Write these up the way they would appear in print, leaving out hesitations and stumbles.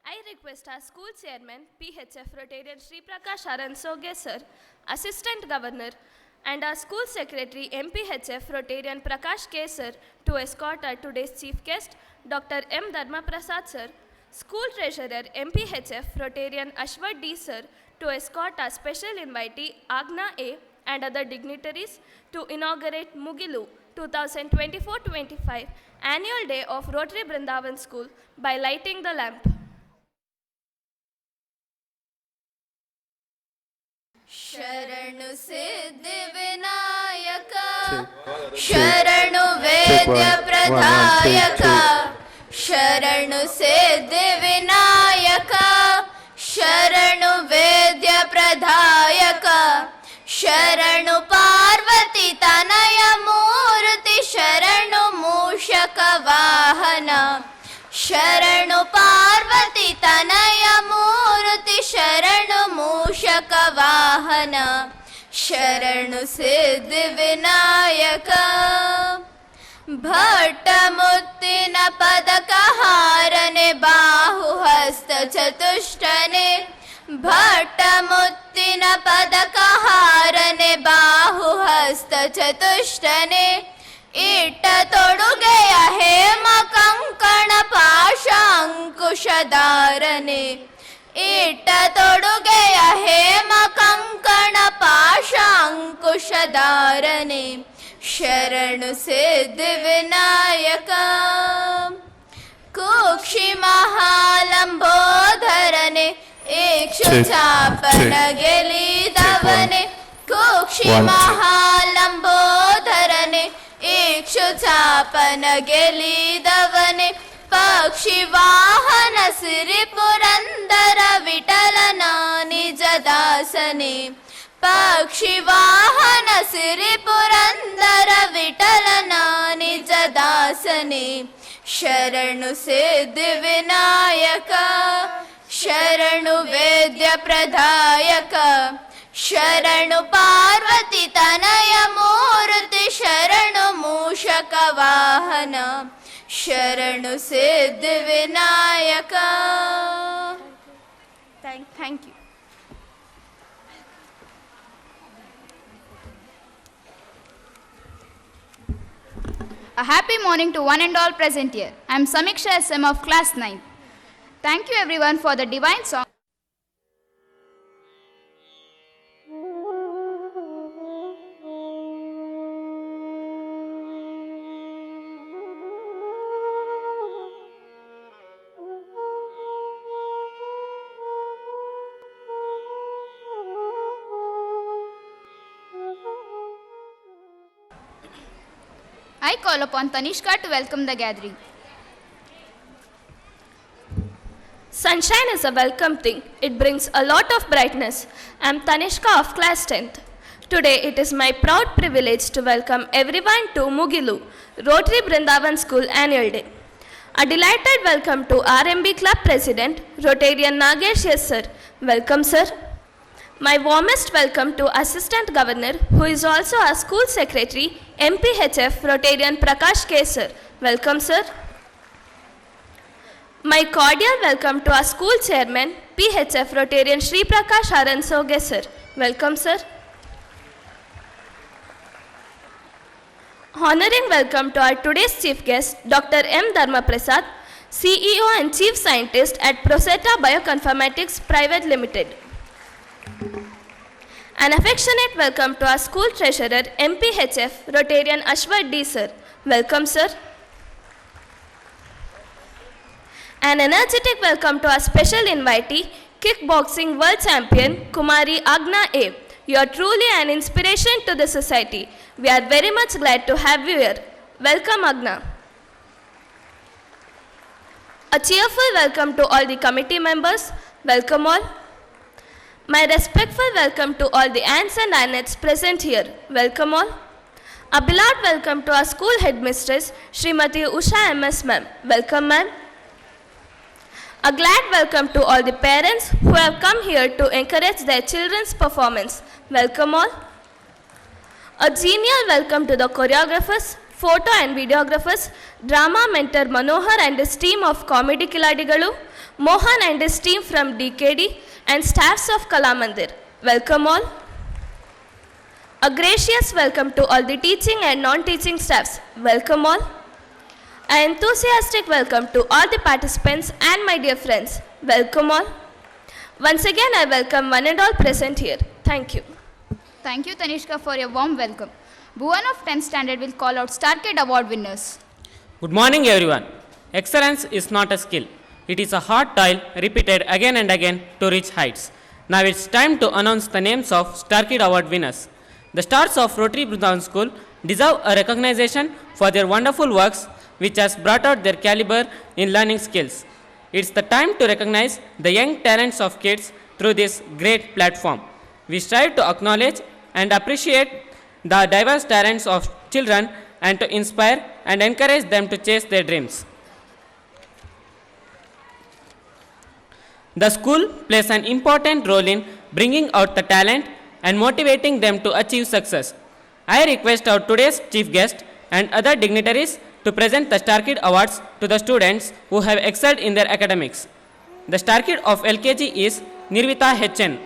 I request our school chairman, PHF Rotarian Sri Prakash Aransoge sir, Assistant Governor, and our school secretary, MPHF Rotarian Prakash K sir, to escort our today's chief guest, Dr. M. Dharma Prasad sir, school treasurer, MPHF Rotarian Ashwat D sir, to escort our special invitee, Agna A, and other dignitaries to inaugurate Mugilu 2024-25 Annual Day of Rotary Brindavan School by lighting the lamp. शरणु Siddhi Vinayak शरणु वेद्य प्रदायक शरणु सिद्धि विनायक शरणु वेद्य प्रदायक शरणु पार्वती तनय मूर्ति शरणु मूषक वाहन शरणु पार्वती तनय मूर्ति शरणु मूषक वाहन शरणु सिद्धि विनायक भट्ट मुत्तिन पदक हारने बाहु हस्त चतुष्टने भट्ट मुत्तिन पदक हारने बाहु हस्त चतुष्टने इट्ट तोडुಗೆಯ ಹೇಮ ಕಂಕಣ ಪಾಶ ಅಂಕುಶಧಾರನೆ ಇಟ್ಟ ತೊಡುಗೆಯ ಹೇಮ ಕಂಕಣ ಪಾಶ ಅಂಕುಶಧಾರನೆ ಶರಣು ಸಿದ್ಧಿ ವಿನಾಯಕ ಕುಕ್ಷಿ ಮಹಾಲಂಬೋಧರನೆ ಇಕ್ಷು ಚಾಪನ ಗೆಲಿದವನೆ ಕುಕ್ಷಿ ಮಹಾಲಂಬೋಧರನೆ ಇಕ್ಷು ಚಾಪನ ಗೆಲಿದವನೆ ಪಕ್ಷಿ ವಾಹನ ಸಿರಿ ಪುರಂದರ ವಿಠಲನ ನಿಜ ದಾಸನೆ ಪಕ್ಷಿ ವಾಹನ ಸಿರಿ ಪುರಂದರ ವಿಠಲನ ನಿಜ ದಾಸನೆ ಶರಣು ಸಿದ್ಧಿ ವಿನಾಯಕ ಶರಣು ವೇದ್ಯ ಪ್ರದಾಯಕ ಶರಣು ಪಾರ್ವತಿ ತನಯ ಮೂರ್ತಿ ಶರಣು ಮೂಷಕ ವಾಹನ ಶರಣು ಸಿದ್ಧಿ Vinayaka. Thank you. A happy morning to one and all present here. I am Samiksha SM of class 9. Thank you everyone for the divine song. I call upon Tanishka to welcome the gathering. Sunshine is a welcome thing. It brings a lot of brightness. I am Tanishka of class 10th. Today it is my proud privilege to welcome everyone to Mugilu, Rotary Brindavan School Annual Day. A delighted welcome to RMB Club President, Rotarian Nagesh S. sir. Welcome sir. My warmest welcome to Assistant Governor, who is also our school secretary, MPHF Rotarian Prakash K. sir. Welcome sir. My cordial welcome to our school chairman, PHF Rotarian Sri Prakash Aransoge sir. Welcome sir. Honoring welcome to our today's chief guest, Dr. M. Dharma Prasad, CEO and Chief Scientist at Prosetta Bioconformatics Private Limited. An affectionate welcome to our school treasurer, MPHF Rotarian Ashwat D. sir. Welcome sir. An energetic welcome to our special invitee, kickboxing world champion, Kumari Agna A. You are truly an inspiration to the society. We are very much glad to have you here. Welcome Agna. A cheerful welcome to all the committee members. Welcome all. My respectful welcome to all the aunts and aunts present here. Welcome all. A beloved welcome to our school headmistress, Srimati Usha MS ma'am. Welcome ma'am. A glad welcome to all the parents who have come here to encourage their children's performance. Welcome all. A genial welcome to the choreographers, Photo and videographers, drama mentor Manohar and his team of comedy Kiladigalu, Mohan and his team from DKD, and staffs of Kalamandir. Welcome all. A gracious welcome to all the teaching and non-teaching staffs. Welcome all. An enthusiastic welcome to all the participants and my dear friends. Welcome all. Once again, I welcome one and all present here. Thank you. Thank you, Tanishka, for your warm welcome. Bhuvan of 10th standard will call out Star Kid Award winners. Good morning, everyone. Excellence is not a skill. It is a hard toil repeated again and again to reach heights. Now it's time to announce the names of Star Kid Award winners. The stars of Rotary Brindavan School deserve a recognition for their wonderful works which has brought out their caliber in learning skills. It's the time to recognize the young talents of kids through this great platform. We strive to acknowledge and appreciate the diverse talents of children and to inspire and encourage them to chase their dreams. The school plays an important role in bringing out the talent and motivating them to achieve success. I request our today's chief guest and other dignitaries to present the Star Kid Awards to the students who have excelled in their academics. The Star Kid of LKG is Nirvita HN.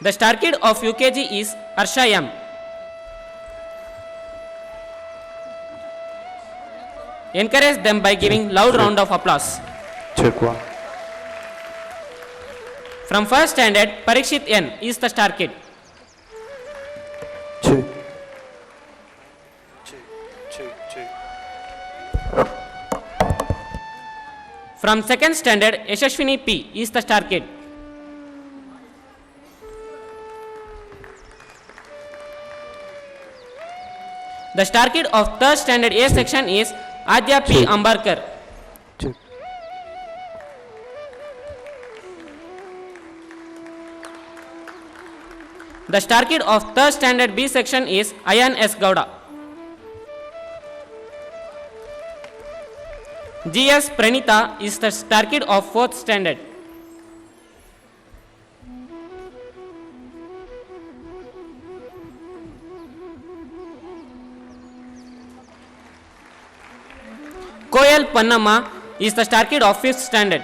The Star Kid of UKG is Arsha M. Encourage them by giving loud round of applause. Check one. From first standard, Parikshit N is the Star Kid. Check. From second standard, Yashashwini P is the Star Kid. The Star Kid of third standard A section is Adya P. Ambarkar. Check. The Star Kid of third standard B section is Ayan S. Gowda. G.S. Pranita is the Star Kid of fourth standard. Koyal Pannamma is the Star Kid of fifth standard.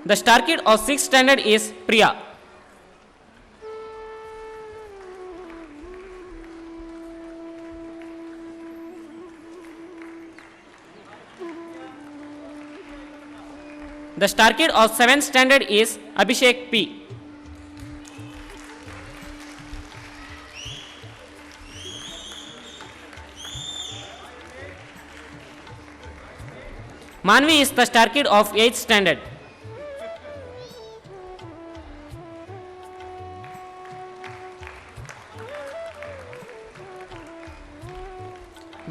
The Star Kid of sixth standard is Priya. The Star Kid of seventh standard is Abhishek P. Manvi is the Star Kid of 8th standard.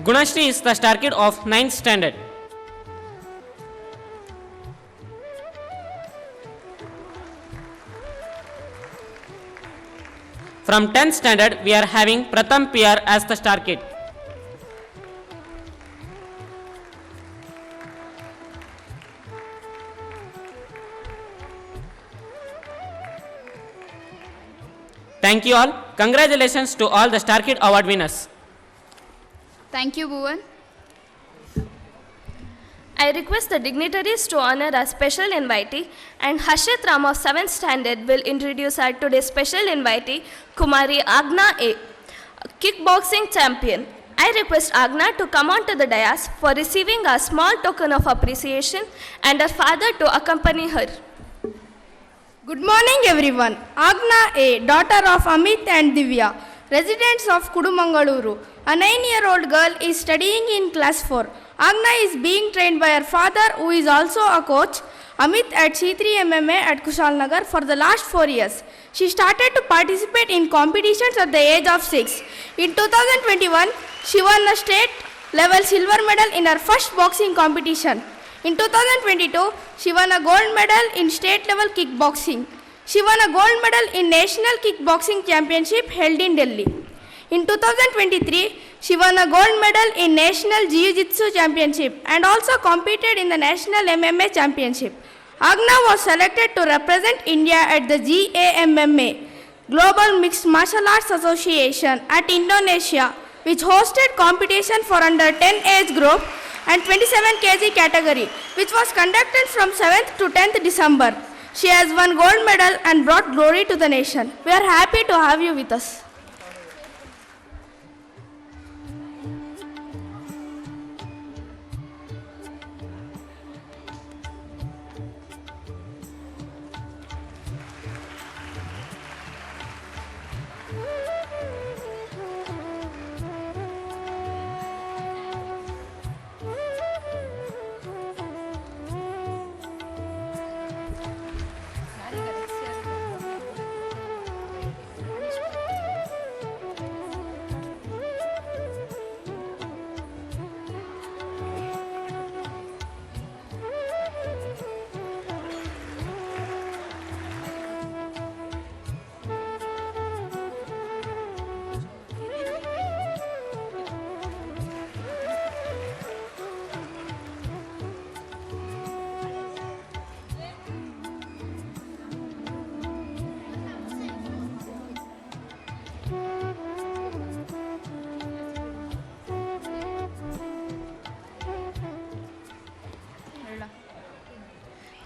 Gunashri is the Star Kid of 9th standard. From 10th standard, we are having Pratham PR as the Star Kid. Thank you all. Congratulations to all the Star Kid Award winners. Thank you, Bhuvan. I request the dignitaries to honor our special invitee, and Harshit Ram of 7th standard will introduce our today's special invitee, Kumari Agna A, kickboxing champion. I request Agna to come on to the dais for receiving a small token of appreciation and her father to accompany her. Good morning everyone. Agna A, daughter of Amit and Divya, residents of Kudumangaluru. A 9-year-old girl is studying in class 4. Agna is being trained by her father, who is also a coach, Amit, at C3 MMA at Kushalnagar for the last 4 years. She started to participate in competitions at the age of 6. In 2021, she won a state level silver medal in her first boxing competition. In 2022, she won a gold medal in state level kickboxing. She won a gold medal in National Kickboxing Championship held in Delhi. In 2023, she won a gold medal in National Jiu-Jitsu Championship and also competed in the National MMA Championship. Agna was selected to represent India at the GAMMA, Global Mixed Martial Arts Association at Indonesia, which hosted competition for under 10 age group and 27 kg category, which was conducted from 7th to 10th December. She has won gold medal and brought glory to the nation. We are happy to have you with us.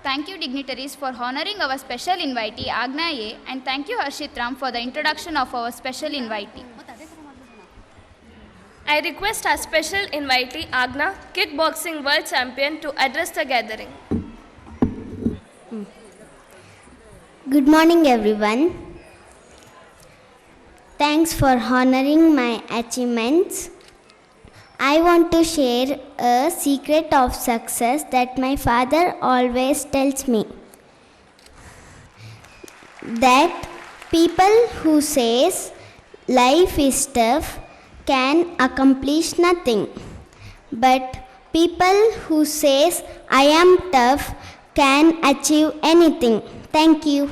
Thank you, dignitaries, for honoring our special invitee, Agna A, and thank you, Harshit Ram, for the introduction of our special invitee. I request our special invitee, Agna, kickboxing world champion, to address the gathering. Good morning, everyone. Thanks for honoring my achievements. I want to share a secret of success that my father always tells me. That people who says life is tough can accomplish nothing. But people who says I am tough can achieve anything. Thank you.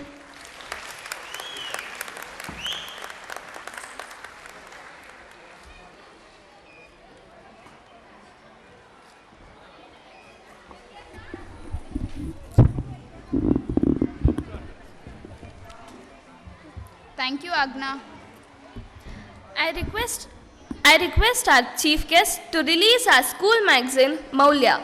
Thank you, Agna. I request our chief guest to release our school magazine, Maulya.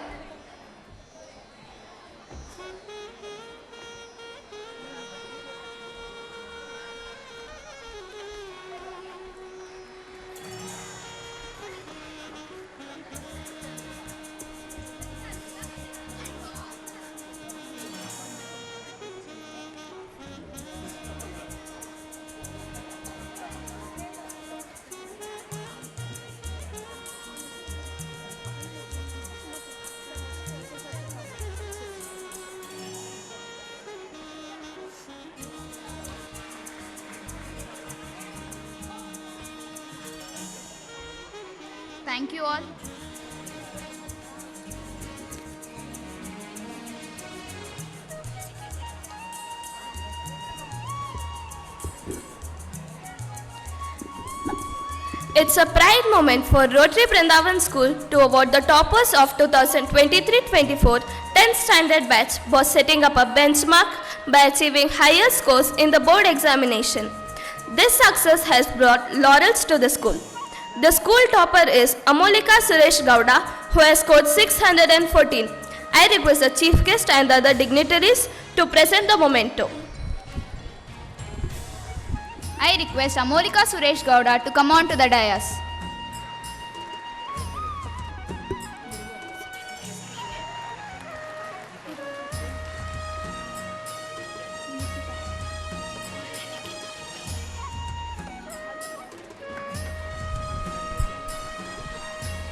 Thank you all. It's a pride moment for Rotary Vrindavan School to award the toppers of 2023-24 10th standard batch for setting up a benchmark by achieving higher scores in the board examination. This success has brought laurels to the school. The school topper is Amolika Suresh Gowda, who has scored 614. I request the chief guest and the other dignitaries to present the memento. I request Amolika Suresh Gowda to come on to the dais.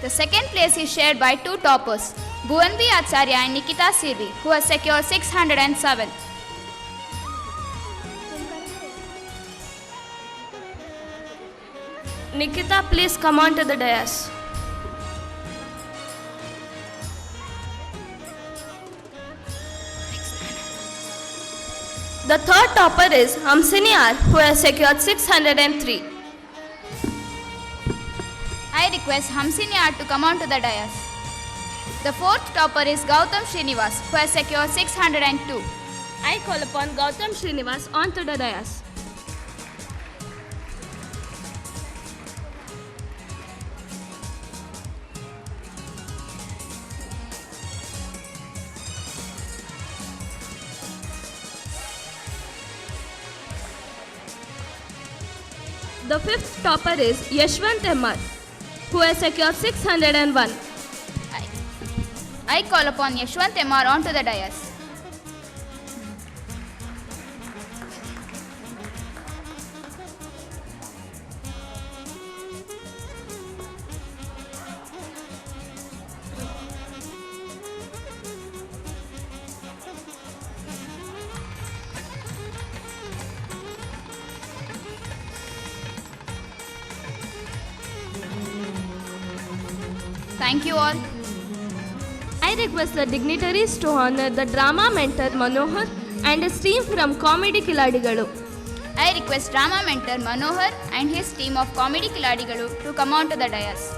The second place is shared by two toppers, Bhuvanvi Acharya and Nikita Sirvi, who has secured 607. Nikita, please come on to the dais. The third topper is Hamsini R, who has secured 603. I request Hamsini Art to come on to the dais. The fourth topper is Gautam Srinivas, who has secured 602. I call upon Gautam Srinivas onto the dais. The fifth topper is Yashwant MR, who has secured 601. I call upon Yashwant MR onto the dais. Thank you all. I request the dignitaries to honor the drama mentor Manohar and his team from Comedy Kiladigalu. I request drama mentor Manohar and his team of Comedy Kiladigalu to come on to the dais.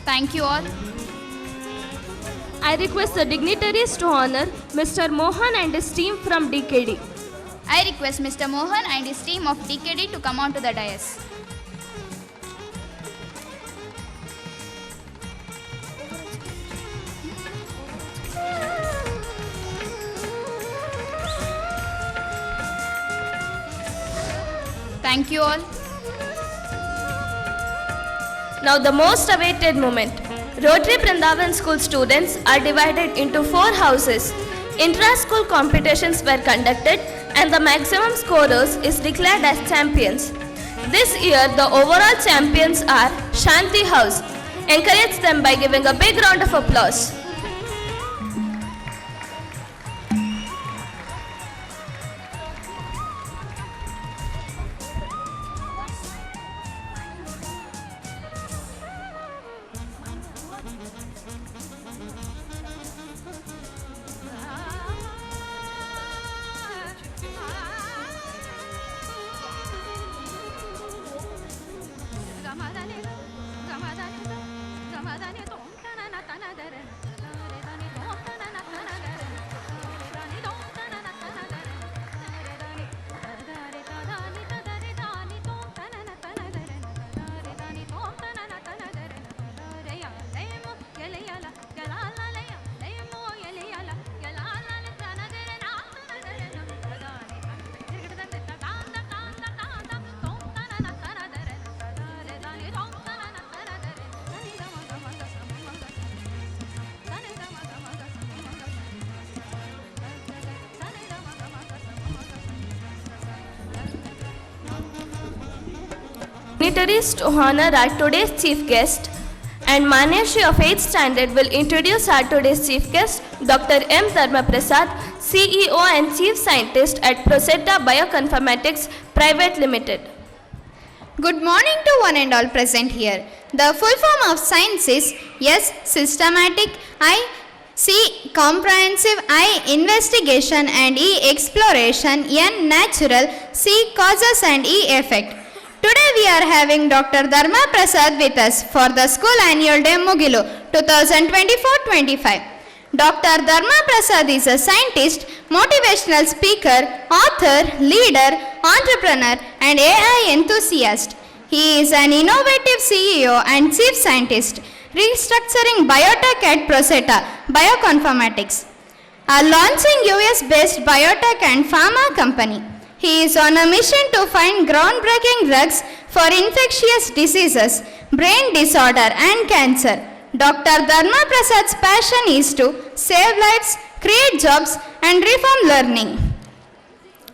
Thank you all. I request the dignitaries to honor Mr. Mohan and his team from DKD. I request Mr. Mohan and his team of DKD to come on to the dais. Thank you all. Now the most awaited moment. Rotary Vrindavan School students are divided into 4 houses. Intra-school competitions were conducted and the maximum scorers is declared as champions. This year the overall champions are Shanti House. Encourage them by giving a big round of applause. Dignitaries to honor our today's chief guest, and Maneshri of 8th standard will introduce our today's chief guest, Dr. M. Dharma Prasad, CEO and Chief Scientist at Prosetta Bioconformatics Private Limited. Good morning to one and all present here. The full form of science is S. Systematic, I. C. Comprehensive, I. Investigation, and E. Exploration, N. Natural, C. Causes, and E. Effect. Today we are having Dr. Dharma Prasad with us for the School Annual Day Mugilu 2024-25. Dr. Dharma Prasad is a scientist, motivational speaker, author, leader, entrepreneur, and AI enthusiast. He is an innovative CEO and chief scientist, restructuring biotech at Prosetta Bioconformatics, a launching US-based biotech and pharma company. He is on a mission to find groundbreaking drugs for infectious diseases, brain disorder, and cancer. Dr. Dharma Prasad's passion is to save lives, create jobs, and reform learning.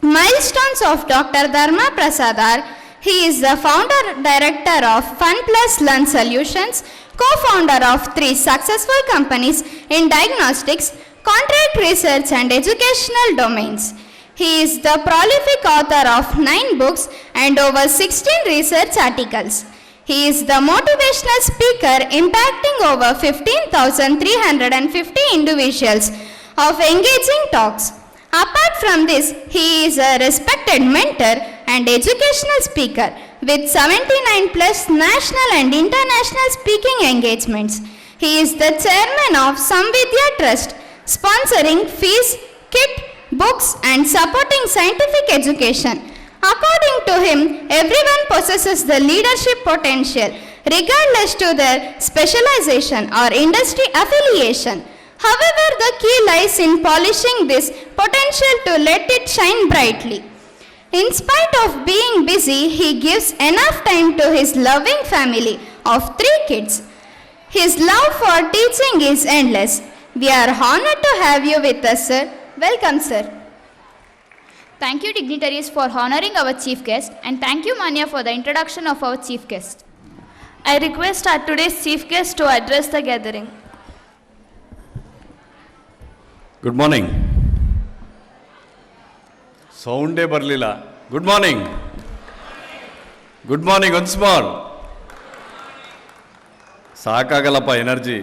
Milestones of Dr. Dharma Prasad are: he is the founder director of Fun Plus Learn Solutions, co-founder of 3 successful companies in diagnostics, contract research and educational domains. He is the prolific author of 9 books and over 16 research articles. He is the motivational speaker impacting over 15,350 individuals of engaging talks. Apart from this, he is a respected mentor and educational speaker with 79 plus national and international speaking engagements. He is the chairman of Samvidya Trust, sponsoring fees, kit, books and supporting scientific education. According to him, everyone possesses the leadership potential regardless to their specialization or industry affiliation. However, the key lies in polishing this potential to let it shine brightly. In spite of being busy, he gives enough time to his loving family of 3 kids. His love for teaching is endless. We are honored to have you with us, sir. Welcome, sir. Thank you, dignitaries, for honoring our chief guest, and thank you, Manya, for the introduction of our chief guest. I request our today's chief guest to address the gathering. Good morning. ಸೌಂಡೇ ಬರಲಿಲ್ಲ. Good morning. Good morning once more. ಸಾಕಾಗಲ್ಲಪ್ಪ energy.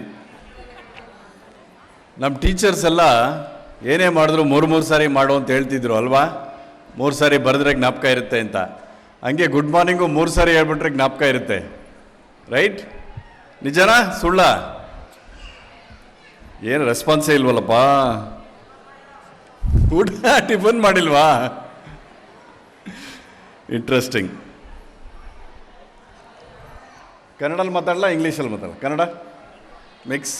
ನಮ್ಮ teachers ಎಲ್ಲ ಏನೇ ಮಾಡಿದ್ರು 3 ಸಾರಿ ಮಾಡು ಅಂತ ಹೇಳ್ತಿದ್ರು ಅಲ್ವಾ? 3 ಸಾರಿ ಬರೆದ್ರೆ ಜ್ಞಾಪಕ ಇರುತ್ತೆ ಅಂತ. ಹಂಗೆ ಗುಡ್ ಮಾರ್ನಿಂಗು 3 ಸಾರಿ ಹೇಳ್ಬಿಟ್ರೆ ಜ್ಞಾಪಕ ಇರುತ್ತೆ. ರೈಟ್? ನಿಜನಾ ಸುಳ್ಳ? ಏನು ರೆಸ್ಪಾನ್ಸೇ ಇಲ್ವಲ್ಲಪ್ಪ. ಊಟ ಟಿಫನ್ ಮಾಡಿಲ್ವಾ? ಇಂಟ್ರೆಸ್ಟಿಂಗ್. ಕನ್ನಡಲ್ಲಿ ಮಾತಾಡಲ್ಲ, ಇಂಗ್ಲೀಷಲ್ಲಿ ಮಾತಾಡಲ್ಲ? ಕನ್ನಡ ಮಿಕ್ಸ್.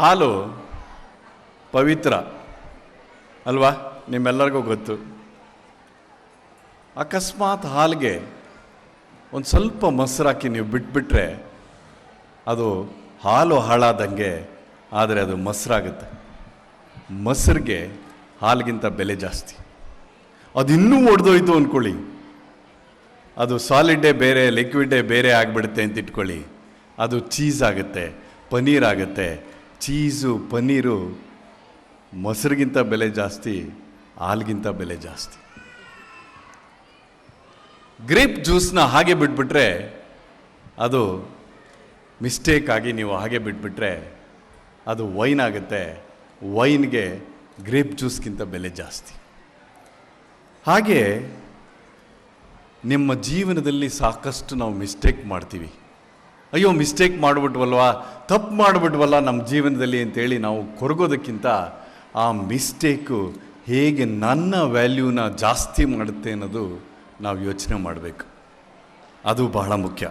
ಹಾಲು ಪವಿತ್ರ ಅಲ್ವಾ? ನಿಮ್ಮೆಲ್ಲರಿಗೂ ಗೊತ್ತು. ಅಕಸ್ಮಾತ್ ಹಾಲಿಗೆ ಒಂದು ಸ್ವಲ್ಪ ಮೊಸರು ಹಾಕಿ ನೀವು ಬಿಟ್ಬಿಟ್ರೆ ಅದು ಹಾಲು ಹಾಳಾದಂಗೆ, ಆದರೆ ಅದು ಮೊಸರಾಗುತ್ತೆ. ಮೊಸರಿಗೆ ಹಾಲಿಗಿಂತ ಬೆಲೆ ಜಾಸ್ತಿ. ಅದು ಇನ್ನೂ ಒಡೆದೋಯ್ತು ಅಂದ್ಕೊಳ್ಳಿ, ಅದು ಸಾಲಿಡ್ಡೇ ಬೇರೆ ಲಿಕ್ವಿಡ್ಡೇ ಬೇರೆ ಆಗಿಬಿಡುತ್ತೆ ಅಂತ ಇಟ್ಕೊಳ್ಳಿ, ಅದು ಚೀಸ್ ಆಗುತ್ತೆ, ಪನ್ನೀರ್ ಆಗುತ್ತೆ. ಚೀಸು ಪನ್ನೀರು ಮೊಸರಿಗಿಂತ ಬೆಲೆ ಜಾಸ್ತಿ, ಹಾಲಿಗಿಂತ ಬೆಲೆ ಜಾಸ್ತಿ. ಗ್ರೇಪ್ ಜ್ಯೂಸನ್ನ ಹಾಗೆ ಬಿಟ್ಬಿಟ್ರೆ ಅದು ಮಿಸ್ಟೇಕ್ ಆಗಿ ನೀವು ಹಾಗೆ ಬಿಟ್ಬಿಟ್ರೆ ಅದು ವೈನ್ ಆಗುತ್ತೆ. ವೈನ್ಗೆ ಗ್ರೇಪ್ ಜ್ಯೂಸ್ಗಿಂತ ಬೆಲೆ ಜಾಸ್ತಿ. ಹಾಗೆ ನಿಮ್ಮ ಜೀವನದಲ್ಲಿ ಸಾಕಷ್ಟು ನಾವು ಮಿಸ್ಟೇಕ್ ಮಾಡ್ತೀವಿ. ಅಯ್ಯೋ ಮಿಸ್ಟೇಕ್ ಮಾಡಿಬಿಟ್ವಲ್ವಾ, ತಪ್ಪು ಮಾಡಿಬಿಟ್ವಲ್ಲ ನಮ್ಮ ಜೀವನದಲ್ಲಿ ಅಂತೇಳಿ ನಾವು ಕೊರಗೋದಕ್ಕಿಂತ ಆ ಮಿಸ್ಟೇಕು ಹೇಗೆ ನನ್ನ ವ್ಯಾಲ್ಯೂನ ಜಾಸ್ತಿ ಮಾಡುತ್ತೆ ಅನ್ನೋದು ನಾವು ಯೋಚನೆ ಮಾಡಬೇಕು. ಅದು ಬಹಳ ಮುಖ್ಯ.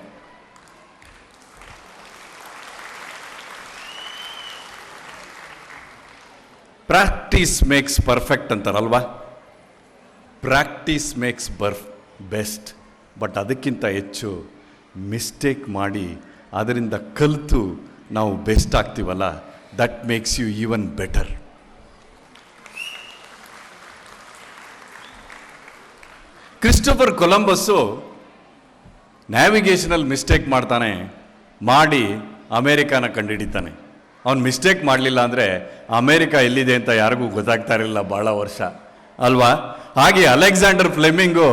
ಪ್ರಾಕ್ಟೀಸ್ ಮೇಕ್ಸ್ ಪರ್ಫೆಕ್ಟ್ ಅಂತಾರಲ್ವಾ? Practice makes best. ಬಟ್ ಅದಕ್ಕಿಂತ ಹೆಚ್ಚು ಮಿಸ್ಟೇಕ್ ಮಾಡಿ ಅದರಿಂದ ಕಲಿತು ನಾವು ಬೆಸ್ಟ್ ಆಗ್ತೀವಲ್ಲ, that makes you even better. Christopher Columbus ನ್ಯಾವಿಗೇಷನಲ್ಲಿ ಮಿಸ್ಟೇಕ್ ಮಾಡ್ತಾನೆ, ಮಾಡಿ ಅಮೇರಿಕಾನ ಕಂಡುಹಿಡಿತಾನೆ. ಅವನು ಮಿಸ್ಟೇಕ್ ಮಾಡಲಿಲ್ಲ ಅಂದರೆ ಅಮೇರಿಕಾ ಎಲ್ಲಿದೆ ಅಂತ ಯಾರಿಗೂ ಗೊತ್ತಾಗ್ತಾ ಇರಲಿಲ್ಲ ಭಾಳ ವರ್ಷ ಅಲ್ವಾ? ಹಾಗೆ ಅಲೆಕ್ಸಾಂಡರ್ ಫ್ಲೆಮಿಂಗು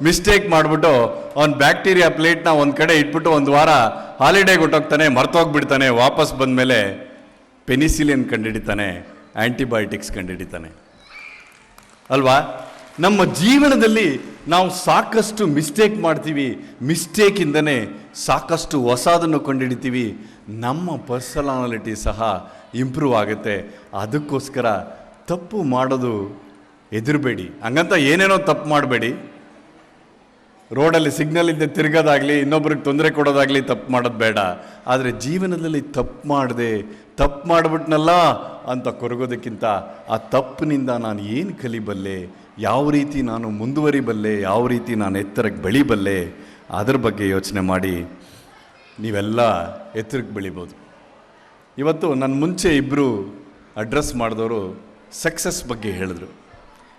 ಮಿಸ್ಟೇಕ್ ಮಾಡಿಬಿಟ್ಟು ಅವ್ನು ಬ್ಯಾಕ್ಟೀರಿಯಾ ಪ್ಲೇಟ್ನ ಒಂದು ಕಡೆ ಇಟ್ಬಿಟ್ಟು 1 ವಾರ ಹಾಲಿಡೇಗೆ ಹೊಟ್ಟೋಗ್ತಾನೆ, ಮರ್ತೋಗ್ಬಿಡ್ತಾನೆ. ವಾಪಸ್ ಬಂದಮೇಲೆ ಪೆನಿಸಿಲಿನ್ ಕಂಡುಹಿಡಿತಾನೆ, ಆ್ಯಂಟಿಬಯೋಟಿಕ್ಸ್ ಕಂಡುಹಿಡಿತಾನೆ ಅಲ್ವಾ? ನಮ್ಮ ಜೀವನದಲ್ಲಿ ನಾವು ಸಾಕಷ್ಟು ಮಿಸ್ಟೇಕ್ ಮಾಡ್ತೀವಿ. ಮಿಸ್ಟೇಕಿಂದನೇ ಸಾಕಷ್ಟು ಹೊಸದನ್ನು ಕಂಡುಹಿಡಿತೀವಿ. ನಮ್ಮ ಪರ್ಸನಾಲಿಟಿ ಸಹ ಇಂಪ್ರೂವ್ ಆಗುತ್ತೆ. ಅದಕ್ಕೋಸ್ಕರ ತಪ್ಪು ಮಾಡೋದು ಹೆದರಬೇಡಿ. ಹಂಗಂತ ಏನೇನೋ ತಪ್ಪು ಮಾಡಬೇಡಿ. ರೋಡಲ್ಲಿ ಸಿಗ್ನಲ್ ಇದ್ದೆ ತಿರುಗೋದಾಗಲಿ, ಇನ್ನೊಬ್ರಿಗೆ ತೊಂದರೆ ಕೊಡೋದಾಗಲಿ ತಪ್ಪು ಮಾಡೋದು ಬೇಡ. ಆದರೆ ಜೀವನದಲ್ಲಿ ತಪ್ಪು ಮಾಡಿಬಿಟ್ನಲ್ಲ ಅಂತ ಕೊರಗೋದಕ್ಕಿಂತ ಆ ತಪ್ಪಿನಿಂದ ನಾನು ಏನು ಕಲಿಬಲ್ಲೆ, ಯಾವ ರೀತಿ ನಾನು ಮುಂದುವರಿಬಲ್ಲೆ, ಯಾವ ರೀತಿ ನಾನು ಎತ್ತರಕ್ಕೆ ಬೆಳಿಬಲ್ಲೆ, ಅದರ ಬಗ್ಗೆ ಯೋಚನೆ ಮಾಡಿ ನೀವೆಲ್ಲ ಎತ್ತರಕ್ಕೆ ಬೆಳಿಬೋದು. ಇವತ್ತು ನನ್ನ ಮುಂಚೆ ಇಬ್ಬರು ಅಡ್ರೆಸ್ ಮಾಡಿದವರು ಸಕ್ಸಸ್ ಬಗ್ಗೆ ಹೇಳಿದ್ರು.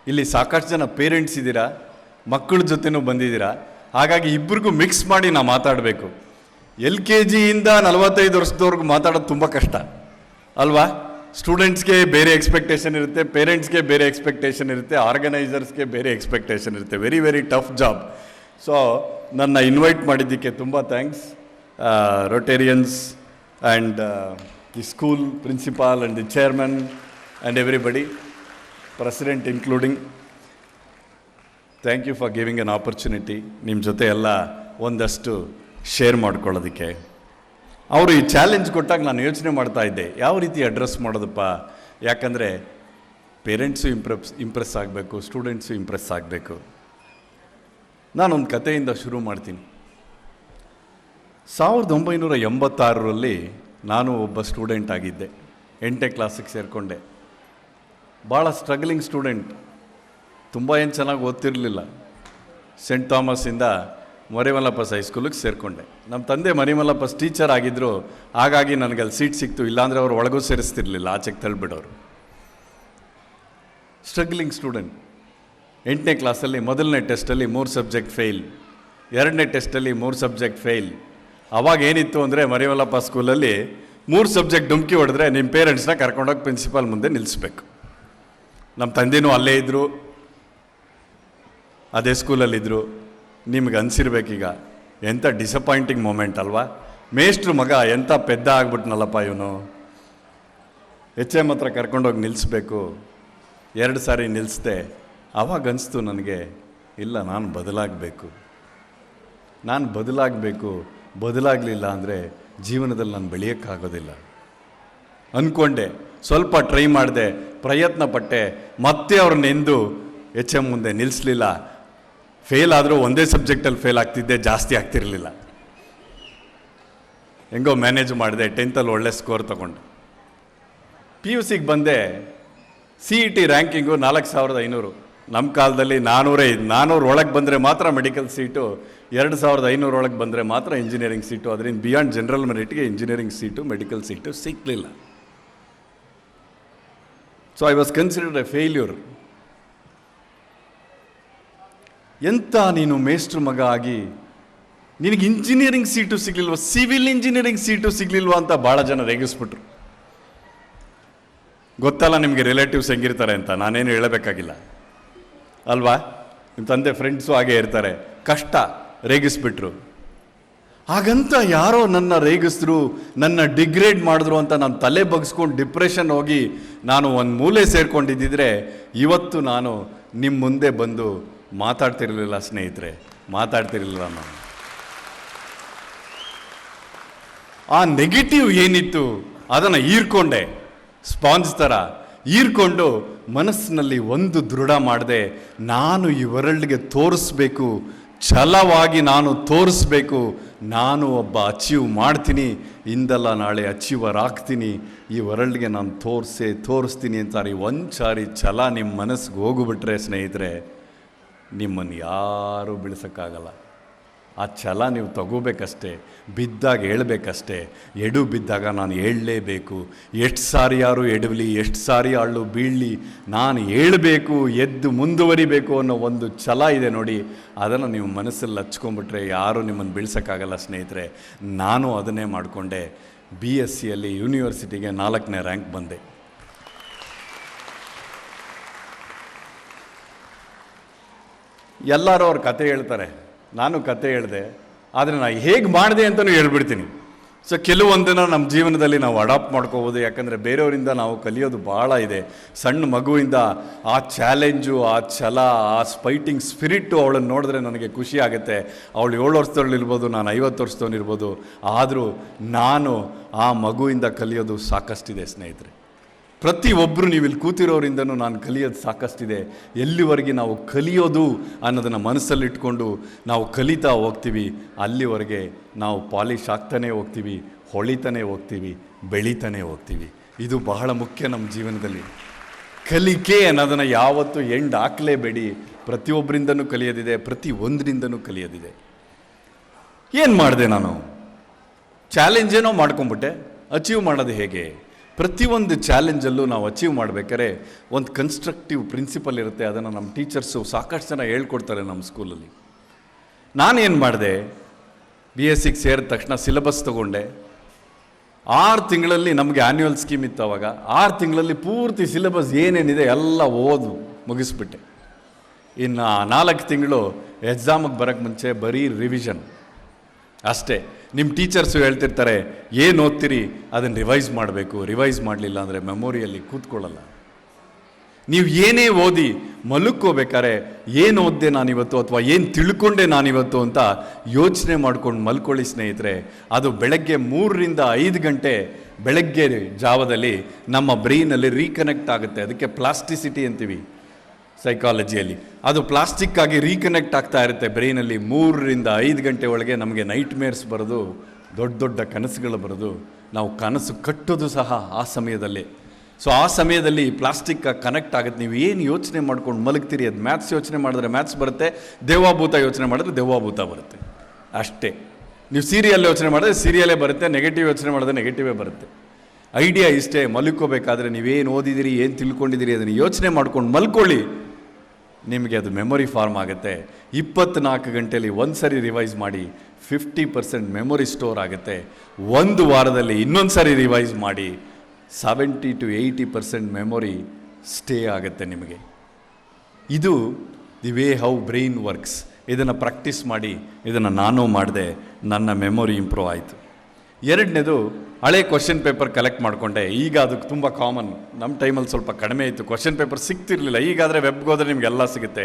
ಇಲ್ಲಿ ಸಾಕಷ್ಟು ಜನ ಪೇರೆಂಟ್ಸ್ ಇದ್ದೀರಾ, ಮಕ್ಕಳ ಜೊತೆನೂ ಬಂದಿದ್ದೀರಾ. ಹಾಗಾಗಿ ಇಬ್ಬರಿಗೂ ಮಿಕ್ಸ್ ಮಾಡಿ ನಾವು ಮಾತಾಡಬೇಕು. LKG ಇಂದ 45 ವರ್ಷದವ್ರಿಗೂ ಮಾತಾಡೋದು ತುಂಬ ಕಷ್ಟ ಅಲ್ವಾ? ಸ್ಟೂಡೆಂಟ್ಸ್ಗೆ ಬೇರೆ ಎಕ್ಸ್ಪೆಕ್ಟೇಷನ್ ಇರುತ್ತೆ, ಪೇರೆಂಟ್ಸ್ಗೆ ಬೇರೆ ಎಕ್ಸ್ಪೆಕ್ಟೇಷನ್ ಇರುತ್ತೆ, ಆರ್ಗನೈಸರ್ಸ್ಗೆ ಬೇರೆ ಎಕ್ಸ್ಪೆಕ್ಟೇಷನ್ ಇರುತ್ತೆ. Very very tough job. So ನನ್ನ ಇನ್ವೈಟ್ ಮಾಡಿದ್ದಕ್ಕೆ ತುಂಬ thanks. Rotarians and the school principal and the chairman and everybody, president including, thank you for giving an opportunity. ನಿಮ್ಮ ಜೊತೆ ಎಲ್ಲ ಒಂದಷ್ಟು ಶೇರ್ ಮಾಡ್ಕೊಳ್ಳೋದಕ್ಕೆ. ಅವರು ಈ ಚಾಲೆಂಜ್ ಕೊಟ್ಟಾಗ ನಾನು ಯೋಚನೆ ಮಾಡ್ತಾ ಇದ್ದೆ, ಯಾವ ರೀತಿ ಅಡ್ರೆಸ್ ಮಾಡೋದಪ್ಪ. ಯಾಕಂದರೆ ಪೇರೆಂಟ್ಸು ಇಂಪ್ರೆಸ್ ಆಗಬೇಕು, ಸ್ಟೂಡೆಂಟ್ಸು ಇಂಪ್ರೆಸ್ ಆಗಬೇಕು. ನಾನೊಂದು ಕಥೆಯಿಂದ ಶುರು ಮಾಡ್ತೀನಿ. 1986ರಲ್ಲಿ ನಾನು ಒಬ್ಬ ಸ್ಟೂಡೆಂಟ್ ಆಗಿದ್ದೆ. 8ನೇ ಕ್ಲಾಸಿಗೆ ಸೇರಿಕೊಂಡೆ. ಭಾಳ ಸ್ಟ್ರಗ್ಲಿಂಗ್ ಸ್ಟೂಡೆಂಟ್, ತುಂಬ ಏನು ಚೆನ್ನಾಗಿ ಓದ್ತಿರಲಿಲ್ಲ. ಸೆಂಟ್ ಥಾಮಸ್ಸಿಂದ ಮರಿಮಲ್ಲಪ್ಪಸ್ ಹೈಸ್ಕೂಲಿಗೆ ಸೇರಿಕೊಂಡೆ. ನಮ್ಮ ತಂದೆ ಮರಿಮಲ್ಲಪ್ಪಸ್ ಟೀಚರ್ ಆಗಿದ್ದರು, ಹಾಗಾಗಿ ನನಗೆ ಅಲ್ಲಿ ಸೀಟ್ ಸಿಕ್ತು. ಇಲ್ಲಾಂದರೆ ಅವರು ಒಳಗೂ ಸೇರಿಸ್ತಿರ್ಲಿಲ್ಲ, ಆಚೆಗೆ ತಳ್ಳಿಬಿಡೋರು. Struggling student. 8ನೇ ಕ್ಲಾಸಲ್ಲಿ ಮೊದಲನೇ ಟೆಸ್ಟಲ್ಲಿ 3 ಸಬ್ಜೆಕ್ಟ್ ಫೇಲ್, 2ನೇ ಟೆಸ್ಟಲ್ಲಿ 3 ಸಬ್ಜೆಕ್ಟ್ ಫೇಲ್. ಅವಾಗ ಏನಿತ್ತು ಅಂದರೆ ಮರಿಮಲ್ಲಪ್ಪ ಸ್ಕೂಲಲ್ಲಿ 3 ಸಬ್ಜೆಕ್ಟ್ ಡುಮ್ಕಿ ಹೊಡೆದ್ರೆ ನಿಮ್ಮ ಪೇರೆಂಟ್ಸ್ನ ಕರ್ಕೊಂಡೋಗಿ ಪ್ರಿನ್ಸಿಪಾಲ್ ಮುಂದೆ ನಿಲ್ಲಿಸ್ಬೇಕು. ನಮ್ಮ ತಂದೆನೂ ಅಲ್ಲೇ ಇದ್ದರು, ಅದೇ ಸ್ಕೂಲಲ್ಲಿದ್ದರು. ನಿಮ್ಗೆ ಅನಿಸಿರ್ಬೇಕೀಗ ಎಂಥ ಡಿಸಪಾಯಿಂಟಿಂಗ್ ಮೂಮೆಂಟ್ ಅಲ್ವಾ? ಮೇಷ್ಟ್ರು ಮಗ ಎಂಥ ಪೆದ್ದ ಆಗ್ಬಿಟ್ನಲ್ಲಪ್ಪ ಇವನು. HM ಹತ್ರ ಕರ್ಕೊಂಡೋಗಿ ನಿಲ್ಲಿಸ್ಬೇಕು. 2 ಸಾರಿ ನಿಲ್ಲಿಸ್ದೆ. ಆವಾಗ ಅನಿಸ್ತು ನನಗೆ, ಇಲ್ಲ, ನಾನು ಬದಲಾಗಬೇಕು. ಬದಲಾಗಲಿಲ್ಲ ಅಂದರೆ ಜೀವನದಲ್ಲಿ ನಾನು ಬೆಳೆಯೋಕ್ಕಾಗೋದಿಲ್ಲ ಅಂದ್ಕೊಂಡೆ. ಸ್ವಲ್ಪ ಟ್ರೈ ಮಾಡಿದೆ, ಪ್ರಯತ್ನ ಪಟ್ಟೆ, ಮತ್ತೆ ಅವ್ರನ್ನೆಂದು HM ಮುಂದೆ ನಿಲ್ಲಿಸಲಿಲ್ಲ. ಫೇಲ್ ಆದರೂ ಒಂದೇ ಸಬ್ಜೆಕ್ಟಲ್ಲಿ ಫೇಲ್ ಆಗ್ತಿದ್ದೆ, ಜಾಸ್ತಿ ಆಗ್ತಿರಲಿಲ್ಲ. ಹೆಂಗೋ ಮ್ಯಾನೇಜ್ ಮಾಡಿದೆ. 10th ಒಳ್ಳೆ ಸ್ಕೋರ್ ತೊಗೊಂಡು PUCಗೆ ಬಂದೆ. CET ranking 4500. ನಮ್ಮ ಕಾಲದಲ್ಲಿ 400 ಒಳಗೆ ಬಂದರೆ ಮಾತ್ರ ಮೆಡಿಕಲ್ ಸೀಟು, 2500 ಒಳಗೆ ಬಂದರೆ ಮಾತ್ರ ಇಂಜಿನಿಯರಿಂಗ್ ಸೀಟು. ಅದರಿಂದ ಬಿಯಾಂಡ್ ಜನರಲ್ ಮೆರಿಟ್ಗೆ ಇಂಜಿನಿಯರಿಂಗ್ ಸೀಟು, ಮೆಡಿಕಲ್ ಸೀಟು ಸಿಕ್ಕಲಿಲ್ಲ. So I was considered a failure. ಎಂಥ ನೀನು ಮೇಷ್ಟ್ರ ಮಗ ಆಗಿ ನಿನಗೆ ಇಂಜಿನಿಯರಿಂಗ್ ಸೀಟು ಸಿಗಲಿಲ್ವ, ಸಿವಿಲ್ ಇಂಜಿನಿಯರಿಂಗ್ ಸೀಟು ಸಿಗಲಿಲ್ವ ಅಂತ ಭಾಳ ಜನ ರೇಗಿಸ್ಬಿಟ್ರು. ಗೊತ್ತಲ್ಲ ನಿಮಗೆ ರಿಲೇಟಿವ್ಸ್ ಹೆಂಗಿರ್ತಾರೆ ಅಂತ, ನಾನೇನು ಹೇಳಬೇಕಾಗಿಲ್ಲ ಅಲ್ವಾ? ನಿಮ್ಮ ತಂದೆ ಫ್ರೆಂಡ್ಸು ಹಾಗೇ ಇರ್ತಾರೆ. ಕಷ್ಟ, ರೇಗಿಸ್ಬಿಟ್ರು. ಹಾಗಂತ ಯಾರೋ ನನ್ನ ರೇಗಿಸಿದ್ರು, ನನ್ನ ಡಿಗ್ರೇಡ್ ಮಾಡಿದ್ರು ಅಂತ ನಾನು ತಲೆ ಬಗ್ಸ್ಕೊಂಡು ಡಿಪ್ರೆಷನ್ ಹೋಗಿ ನಾನು ಒಂದು ಮೂಲೆ ಸೇರ್ಕೊಂಡಿದ್ದಿದ್ರೆ ಇವತ್ತು ನಾನು ನಿಮ್ಮ ಮುಂದೆ ಬಂದು ಮಾತಾಡ್ತಿರಲಿಲ್ಲ ಸ್ನೇಹಿತರೆ, ಮಾತಾಡ್ತಿರಲಿಲ್ಲ ನಾನು. ಆ ನೆಗೆಟಿವ್ ಏನಿತ್ತು ಅದನ್ನು ಹೀರ್ಕೊಂಡೆ, ಸ್ಪಾಂಜ್ ಥರ ಹೀರ್ಕೊಂಡು ಮನಸ್ಸಿನಲ್ಲಿ ಒಂದು ದೃಢ ಮಾಡಿದೆ. ನಾನು ಈ ವರ್ಲ್ಡ್ಗೆ ತೋರಿಸ್ಬೇಕು, ಛಲವಾಗಿ ನಾನು ತೋರಿಸ್ಬೇಕು, ನಾನು ಒಬ್ಬ ಅಚೀವ್ ಮಾಡ್ತೀನಿ, ಇಂದಲ್ಲ ನಾಳೆ ಅಚೀವರ್ ಆಗ್ತೀನಿ, ಈ ವರ್ಲ್ಡ್ಗೆ ನಾನು ತೋರಿಸ್ತೀನಿ ಅಂತಾರೆ. ಒಂದು ಸಾರಿ ಛಲ ನಿಮ್ಮ ಮನಸ್ಸಿಗೆ ಹೋಗ್ಬಿಟ್ರೆ ಸ್ನೇಹಿತರೆ, ನಿಮ್ಮನ್ನು ಯಾರೂ ಬಿಡಿಸೋಕ್ಕಾಗಲ್ಲ. ಆ ಛಲ ನೀವು ತಗೋಬೇಕಷ್ಟೇ, ಬಿದ್ದಾಗ ಹೇಳ್ಬೇಕಷ್ಟೇ. ಎಡು ಬಿದ್ದಾಗ ನಾನು ಹೇಳಲೇಬೇಕು. ಎಷ್ಟು ಸಾರಿ ಯಾರು ಎಡವಲಿ, ಎಷ್ಟು ಸಾರಿ ಅಳ್ಳು ಬೀಳಲಿ, ನಾನು ಹೇಳಬೇಕು, ಎದ್ದು ಮುಂದುವರಿಬೇಕು ಅನ್ನೋ ಒಂದು ಛಲ ಇದೆ ನೋಡಿ. ಅದನ್ನು ನೀವು ಮನಸ್ಸಲ್ಲಿ ಹಚ್ಕೊಂಡ್ಬಿಟ್ರೆ ಯಾರೂ ನಿಮ್ಮನ್ನು ಬೀಳ್ಸೋಕ್ಕಾಗಲ್ಲ ಸ್ನೇಹಿತರೆ. ನಾನು ಅದನ್ನೇ ಮಾಡಿಕೊಂಡೆ. BScಯಲ್ಲಿ ಯೂನಿವರ್ಸಿಟಿಗೆ 4ನೇ ರ್ಯಾಂಕ್ ಬಂದೆ. ಎಲ್ಲರೂ ಅವ್ರ ಕತೆ ಹೇಳ್ತಾರೆ, ನಾನು ಕತೆ ಹೇಳಿದೆ, ಆದರೆ ನಾನು ಹೇಗೆ ಮಾಡಿದೆ ಅಂತಲೂ ಹೇಳ್ಬಿಡ್ತೀನಿ. ಸೊ ಕೆಲವೊಂದನ್ನು ನಮ್ಮ ಜೀವನದಲ್ಲಿ ನಾವು ಅಡಾಪ್ಟ್ ಮಾಡ್ಕೋಬೋದು. ಯಾಕಂದರೆ ಬೇರೆಯವರಿಂದ ನಾವು ಕಲಿಯೋದು ಭಾಳ ಇದೆ. ಸಣ್ಣ ಮಗುವಿಂದ ಆ ಚಾಲೆಂಜು, ಆ ಛಲ, ಆ ಫೈಟಿಂಗ್ ಸ್ಪಿರಿಟ್ಟು ಅವಳನ್ನು ನೋಡಿದ್ರೆ ನನಗೆ ಖುಷಿ ಆಗುತ್ತೆ. ಅವಳು 7 ವರ್ಷದವಳಿರ್ಬೋದು, ನಾನು 50 ವರ್ಷದವನಿರ್ಬೋದು. ಆದರೂ ನಾನು ಆ ಮಗುವಿಂದ ಕಲಿಯೋದು ಸಾಕಷ್ಟಿದೆ ಸ್ನೇಹಿತರೆ. ಪ್ರತಿಯೊಬ್ಬರು ನೀವು ಇಲ್ಲಿ ಕೂತಿರೋರಿಂದನೂ ನಾನು ಕಲಿಯೋದು ಸಾಕಷ್ಟಿದೆ. ಎಲ್ಲಿವರೆಗೆ ನಾವು ಕಲಿಯೋದು ಅನ್ನೋದನ್ನು ಮನಸ್ಸಲ್ಲಿಟ್ಕೊಂಡು ನಾವು ಕಲಿತಾ ಹೋಗ್ತೀವಿ, ಅಲ್ಲಿವರೆಗೆ ನಾವು ಪಾಲಿಷ್ ಆಗ್ತಾನೆ ಹೋಗ್ತೀವಿ, ಹೊಳಿತಾನೆ ಹೋಗ್ತೀವಿ, ಬೆಳೀತಾನೆ ಹೋಗ್ತೀವಿ. ಇದು ಬಹಳ ಮುಖ್ಯ ನಮ್ಮ ಜೀವನದಲ್ಲಿ. ಕಲಿಕೆ ಅನ್ನೋದನ್ನು ಯಾವತ್ತೂ ಎಂಡ್ ಹಾಕಲೇಬೇಡಿ. ಪ್ರತಿಯೊಬ್ಬರಿಂದನೂ ಕಲಿಯೋದಿದೆ, ಪ್ರತಿಯೊಂದರಿಂದನೂ ಕಲಿಯೋದಿದೆ. ಏನು ಮಾಡಿದೆ ನಾನು? ಚಾಲೆಂಜ್ ಏನೋ ಮಾಡ್ಕೊಂಬಿಟ್ಟೆ. ಅಚೀವ್ ಮಾಡೋದು ಹೇಗೆ? ಪ್ರತಿಯೊಂದು ಚಾಲೆಂಜಲ್ಲೂ ನಾವು ಅಚೀವ್ ಮಾಡಬೇಕಾದ್ರೆ ಒಂದು ಕನ್ಸ್ಟ್ರಕ್ಟಿವ್ ಪ್ರಿನ್ಸಿಪಲ್ ಇರುತ್ತೆ. ಅದನ್ನು ನಮ್ಮ ಟೀಚರ್ಸು ಸಾಕಷ್ಟು ಜನ ಹೇಳ್ಕೊಡ್ತಾರೆ ನಮ್ಮ ಸ್ಕೂಲಲ್ಲಿ. ನಾನೇನು ಮಾಡಿದೆ, BSc ಸೇರಿದ ತಕ್ಷಣ ಸಿಲೆಬಸ್ ತೊಗೊಂಡೆ. 6 ತಿಂಗಳಲ್ಲಿ ನಮಗೆ ಆ್ಯನ್ಯುವಲ್ ಸ್ಕೀಮ್ ಇತ್ತು ಅವಾಗ. 6 ತಿಂಗಳಲ್ಲಿ ಪೂರ್ತಿ ಸಿಲೆಬಸ್ ಏನೇನಿದೆ ಎಲ್ಲ ಮುಗಿಸ್ಬಿಟ್ಟೆ. ಇನ್ನು 4 ತಿಂಗಳು ಎಕ್ಸಾಮಿಗೆ ಬರೋಕ್ಕೆ ಮುಂಚೆ ಬರೀ ರಿವಿಷನ್ ಅಷ್ಟೇ. ನಿಮ್ಮ ಟೀಚರ್ಸು ಹೇಳ್ತಿರ್ತಾರೆ, ಏನು ಓದ್ತೀರಿ ಅದನ್ನು ರಿವೈಸ್ ಮಾಡಬೇಕು, ರಿವೈಸ್ ಮಾಡಲಿಲ್ಲ ಅಂದರೆ ಮೆಮೊರಿಯಲ್ಲಿ ಕೂತ್ಕೊಳ್ಳಲ್ಲ. ನೀವು ಏನೇ ಓದಿ ಮಲ್ಕೋಬೇಕಾದ್ರೆ ಏನು ಓದಿದೆ ನಾನಿವತ್ತು ಅಥವಾ ಏನು ತಿಳ್ಕೊಂಡೆ ನಾನಿವತ್ತು ಅಂತ ಯೋಚನೆ ಮಾಡ್ಕೊಂಡು ಮಲ್ಕೊಳ್ಳಿ ಸ್ನೇಹಿತರೆ. ಅದು ಬೆಳಗ್ಗೆ 3ರಿಂದ 5 ಗಂಟೆ ಬೆಳಗ್ಗೆ ಜಾವದಲ್ಲಿ ನಮ್ಮ ಬ್ರೈನಲ್ಲಿ ರೀಕನೆಕ್ಟ್ ಆಗುತ್ತೆ. ಅದಕ್ಕೆ ಪ್ಲಾಸ್ಟಿಸಿಟಿ ಅಂತೀವಿ ಸೈಕಾಲಜಿಯಲ್ಲಿ. ಅದು ಪ್ಲಾಸ್ಟಿಕ್ ಆಗಿ ರೀಕನೆಕ್ಟ್ ಆಗ್ತಾ ಇರುತ್ತೆ ಬ್ರೈನಲ್ಲಿ. 3ರಿಂದ 5 ಗಂಟೆ ಒಳಗೆ ನಮಗೆ ನೈಟ್ ಮೇರ್ಸ್ ಬರೋದು, ದೊಡ್ಡ ದೊಡ್ಡ ಕನಸುಗಳು ಬರೋದು, ನಾವು ಕನಸು ಕಟ್ಟೋದು ಸಹ ಆ ಸಮಯದಲ್ಲಿ. ಸೊ ಆ ಸಮಯದಲ್ಲಿ ಪ್ಲಾಸ್ಟಿಕ್ ಕನೆಕ್ಟ್ ಆಗುತ್ತೆ. ನೀವು ಏನು ಯೋಚನೆ ಮಾಡ್ಕೊಂಡು ಮಲಗ್ತೀರಿ, ಅದು ಮ್ಯಾಥ್ಸ್ ಯೋಚನೆ ಮಾಡಿದ್ರೆ ಮ್ಯಾಥ್ಸ್ ಬರುತ್ತೆ, ದೇವಾಭೂತ ಯೋಚನೆ ಮಾಡಿದ್ರೆ ದೇವಾಭೂತ ಬರುತ್ತೆ ಅಷ್ಟೇ. ನೀವು ಸೀರಿಯಲ್ ಯೋಚನೆ ಮಾಡಿದ್ರೆ ಸೀರಿಯಲೇ ಬರುತ್ತೆ, ನೆಗೆಟಿವ್ ಯೋಚನೆ ಮಾಡಿದ್ರೆ ನೆಗೆಟಿವೇ ಬರುತ್ತೆ. ಐಡಿಯಾ ಇಷ್ಟೇ, ಮಲ್ಕೋಬೇಕಾದ್ರೆ ನೀವೇನು ಓದಿದಿರಿ, ಏನು ತಿಳ್ಕೊಂಡಿದ್ದೀರಿ ಅದನ್ನು ಯೋಚನೆ ಮಾಡ್ಕೊಂಡು ಮಲ್ಕೊಳ್ಳಿ. ನಿಮಗೆ ಅದು ಮೆಮೊರಿ ಫಾರ್ಮ್ ಆಗುತ್ತೆ. 24 ಗಂಟೆಯಲ್ಲಿ ಒಂದು ಸರಿ ರಿವೈಸ್ ಮಾಡಿ 50% ಮೆಮೊರಿ ಸ್ಟೋರ್ ಆಗುತ್ತೆ. 1 ವಾರದಲ್ಲಿ ಇನ್ನೊಂದು ಸರಿ ರಿವೈಸ್ ಮಾಡಿ 70 to 80% ಮೆಮೊರಿ ಸ್ಟೇ ಆಗುತ್ತೆ ನಿಮಗೆ. ಇದು the way how brain works. ಇದನ್ನು ಪ್ರಾಕ್ಟೀಸ್ ಮಾಡಿ. ಇದನ್ನು ನಾನು ಮಾಡಿದೆ, ನನ್ನ ಮೆಮೊರಿ ಇಂಪ್ರೂವ್ ಆಯಿತು. 2ನೇದು, ಹಳೆ ಕ್ವಶನ್ ಪೇಪರ್ ಕಲೆಕ್ಟ್ ಮಾಡಿಕೊಂಡೆ. ಈಗ ಅದಕ್ಕೆ ತುಂಬ ಕಾಮನ್. ನಮ್ಮ ಟೈಮಲ್ಲಿ ಸ್ವಲ್ಪ ಕಡಿಮೆ ಇತ್ತು, ಕ್ವಶನ್ ಪೇಪರ್ ಸಿಗ್ತಿರ್ಲಿಲ್ಲ. ಈಗಾದರೆ ವೆಬ್ಗೆ ಹೋದರೆ ನಿಮಗೆಲ್ಲ ಸಿಗುತ್ತೆ.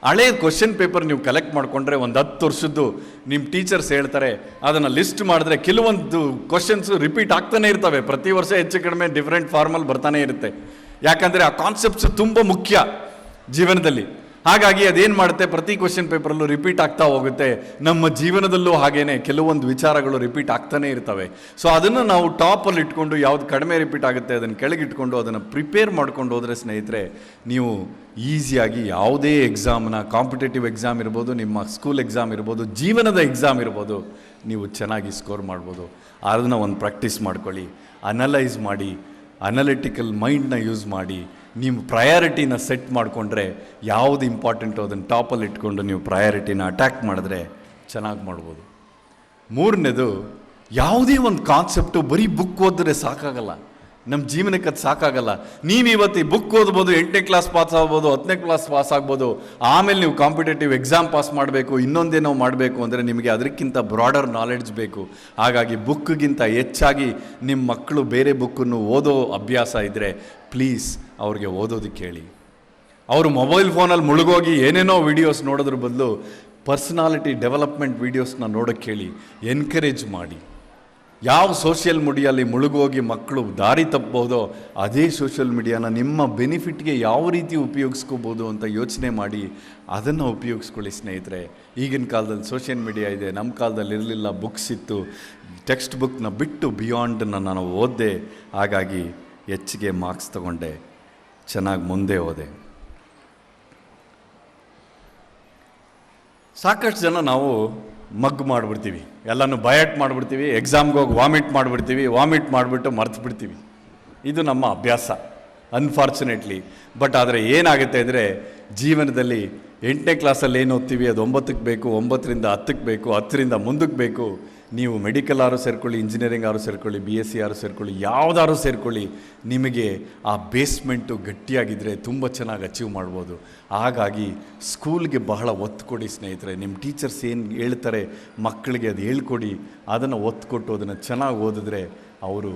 ಹಳೆ ಕ್ವಶನ್ ಪೇಪರ್ ನೀವು ಕಲೆಕ್ಟ್ ಮಾಡಿಕೊಂಡ್ರೆ ಒಂದು 10 ವರ್ಷದ್ದು ನಿಮ್ಮ ಟೀಚರ್ಸ್ ಹೇಳ್ತಾರೆ, ಅದನ್ನು ಲಿಸ್ಟ್ ಮಾಡಿದ್ರೆ ಕೆಲವೊಂದು ಕ್ವಶನ್ಸು ರಿಪೀಟ್ ಆಗ್ತಾನೆ ಇರ್ತವೆ. ಪ್ರತಿ ವರ್ಷ ಹೆಚ್ಚು ಕಡಿಮೆ ಡಿಫ್ರೆಂಟ್ ಫಾರ್ಮಲ್ಲಿ ಬರ್ತಾನೆ ಇರುತ್ತೆ. ಯಾಕಂದರೆ ಆ ಕಾನ್ಸೆಪ್ಟ್ಸ್ ತುಂಬ ಮುಖ್ಯ ಜೀವನದಲ್ಲಿ. ಹಾಗಾಗಿ ಅದೇನು ಮಾಡುತ್ತೆ, ಪ್ರತಿ ಕ್ವಶನ್ ಪೇಪರಲ್ಲೂ ರಿಪೀಟ್ ಆಗ್ತಾ ಹೋಗುತ್ತೆ. ನಮ್ಮ ಜೀವನದಲ್ಲೂ ಹಾಗೇನೆ ಕೆಲವೊಂದು ವಿಚಾರಗಳು ರಿಪೀಟ್ ಆಗ್ತಾನೆ ಇರ್ತವೆ. ಸೊ ಅದನ್ನು ನಾವು ಟಾಪಲ್ಲಿ ಇಟ್ಕೊಂಡು, ಯಾವ್ದು ಕಡಿಮೆ ರಿಪೀಟ್ ಆಗುತ್ತೆ ಅದನ್ನು ಕೆಳಗಿಟ್ಕೊಂಡು ಅದನ್ನು ಪ್ರಿಪೇರ್ ಮಾಡ್ಕೊಂಡು ಹೋದರೆ ಸ್ನೇಹಿತರೆ, ನೀವು ಈಸಿಯಾಗಿ ಯಾವುದೇ ಎಕ್ಸಾಮ್ನ, ಕಾಂಪಿಟೇಟಿವ್ ಎಕ್ಸಾಮ್ ಇರ್ಬೋದು, ನಿಮ್ಮ ಸ್ಕೂಲ್ ಎಕ್ಸಾಮ್ ಇರ್ಬೋದು, ಜೀವನದ ಎಕ್ಸಾಮ್ ಇರ್ಬೋದು, ನೀವು ಚೆನ್ನಾಗಿ ಸ್ಕೋರ್ ಮಾಡ್ಬೋದು. ಅದನ್ನು ಒಂದು ಪ್ರಾಕ್ಟೀಸ್ ಮಾಡ್ಕೊಳ್ಳಿ, ಅನಲೈಸ್ ಮಾಡಿ, ಅನಲಿಟಿಕಲ್ ಮೈಂಡ್ನ ಯೂಸ್ ಮಾಡಿ, ನೀವು ಪ್ರಯಾರಿಟಿನ ಸೆಟ್ ಮಾಡಿಕೊಂಡ್ರೆ ಯಾವುದು ಇಂಪಾರ್ಟೆಂಟು ಅದನ್ನು ಟಾಪಲ್ಲಿ ಇಟ್ಕೊಂಡು ನೀವು ಪ್ರಯಾರಿಟಿನ ಅಟ್ಯಾಕ್ ಮಾಡಿದ್ರೆ ಚೆನ್ನಾಗಿ ಮಾಡ್ಬೋದು. 3ನೇದು, ಯಾವುದೇ ಒಂದು ಕಾನ್ಸೆಪ್ಟು ಬರೀ ಬುಕ್ ಓದಿದ್ರೆ ಸಾಕಾಗಲ್ಲ. ನಮ್ಮ ಜೀವನಕ್ಕೆ ಅದು ಸಾಕಾಗಲ್ಲ. ನೀವು ಇವತ್ತು ಈ ಬುಕ್ ಓದ್ಬೋದು, 8ನೇ ಕ್ಲಾಸ್ ಪಾಸ್ ಆಗ್ಬೋದು, 10ನೇ ಕ್ಲಾಸ್ ಪಾಸ್ ಆಗ್ಬೋದು. ಆಮೇಲೆ ನೀವು ಕಾಂಪಿಟೇಟಿವ್ ಎಕ್ಸಾಮ್ ಪಾಸ್ ಮಾಡಬೇಕು, ಇನ್ನೊಂದೇನೋ ಮಾಡಬೇಕು ಅಂದರೆ ನಿಮಗೆ ಅದಕ್ಕಿಂತ ಬ್ರಾಡರ್ ನಾಲೆಡ್ಜ್ ಬೇಕು. ಹಾಗಾಗಿ ಬುಕ್ಗಿಂತ ಹೆಚ್ಚಾಗಿ ನಿಮ್ಮ ಮಕ್ಕಳು ಬೇರೆ ಬುಕ್ಕನ್ನು ಓದೋ ಅಭ್ಯಾಸ ಇದ್ದರೆ ಪ್ಲೀಸ್ ಅವ್ರಿಗೆ ಓದೋದಕ್ಕೆ ಹೇಳಿ. ಅವರು ಮೊಬೈಲ್ ಫೋನಲ್ಲಿ ಮುಳುಗೋಗಿ ಏನೇನೋ ವೀಡಿಯೋಸ್ ನೋಡೋದ್ರ ಬದಲು ಪರ್ಸನಾಲಿಟಿ ಡೆವಲಪ್ಮೆಂಟ್ ವೀಡಿಯೋಸ್ನ ನೋಡೋಕ್ಕೆ ಹೇಳಿ, ಎನ್ಕರೇಜ್ ಮಾಡಿ. ಯಾವ ಸೋಷಿಯಲ್ ಮೀಡಿಯಲ್ಲಿ ಮುಳುಗೋಗಿ ಮಕ್ಕಳು ದಾರಿ ತಪ್ಪಬಹುದೋ ಅದೇ ಸೋಷಿಯಲ್ ಮೀಡಿಯಾನ ನಿಮ್ಮ ಬೆನಿಫಿಟ್ಗೆ ಯಾವ ರೀತಿ ಉಪಯೋಗಿಸ್ಕೋಬೋದು ಅಂತ ಯೋಚನೆ ಮಾಡಿ ಅದನ್ನು ಉಪಯೋಗಿಸ್ಕೊಳ್ಳಿ ಸ್ನೇಹಿತರೆ. ಈಗಿನ ಕಾಲದಲ್ಲಿ ಸೋಷಿಯಲ್ ಮೀಡಿಯಾ ಇದೆ, ನಮ್ಮ ಕಾಲದಲ್ಲಿ ಇರಲಿಲ್ಲ. ಬುಕ್ಸ್ ಇತ್ತು, ಟೆಕ್ಸ್ಟ್ ಬುಕ್ನ ಬಿಟ್ಟು ಬಿಯಾಂಡನ್ನು ನಾನು ಓದಿದೆ. ಹಾಗಾಗಿ ಹೆಚ್ಚಿಗೆ ಮಾರ್ಕ್ಸ್ ತಗೊಂಡೆ, ಚೆನ್ನಾಗಿ ಮುಂದೆ ಹೋದೆ. ಸಾಕಷ್ಟು ಜನ ನಾವು ಮಗ್ ಮಾಡಿಬಿಡ್ತೀವಿ, ಎಲ್ಲನೂ ಬಯಟ್ ಮಾಡಿಬಿಡ್ತೀವಿ, ಎಕ್ಸಾಮ್ಗೆ ಹೋಗಿ ವಾಮಿಟ್ ಮಾಡಿಬಿಟ್ಟು ಮರ್ತು ಬಿಡ್ತೀವಿ. ಇದು ನಮ್ಮ ಅಭ್ಯಾಸ ಅನ್ಫಾರ್ಚುನೇಟ್ಲಿ. ಬಟ್ ಆದರೆ ಏನಾಗುತ್ತೆ ಅಂದರೆ ಜೀವನದಲ್ಲಿ 8ನೇ ಕ್ಲಾಸಲ್ಲಿ ಏನು ಓದ್ತೀವಿ ಅದು 9ಕ್ಕೆ ಬೇಕು, 9ರಿಂದ 10ಕ್ಕೆ ಬೇಕು, 10ರಿಂದ ಮುಂದಕ್ಕೆ ಬೇಕು. ನೀವು ಮೆಡಿಕಲ್ ಆರು ಸೇರ್ಕೊಳ್ಳಿ, ಇಂಜಿನಿಯರಿಂಗ್ ಆರು ಸೇರ್ಕೊಳ್ಳಿ, BSc ಆರು ಸೇರ್ಕೊಳ್ಳಿ, ಯಾವುದಾದ್ರು ಸೇರ್ಕೊಳ್ಳಿ, ನಿಮಗೆ ಆ ಬೇಸ್ಮೆಂಟು ಗಟ್ಟಿಯಾಗಿದ್ದರೆ ತುಂಬ ಚೆನ್ನಾಗಿ ಅಚೀವ್ ಮಾಡ್ಬೋದು. ಹಾಗಾಗಿ ಸ್ಕೂಲ್ಗೆ ಬಹಳ ಒತ್ತು ಕೊಡಿ ಸ್ನೇಹಿತರೆ. ನಿಮ್ಮ ಟೀಚರ್ಸ್ ಏನು ಹೇಳ್ತಾರೆ ಮಕ್ಕಳಿಗೆ ಅದು ಹೇಳ್ಕೊಡಿ. ಅದನ್ನು ಒತ್ತು ಕೊಟ್ಟು ಅದನ್ನು ಚೆನ್ನಾಗಿ ಓದಿದ್ರೆ ಅವರು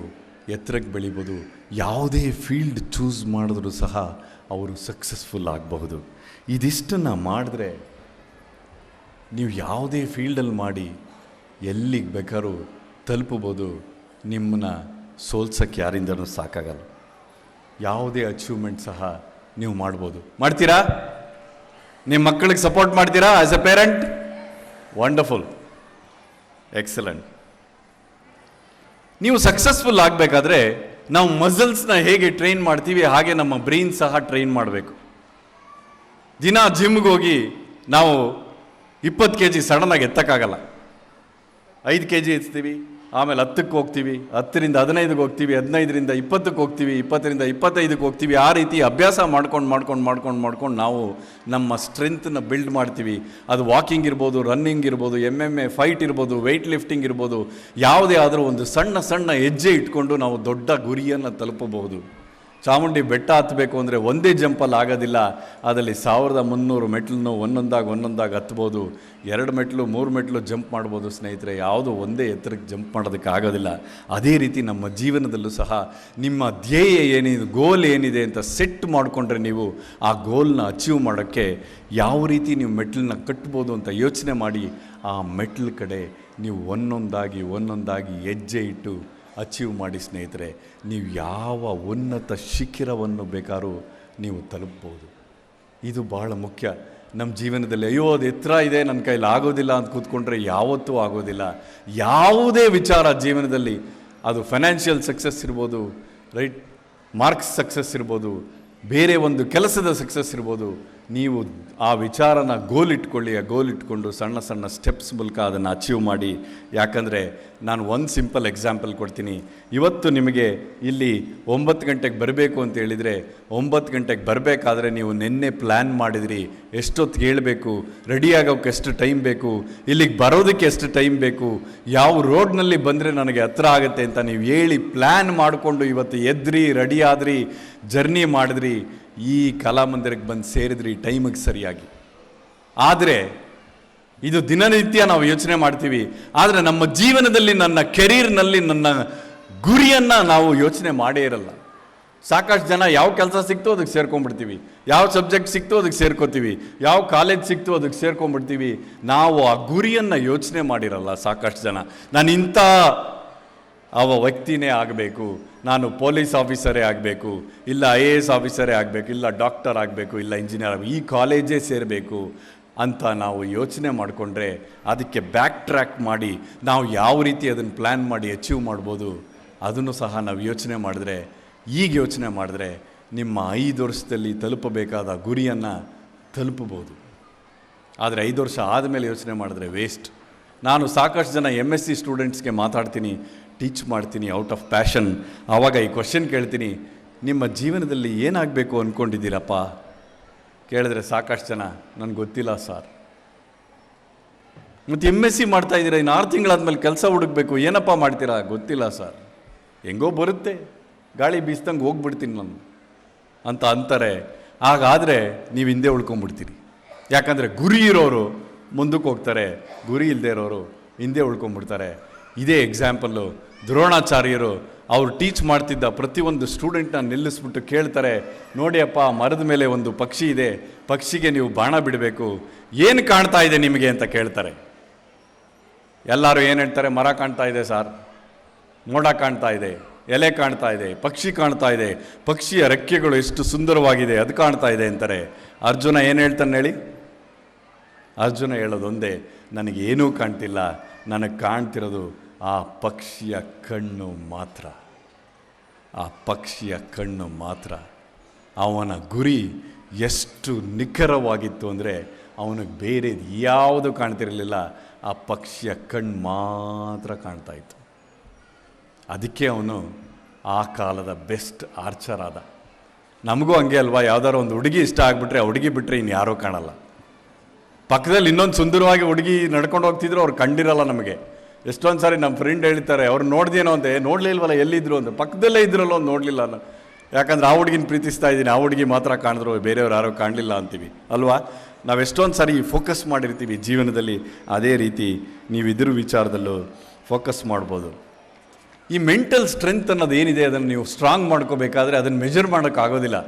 ಎತ್ತರಕ್ಕೆ ಬೆಳಿಬೋದು. ಯಾವುದೇ ಫೀಲ್ಡ್ ಚೂಸ್ ಮಾಡಿದ್ರೂ ಸಹ ಅವರು ಸಕ್ಸಸ್ಫುಲ್ ಆಗಬಹುದು. ಇದಿಷ್ಟನ್ನು ಮಾಡಿದ್ರೆ ನೀವು ಯಾವುದೇ ಫೀಲ್ಡಲ್ಲಿ ಮಾಡಿ ಎಲ್ಲಿಗೆ ಬೇಕಾದ್ರೂ ತಲುಪಬೋದು. ನಿಮ್ಮನ್ನ ಸೋಲ್ಸೋಕ್ಕೆ ಯಾರಿಂದನೂ ಸಾಕಾಗಲ್ಲ. ಯಾವುದೇ ಅಚೀವ್ಮೆಂಟ್ ಸಹ ನೀವು ಮಾಡ್ಬೋದು. ಮಾಡ್ತೀರಾ? ನಿಮ್ಮ ಮಕ್ಕಳಿಗೆ ಸಪೋರ್ಟ್ ಮಾಡ್ತೀರಾ as A parent? Wonderful, excellent. ನೀವು ಸಕ್ಸಸ್ಫುಲ್ ಆಗಬೇಕಾದ್ರೆ ನಾವು ಮಸಲ್ಸ್ನ ಹೇಗೆ ಟ್ರೈನ್ ಮಾಡ್ತೀವಿ ಹಾಗೆ ನಮ್ಮ ಬ್ರೈನ್ ಸಹ ಟ್ರೈನ್ ಮಾಡಬೇಕು. ದಿನ ಜಿಮ್ಗೆ ಹೋಗಿ ನಾವು 20 kg ಸಡನ್ನಾಗಿ ಎತ್ತಕ್ಕಾಗಲ್ಲ. 5 kg ಎತ್ತೀವಿ, ಆಮೇಲೆ 10ಕ್ಕೆ ಹೋಗ್ತೀವಿ, 10ರಿಂದ 15ಗೆ ಹೋಗ್ತೀವಿ, 15ರಿಂದ 20ಕ್ಕೆ ಹೋಗ್ತೀವಿ, 20ರಿಂದ 25ಕ್ಕೆ ಹೋಗ್ತೀವಿ. ಆ ರೀತಿ ಅಭ್ಯಾಸ ಮಾಡ್ಕೊಂಡು ನಾವು ನಮ್ಮ ಸ್ಟ್ರೆಂತನ್ನ ಬಿಲ್ಡ್ ಮಾಡ್ತೀವಿ. ಅದು ವಾಕಿಂಗ್ ಇರ್ಬೋದು, ರನ್ನಿಂಗ್ ಇರ್ಬೋದು, MMA ಫೈಟ್ ಇರ್ಬೋದು, ವೆಯ್ಟ್ ಲಿಫ್ಟಿಂಗ್ ಇರ್ಬೋದು. ಯಾವುದೇ ಆದರೂ ಒಂದು ಸಣ್ಣ ಹೆಜ್ಜೆ ಇಟ್ಕೊಂಡು ನಾವು ದೊಡ್ಡ ಗುರಿಯನ್ನು ತಲುಪಬಹುದು. ಚಾಮುಂಡಿ ಬೆಟ್ಟ ಹತ್ತಬೇಕು ಅಂದರೆ ಒಂದೇ ಜಂಪಲ್ಲಿ ಆಗೋದಿಲ್ಲ. ಅದರಲ್ಲಿ 1300 ಮೆಟ್ಲನ್ನು ಒಂದೊಂದಾಗಿ ಹತ್ಬೋದು. 2 ಮೆಟ್ಲು 3 ಮೆಟ್ಲು ಜಂಪ್ ಮಾಡ್ಬೋದು ಸ್ನೇಹಿತರೆ. ಯಾವುದು ಒಂದೇ ಎತ್ತರಕ್ಕೆ ಜಂಪ್ ಮಾಡೋದಕ್ಕೆ ಆಗೋದಿಲ್ಲ. ಅದೇ ರೀತಿ ನಮ್ಮ ಜೀವನದಲ್ಲೂ ಸಹ ನಿಮ್ಮ ಧ್ಯೇಯ ಏನಿದೆ, ಗೋಲ್ ಏನಿದೆ ಅಂತ ಸೆಟ್ ಮಾಡಿಕೊಂಡ್ರೆ ನೀವು ಆ ಗೋಲ್ನ ಅಚೀವ್ ಮಾಡೋಕ್ಕೆ ಯಾವ ರೀತಿ ನೀವು ಮೆಟ್ಲನ್ನ ಕಟ್ಬೋದು ಅಂತ ಯೋಚನೆ ಮಾಡಿ ಆ ಮೆಟ್ಲ ಕಡೆ ನೀವು ಒಂದೊಂದಾಗಿ ಹೆಜ್ಜೆ ಇಟ್ಟು ಅಚೀವ್ ಮಾಡಿ ಸ್ನೇಹಿತರೆ. ನೀವು ಯಾವ ಉನ್ನತ ಶಿಖರವನ್ನು ಬೇಕಾದ್ರೂ ನೀವು ತಲುಪ್ಬೋದು. ಇದು ಭಾಳ ಮುಖ್ಯ ನಮ್ಮ ಜೀವನದಲ್ಲಿ. ಅಯ್ಯೋ ಅದು ಎತ್ತರ ಇದೆ, ನನ್ನ ಕೈಲಿ ಆಗೋದಿಲ್ಲ ಅಂತ ಕೂತ್ಕೊಂಡ್ರೆ ಯಾವತ್ತೂ ಆಗೋದಿಲ್ಲ. ಯಾವುದೇ ವಿಚಾರ ಜೀವನದಲ್ಲಿ, ಅದು ಫೈನಾನ್ಷಿಯಲ್ ಸಕ್ಸಸ್ ಇರ್ಬೋದು, ರೈಟ್, ಮಾರ್ಕ್ಸ್ ಸಕ್ಸಸ್ ಇರ್ಬೋದು, ಬೇರೆ ಒಂದು ಕೆಲಸದ ಸಕ್ಸಸ್ ಇರ್ಬೋದು, ನೀವು ಆ ವಿಚಾರನ ಗೋಲ್ ಇಟ್ಕೊಳ್ಳಿ. ಆ ಗೋಲ್ ಇಟ್ಕೊಂಡು ಸಣ್ಣ ಸ್ಟೆಪ್ಸ್ ಮೂಲಕ ಅದನ್ನು ಅಚೀವ್ ಮಾಡಿ. ಯಾಕಂದರೆ ನಾನು ಒಂದು ಸಿಂಪಲ್ ಎಕ್ಸಾಂಪಲ್ ಕೊಡ್ತೀನಿ. ಇವತ್ತು ನಿಮಗೆ ಇಲ್ಲಿ 9 ಗಂಟೆಗೆ ಬರಬೇಕು ಅಂತ ಹೇಳಿದರೆ 9 ಗಂಟೆಗೆ ಬರಬೇಕಾದ್ರೆ ನೀವು ನಿನ್ನೆ ಪ್ಲ್ಯಾನ್ ಮಾಡಿದ್ರಿ, ಎಷ್ಟೊತ್ತಿಗೆ ಹೇಳಬೇಕು, ರೆಡಿ ಆಗೋಕ್ಕೆ ಎಷ್ಟು ಟೈಮ್ ಬೇಕು, ಇಲ್ಲಿಗೆ ಬರೋದಕ್ಕೆ ಎಷ್ಟು ಟೈಮ್ ಬೇಕು, ಯಾವ ರೋಡ್ನಲ್ಲಿ ಬಂದರೆ ನನಗೆ ಹತ್ರ ಆಗುತ್ತೆ ಅಂತ ನೀವು ಹೇಳಿ ಪ್ಲ್ಯಾನ್ ಮಾಡಿಕೊಂಡು ಇವತ್ತು ಎದ್ರಿ, ರೆಡಿ ಆದ್ರಿ, ಜರ್ನಿ ಮಾಡಿದ್ರಿ, ಈ ಕಲಾಮಂದಿರಕ್ಕೆ ಬಂದು ಸೇರಿದ್ರಿ ಟೈಮಿಗೆ ಸರಿಯಾಗಿ. ಆದರೆ ಇದು ದಿನನಿತ್ಯ ನಾವು ಯೋಚನೆ ಮಾಡ್ತೀವಿ. ಆದರೆ ನಮ್ಮ ಜೀವನದಲ್ಲಿ, ನನ್ನ ಕೆರೀರ್ನಲ್ಲಿ ನನ್ನ ಗುರಿಯನ್ನು ನಾವು ಯೋಚನೆ ಮಾಡೇ ಇರಲ್ಲ. ಸಾಕಷ್ಟು ಜನ ಯಾವ ಕೆಲಸ ಸಿಕ್ತೋ ಅದಕ್ಕೆ ಸೇರ್ಕೊಂಡ್ಬಿಡ್ತೀವಿ, ಯಾವ ಸಬ್ಜೆಕ್ಟ್ ಸಿಕ್ತೋ ಅದಕ್ಕೆ ಸೇರ್ಕೋತೀವಿ, ಯಾವ ಕಾಲೇಜ್ ಸಿಕ್ತೋ ಅದಕ್ಕೆ ಸೇರ್ಕೊಂಡ್ಬಿಡ್ತೀವಿ. ನಾವು ಆ ಗುರಿಯನ್ನು ಯೋಚನೆ ಮಾಡಿರಲ್ಲ ಸಾಕಷ್ಟು ಜನ. ನಾನು ಇಂಥ ವ್ಯಕ್ತಿನೇ ಆಗಬೇಕು, ನಾನು ಪೊಲೀಸ್ ಆಫೀಸರೇ ಆಗಬೇಕು, ಇಲ್ಲ IAS ಆಫೀಸರೇ ಆಗಬೇಕು, ಇಲ್ಲ ಡಾಕ್ಟರ್ ಆಗಬೇಕು, ಇಲ್ಲ ಇಂಜಿನಿಯರ್ ಆಗಬೇಕು, ಈ ಕಾಲೇಜೇ ಸೇರಬೇಕು ಅಂತ ನಾವು ಯೋಚನೆ ಮಾಡಿಕೊಂಡ್ರೆ ಅದಕ್ಕೆ ಬ್ಯಾಕ್ ಟ್ರ್ಯಾಕ್ ಮಾಡಿ ನಾವು ಯಾವ ರೀತಿ ಅದನ್ನು ಪ್ಲ್ಯಾನ್ ಮಾಡಿ ಅಚೀವ್ ಮಾಡ್ಬೋದು ಅದನ್ನು ಸಹ ನಾವು ಯೋಚನೆ ಮಾಡಿದ್ರೆ, ಈಗ ಯೋಚನೆ ಮಾಡಿದ್ರೆ ನಿಮ್ಮ 5 ವರ್ಷದಲ್ಲಿ ತಲುಪಬೇಕಾದ ಗುರಿಯನ್ನು ತಲುಪಬಹುದು. ಆದರೆ 5 ವರ್ಷ ಆದಮೇಲೆ ಯೋಚನೆ ಮಾಡಿದ್ರೆ ವೇಸ್ಟ್. ನಾನು ಸಾಕಷ್ಟು ಜನ MSc ಸ್ಟೂಡೆಂಟ್ಸ್ಗೆ ಮಾತಾಡ್ತೀನಿ, ಟೀಚ್ ಮಾಡ್ತೀನಿ ಔಟ್ ಆಫ್ ಪ್ಯಾಷನ್. ಆವಾಗ ಈ ಕ್ವಶನ್ ಕೇಳ್ತೀನಿ, ನಿಮ್ಮ ಜೀವನದಲ್ಲಿ ಏನಾಗಬೇಕು ಅಂದ್ಕೊಂಡಿದ್ದೀರಪ್ಪ ಕೇಳಿದ್ರೆ ಸಾಕಷ್ಟು ಜನ ನನಗೆ ಗೊತ್ತಿಲ್ಲ ಸರ್. ಮತ್ತು MSc ಮಾಡ್ತಾ ಇದ್ದೀರಾ, ಇನ್ನು 6 ತಿಂಗಳಾದ್ಮೇಲೆ ಕೆಲಸ ಹುಡುಕಬೇಕು, ಏನಪ್ಪ ಮಾಡ್ತೀರಾ, ಗೊತ್ತಿಲ್ಲ ಸರ್, ಹೆಂಗೋ ಬರುತ್ತೆ, ಗಾಳಿ ಬೀಸ್ದಂಗೆ ಹೋಗ್ಬಿಡ್ತೀನಿ ನಾನು ಅಂತ ಅಂತಾರೆ. ಹಾಗಾದರೆ ನೀವು ಹಿಂದೆ ಉಳ್ಕೊಂಬಿಡ್ತೀರಿ. ಯಾಕಂದರೆ ಗುರಿ ಇರೋರು ಮುಂದಕ್ಕೆ ಹೋಗ್ತಾರೆ, ಗುರಿ ಇಲ್ಲದೆ ಇರೋರು ಹಿಂದೆ ಉಳ್ಕೊಂಬಿಡ್ತಾರೆ. ಇದೇ ಎಕ್ಸಾಂಪಲ್ಲು. ದ್ರೋಣಾಚಾರ್ಯರು ಅವರು ಟೀಚ್ ಮಾಡ್ತಿದ್ದ ಪ್ರತಿಯೊಂದು ಸ್ಟೂಡೆಂಟ್ನ ನಿಲ್ಲಿಸ್ಬಿಟ್ಟು ಕೇಳ್ತಾರೆ, ನೋಡಿ ಅಪ್ಪ, ಮರದ ಮೇಲೆ ಒಂದು ಪಕ್ಷಿ ಇದೆ, ಪಕ್ಷಿಗೆ ನೀವು ಬಾಣ ಬಿಡಬೇಕು, ಏನು ಕಾಣ್ತಾ ಇದೆ ನಿಮಗೆ ಅಂತ ಕೇಳ್ತಾರೆ. ಎಲ್ಲರೂ ಏನು ಹೇಳ್ತಾರೆ, ಮರ ಕಾಣ್ತಾ ಇದೆ ಸರ್, ಮೋಡ ಕಾಣ್ತಾ ಇದೆ, ಎಲೆ ಕಾಣ್ತಾ ಇದೆ, ಪಕ್ಷಿ ಕಾಣ್ತಾ ಇದೆ, ಪಕ್ಷಿಯ ರೆಕ್ಕೆಗಳು ಎಷ್ಟು ಸುಂದರವಾಗಿದೆ ಅದು ಕಾಣ್ತಾ ಇದೆ ಅಂತಾರೆ. ಅರ್ಜುನ ಏನು ಹೇಳ್ತಾನೆ ಹೇಳಿ? ಅರ್ಜುನ ಹೇಳೋದೊಂದೇ, ನನಗೇನೂ ಕಾಣ್ತಿಲ್ಲ, ನನಗೆ ಕಾಣ್ತಿರೋದು ಆ ಪಕ್ಷಿಯ ಕಣ್ಣು ಮಾತ್ರ, ಆ ಪಕ್ಷಿಯ ಕಣ್ಣು ಮಾತ್ರ. ಅವನ ಗುರಿ ಎಷ್ಟು ನಿಖರವಾಗಿತ್ತು ಅಂದರೆ ಅವನಿಗೆ ಬೇರೆ ಯಾವುದು ಕಾಣ್ತಿರಲಿಲ್ಲ, ಆ ಪಕ್ಷಿಯ ಕಣ್ಣು ಮಾತ್ರ ಕಾಣ್ತಾ ಇತ್ತು. ಅದಕ್ಕೆ ಅವನು ಆ ಕಾಲದ ಬೆಸ್ಟ್ ಆರ್ಚರ್ ಆದ. ನಮಗೂ ಹಂಗೆ ಅಲ್ವಾ, ಯಾವ್ದಾದ್ರು ಒಂದು ಹುಡುಗಿ ಇಷ್ಟ ಆಗಿಬಿಟ್ರೆ ಆ ಹುಡುಗಿ ಬಿಟ್ಟರೆ ಇನ್ನು ಯಾರೂ ಕಾಣಲ್ಲ. ಪಕ್ಕದಲ್ಲಿ ಇನ್ನೊಂದು ಸುಂದರವಾಗಿ ಹುಡುಗಿ ನಡ್ಕೊಂಡು ಹೋಗ್ತಿದ್ರು, ಅವ್ರು ಕಂಡಿರಲ್ಲ ನಮಗೆ. ಎಷ್ಟೊಂದು ಸಾರಿ ನಮ್ಮ ಫ್ರೆಂಡ್ ಹೇಳ್ತಾರೆ, ಅವ್ರು ನೋಡ್ದೇನೋ ಅಂತೆ, ನೋಡಲೇ ಇಲ್ವಲ್ಲ ಎಲ್ಲಿದ್ರು ಅಂತ, ಪಕ್ಕದಲ್ಲೇ ಇದ್ರಲ್ಲ ಒಂದು ನೋಡಲಿಲ್ಲ ನಾನು, ಯಾಕಂದ್ರೆ ಆ ಹುಡುಗಿನ ಪ್ರೀತಿಸ್ತಾ ಇದ್ದೀನಿ, ಆ ಹುಡುಗಿ ಮಾತ್ರ ಕಾಣಿದ್ರು, ಬೇರೆಯವ್ರು ಯಾರೋ ಕಾಣಲಿಲ್ಲ ಅಂತೀವಿ ಅಲ್ವಾ. ನಾವು ಎಷ್ಟೊಂದು ಸಾರಿ ಫೋಕಸ್ ಮಾಡಿರ್ತೀವಿ ಜೀವನದಲ್ಲಿ. ಅದೇ ರೀತಿ ನೀವು ಇದ್ರ ವಿಚಾರದಲ್ಲೂ ಫೋಕಸ್ ಮಾಡ್ಬೋದು. ಈ ಮೆಂಟಲ್ ಸ್ಟ್ರೆಂತ್ ಅನ್ನೋದು ಏನಿದೆ ಅದನ್ನು ನೀವು ಸ್ಟ್ರಾಂಗ್ ಮಾಡ್ಕೋಬೇಕಾದ್ರೆ ಅದನ್ನು ಮೆಜರ್ ಮಾಡೋಕ್ಕಾಗೋದಿಲ್ಲ.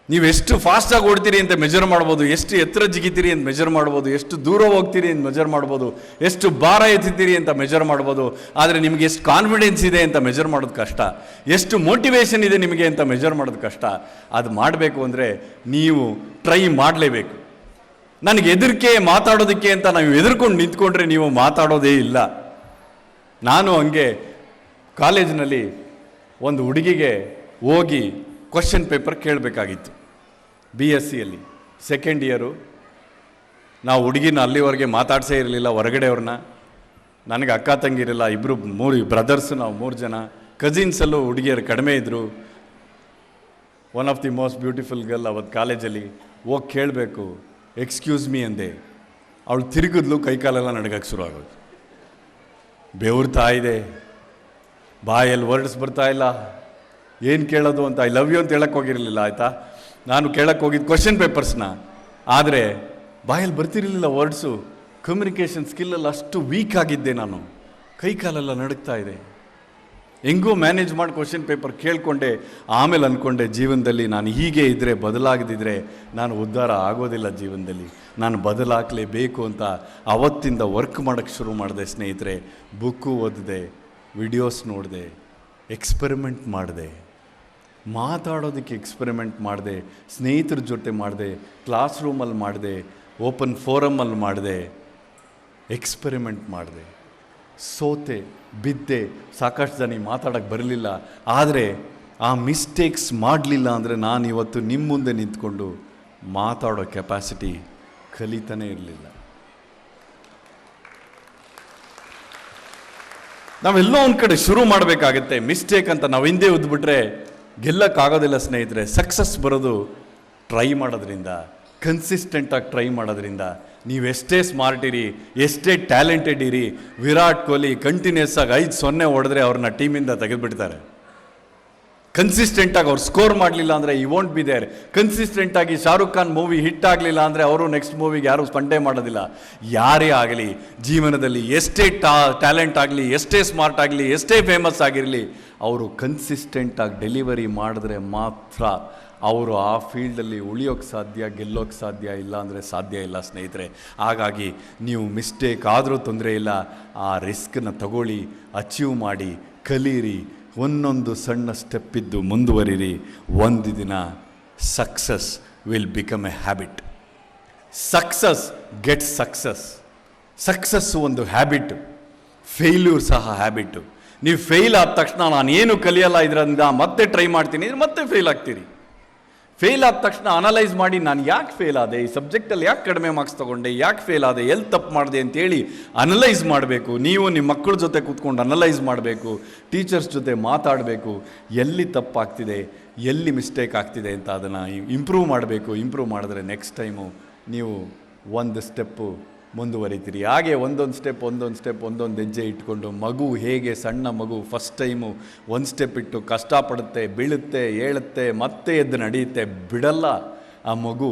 ನೀವು ಎಷ್ಟು ಫಾಸ್ಟಾಗಿ ಓಡ್ತೀರಿ ಅಂತ ಮೆಜರ್ ಮಾಡ್ಬೋದು, ಎಷ್ಟು ಎತ್ತರ ಜಿಗಿತೀರಿ ಅಂತ ಮೆಜರ್ ಮಾಡ್ಬೋದು, ಎಷ್ಟು ದೂರ ಹೋಗ್ತೀರಿ ಅಂತ ಮೆಜರ್ ಮಾಡ್ಬೋದು, ಎಷ್ಟು ಭಾರ ಎತ್ತೀರಿ ಅಂತ ಮೆಜರ್ ಮಾಡ್ಬೋದು. ಆದರೆ ನಿಮಗೆ ಎಷ್ಟು ಕಾನ್ಫಿಡೆನ್ಸ್ ಇದೆ ಅಂತ ಮೆಜರ್ ಮಾಡೋದು ಕಷ್ಟ, ಎಷ್ಟು ಮೋಟಿವೇಶನ್ ಇದೆ ನಿಮಗೆ ಅಂತ ಮೆಜರ್ ಮಾಡೋದು ಕಷ್ಟ. ಅದು ಮಾಡಬೇಕು ಅಂದರೆ ನೀವು ಟ್ರೈ ಮಾಡಲೇಬೇಕು. ನನಗೆ ಹೆದರಿಕೆ ಮಾತಾಡೋದಕ್ಕೆ ಅಂತ ನಾವು ಹೆದರ್ಕೊಂಡು ನಿಂತ್ಕೊಂಡ್ರೆ ನೀವು ಮಾತಾಡೋದೇ ಇಲ್ಲ. ನಾನು ಹಂಗೆ ಕಾಲೇಜಿನಲ್ಲಿ ಒಂದು ಹುಡುಗಿಗೆ ಹೋಗಿ ಕ್ವಶನ್ ಪೇಪರ್ ಕೇಳಬೇಕಾಗಿತ್ತು. BScಯಲ್ಲಿ ಸೆಕೆಂಡ್ ಇಯರು. ನಾವು ಹುಡುಗಿನ ಅಲ್ಲಿವರೆಗೆ ಮಾತಾಡ್ಸೇ ಇರಲಿಲ್ಲ, ಹೊರಗಡೆ ಅವ್ರನ್ನ. ನನಗೆ ಅಕ್ಕ ತಂಗಿರಿಲ್ಲ, ಮೂರು ಬ್ರದರ್ಸು, ನಾವು 3 ಜನ. ಕಸಿನ್ಸಲ್ಲೂ ಹುಡುಗಿಯರು ಕಡಿಮೆ ಇದ್ದರು. One of the most beautiful girl ಅವತ್ತು ಕಾಲೇಜಲ್ಲಿ ಹೋಗಿ ಕೇಳಬೇಕು, ಎಕ್ಸ್ಕ್ಯೂಸ್ ಮೀ ಅಂದೆ. ಅವಳು ತಿರುಗಿದ್ಲು, ಕೈಕಾಲೆಲ್ಲ ನಡಗಕ್ಕೆ ಶುರು ಆಗೋದು. ಬೆವರ್ತಾ ಇದೆ, ಬಾಯಲ್ಲಿ ವರ್ಡ್ಸ್ ಬರ್ತಾ ಇಲ್ಲ, ಏನು ಕೇಳೋದು ಅಂತ. ಐ ಲವ್ ಯು ಅಂತ ಹೇಳಕ್ಕೆ ಹೋಗಿರಲಿಲ್ಲ, ಆಯಿತಾ. ನಾನು ಕೇಳಕ್ಕೆ ಹೋಗಿದ್ದು ಕ್ವಶನ್ ಪೇಪರ್ಸ್ನ, ಆದರೆ ಬಾಯಲ್ಲಿ ಬರ್ತಿರಲಿಲ್ಲ ವರ್ಡ್ಸು. ಕಮ್ಯುನಿಕೇಷನ್ ಸ್ಕಿಲ್ಲಲ್ಲಿ ಅಷ್ಟು ವೀಕ್ ಆಗಿದ್ದೆ ನಾನು, ಕೈಕಾಲೆಲ್ಲ ನಡುಗ್ತಾ ಇದೆ. ಹೆಂಗೂ ಮ್ಯಾನೇಜ್ ಮಾಡಿ ಕ್ವಶನ್ ಪೇಪರ್ ಕೇಳಿಕೊಂಡೆ. ಆಮೇಲೆ ಅಂದ್ಕೊಂಡೆ, ಜೀವನದಲ್ಲಿ ನಾನು ಹೀಗೆ ಇದ್ದರೆ, ಬದಲಾಗದಿದ್ದರೆ ನಾನು ಉದ್ಧಾರ ಆಗೋದಿಲ್ಲ ಜೀವನದಲ್ಲಿ, ನಾನು ಬದಲಾಗಲೇಬೇಕು ಅಂತ ಅವತ್ತಿಂದ ವರ್ಕ್ ಮಾಡೋಕ್ಕೆ ಶುರು ಮಾಡಿದೆ ಸ್ನೇಹಿತರೆ. ಬುಕ್ಕು ಓದಿದೆ, ವಿಡಿಯೋಸ್ ನೋಡಿದೆ, ಎಕ್ಸ್ಪೆರಿಮೆಂಟ್ ಮಾಡಿದೆ, ಮಾತಾಡೋದಕ್ಕೆ ಎಕ್ಸ್ಪೆರಿಮೆಂಟ್ ಮಾಡಿದೆ, ಸ್ನೇಹಿತರ ಜೊತೆ ಮಾಡಿದೆ, ಕ್ಲಾಸ್ ರೂಮಲ್ಲಿ ಮಾಡಿದೆ, ಓಪನ್ ಫೋರಮಲ್ಲಿ ಮಾಡಿದೆ, ಎಕ್ಸ್ಪೆರಿಮೆಂಟ್ ಮಾಡಿದೆ. ಸೋತೆ, ಬಿದ್ದೆ, ಸಾಕಷ್ಟು ಜನ ಮಾತಾಡೋಕ್ಕೆ ಬರಲಿಲ್ಲ. ಆದರೆ ಆ ಮಿಸ್ಟೇಕ್ಸ್ ಮಾಡಲಿಲ್ಲ ಅಂದರೆ ನಾನು ಇವತ್ತು ನಿಮ್ಮ ಮುಂದೆ ನಿಂತ್ಕೊಂಡು ಮಾತಾಡೋ ಕೆಪಾಸಿಟಿ ಕಲಿತಾನೇ ಇರಲಿಲ್ಲ. ನಾವೆಲ್ಲೋ ಒಂದು ಕಡೆ ಶುರು ಮಾಡಬೇಕಾಗತ್ತೆ. ಮಿಸ್ಟೇಕ್ ಅಂತ ನಾವು ಹಿಂದೆ ಉದ್ಬಿಟ್ರೆ ಗೆಲ್ಲಕ್ಕಾಗೋದಿಲ್ಲ ಸ್ನೇಹಿತರೆ. ಸಕ್ಸಸ್ ಬರೋದು ಟ್ರೈ ಮಾಡೋದ್ರಿಂದ, ಕನ್ಸಿಸ್ಟೆಂಟಾಗಿ ಟ್ರೈ ಮಾಡೋದ್ರಿಂದ. ನೀವೆಷ್ಟೇ ಸ್ಮಾರ್ಟ್ ಇರಿ, ಎಷ್ಟೇ ಟ್ಯಾಲೆಂಟೆಡ್ ಇರಿ, ವಿರಾಟ್ ಕೊಹ್ಲಿ ಕಂಟಿನ್ಯೂಸ್ ಆಗಿ 5-0 ಹೊಡೆದ್ರೆ ಅವ್ರನ್ನ ಟೀಮಿಂದ ತೆಗೆದುಬಿಡ್ತಾರೆ. ಕನ್ಸಿಸ್ಟೆಂಟಾಗಿ ಅವ್ರು ಸ್ಕೋರ್ ಮಾಡಲಿಲ್ಲ ಅಂದರೆ ಈ ವೋಂಟ್ ಬಿ ದೇರ್. ಕನ್ಸಿಸ್ಟೆಂಟಾಗಿ ಶಾರುಖ್ ಖಾನ್ ಮೂವಿ ಹಿಟ್ ಆಗಲಿಲ್ಲ ಅಂದರೆ ಅವರು ನೆಕ್ಸ್ಟ್ ಮೂವಿಗೆ ಯಾರೂ ಸ್ಪಂಡೆ ಮಾಡೋದಿಲ್ಲ. ಯಾರೇ ಆಗಲಿ ಜೀವನದಲ್ಲಿ, ಎಷ್ಟೇ ಟ್ಯಾಲೆಂಟ್ ಆಗಲಿ, ಎಷ್ಟೇ ಸ್ಮಾರ್ಟ್ ಆಗಲಿ, ಎಷ್ಟೇ ಫೇಮಸ್ ಆಗಿರಲಿ, ಅವರು ಕನ್ಸಿಸ್ಟೆಂಟಾಗಿ ಡೆಲಿವರಿ ಮಾಡಿದ್ರೆ ಮಾತ್ರ ಅವರು ಆ ಫೀಲ್ಡಲ್ಲಿ ಉಳಿಯೋಕ್ಕೆ ಸಾಧ್ಯ, ಗೆಲ್ಲೋಕ್ಕೆ ಸಾಧ್ಯ. ಇಲ್ಲ ಅಂದರೆ ಸಾಧ್ಯ ಇಲ್ಲ ಸ್ನೇಹಿತರೆ. ಹಾಗಾಗಿ ನೀವು ಮಿಸ್ಟೇಕ್ ಆದರೂ ತೊಂದರೆ ಇಲ್ಲ, ಆ ರಿಸ್ಕನ್ನು ತಗೊಳ್ಳಿ, ಅಚೀವ್ ಮಾಡಿ, ಕಲೀರಿ, ಒಂದೊಂದು ಸಣ್ಣ ಸ್ಟೆಪ್ ಇದ್ದು ಮುಂದುವರಿರಿ. ಒಂದು ದಿನ success will become A habit. Success get success. Success ಒಂದು ಹ್ಯಾಬಿಟ್, ಫೇಲ್ಯೂರ್ ಸಹ ಹ್ಯಾಬಿಟ್ಟು. ನೀವು ಫೇಲ್ ಆದ ತಕ್ಷಣ ನಾನೇನು ಕಲಿಯಲ್ಲ ಇದರಿಂದ, ಮತ್ತೆ ಟ್ರೈ ಮಾಡ್ತೀನಿ, ಮತ್ತೆ ಫೇಲ್ ಆಗ್ತೀರಿ. ಫೇಲ್ ಆದ ತಕ್ಷಣ ಅನಲೈಸ್ ಮಾಡಿ, ನಾನು ಯಾಕೆ ಫೇಲ್ ಆದೆ, ಈ ಸಬ್ಜೆಕ್ಟಲ್ಲಿ ಯಾಕೆ ಕಡಿಮೆ ಮಾರ್ಕ್ಸ್ ತೊಗೊಂಡೆ, ಯಾಕೆ ಫೇಲ್ ಆದೆ, ಎಲ್ಲಿ ತಪ್ಪು ಮಾಡಿದೆ ಅಂತೇಳಿ ಅನಲೈಸ್ ಮಾಡಬೇಕು. ನೀವು ನಿಮ್ಮ ಮಕ್ಕಳ ಜೊತೆ ಕೂತ್ಕೊಂಡು ಅನಲೈಸ್ ಮಾಡಬೇಕು, ಟೀಚರ್ಸ್ ಜೊತೆ ಮಾತಾಡಬೇಕು, ಎಲ್ಲಿ ತಪ್ಪಾಗ್ತಿದೆ, ಎಲ್ಲಿ ಮಿಸ್ಟೇಕ್ ಆಗ್ತಿದೆ ಅಂತ ಅದನ್ನು ಇಂಪ್ರೂವ್ ಮಾಡಬೇಕು. ಇಂಪ್ರೂವ್ ಮಾಡಿದ್ರೆ ನೆಕ್ಸ್ಟ್ ಟೈಮು ನೀವು ಒಂದು ಸ್ಟೆಪ್ಪು ಮುಂದುವರಿತೀರಿ. ಹಾಗೆ ಒಂದೊಂದು ಸ್ಟೆಪ್ ಒಂದೊಂದು ಹೆಜ್ಜೆ ಇಟ್ಕೊಂಡು, ಮಗು ಹೇಗೆ ಸಣ್ಣ ಮಗು ಫಸ್ಟ್ ಟೈಮು ಒಂದು ಸ್ಟೆಪ್ ಇಟ್ಟು ಕಷ್ಟಪಡುತ್ತೆ, ಬೀಳುತ್ತೆ, ಏಳುತ್ತೆ, ಮತ್ತೆ ಎದ್ದು ನಡೆಯುತ್ತೆ, ಬಿಡಲ್ಲ. ಆ ಮಗು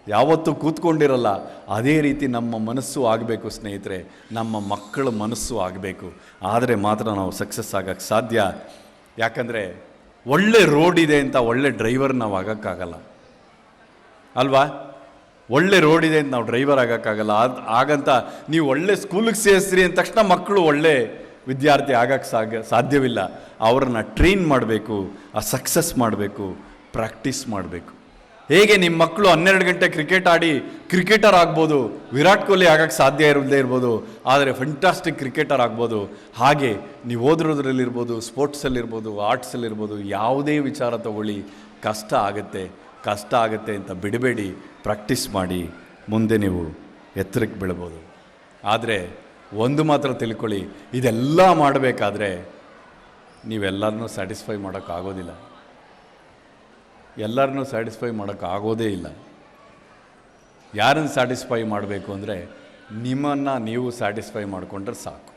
ಯಾವತ್ತೂ ಕೂತ್ಕೊಂಡಿರಲ್ಲ. ಅದೇ ರೀತಿ ನಮ್ಮ ಮನಸ್ಸು ಆಗಬೇಕು ಸ್ನೇಹಿತರೆ, ನಮ್ಮ ಮಕ್ಕಳ ಮನಸ್ಸು ಆಗಬೇಕು. ಆದರೆ ಮಾತ್ರ ನಾವು ಸಕ್ಸಸ್ ಆಗೋಕ್ಕೆ ಸಾಧ್ಯ. ಯಾಕಂದರೆ ಒಳ್ಳೆ ರೋಡ್ ಇದೆ ಅಂತ ಒಳ್ಳೆ ಡ್ರೈವರ್ ನಾವು ಆಗೋಕ್ಕಾಗಲ್ಲ ಅಲ್ವಾ. ಒಳ್ಳೆ ರೋಡ್ ಇದೆ ಅಂತ ನಾವು ಡ್ರೈವರ್ ಆಗೋಕ್ಕಾಗಲ್ಲ. ಹಾಗಂತ ನೀವು ಒಳ್ಳೆ ಸ್ಕೂಲಿಗೆ ಸೇರಿಸ್ರಿ ಅಂದ ತಕ್ಷಣ ಮಕ್ಕಳು ಒಳ್ಳೆ ವಿದ್ಯಾರ್ಥಿ ಆಗೋಕ್ಕೆ ಸಾಧ್ಯವಿಲ್ಲ. ಅವರನ್ನ ಟ್ರೈನ್ ಮಾಡಬೇಕು, ಆ ಸಕ್ಸಸ್ ಮಾಡಬೇಕು, ಪ್ರಾಕ್ಟೀಸ್ ಮಾಡಬೇಕು. ಹೇಗೆ ನಿಮ್ಮ ಮಕ್ಕಳು 12 ಗಂಟೆ ಕ್ರಿಕೆಟ್ ಆಡಿ ಕ್ರಿಕೆಟರ್ ಆಗ್ಬೋದು, ವಿರಾಟ್ ಕೊಹ್ಲಿ ಆಗೋಕ್ಕೆ ಸಾಧ್ಯ ಇರದೇ ಇರ್ಬೋದು, ಆದರೆ ಫಂಟಾಸ್ಟಿಕ್ ಕ್ರಿಕೆಟರ್ ಆಗ್ಬೋದು. ಹಾಗೆ ನೀವು ಓದಿರೋದ್ರಲ್ಲಿರ್ಬೋದು, ಸ್ಪೋರ್ಟ್ಸಲ್ಲಿರ್ಬೋದು, ಆರ್ಟ್ಸಲ್ಲಿರ್ಬೋದು, ಯಾವುದೇ ವಿಚಾರ ತಗೊಳ್ಳಿ, ಕಷ್ಟ ಆಗುತ್ತೆ ಅಂತ ಬಿಡಬೇಡಿ. ಪ್ರಾಕ್ಟೀಸ್ ಮಾಡಿ, ಮುಂದೆ ನೀವು ಎತ್ತರಕ್ಕೆ ಬೆಳ್ಬೋದು. ಆದರೆ ಒಂದು ಮಾತ್ರ ತಿಳ್ಕೊಳ್ಳಿ, ಇದೆಲ್ಲ ಮಾಡಬೇಕಾದ್ರೆ ನೀವೆಲ್ಲರನ್ನೂ ಸ್ಯಾಟಿಸ್ಫೈ ಮಾಡೋಕ್ಕಾಗೋದಿಲ್ಲ. ಎಲ್ಲರನ್ನೂ ಸ್ಯಾಟಿಸ್ಫೈ ಮಾಡೋಕ್ಕಾಗೋದೇ ಇಲ್ಲ. ಯಾರನ್ನು ಸ್ಯಾಟಿಸ್ಫೈ ಮಾಡಬೇಕು ಅಂದರೆ ನಿಮ್ಮನ್ನು ನೀವು ಸ್ಯಾಟಿಸ್ಫೈ ಮಾಡಿಕೊಂಡ್ರೆ ಸಾಕು.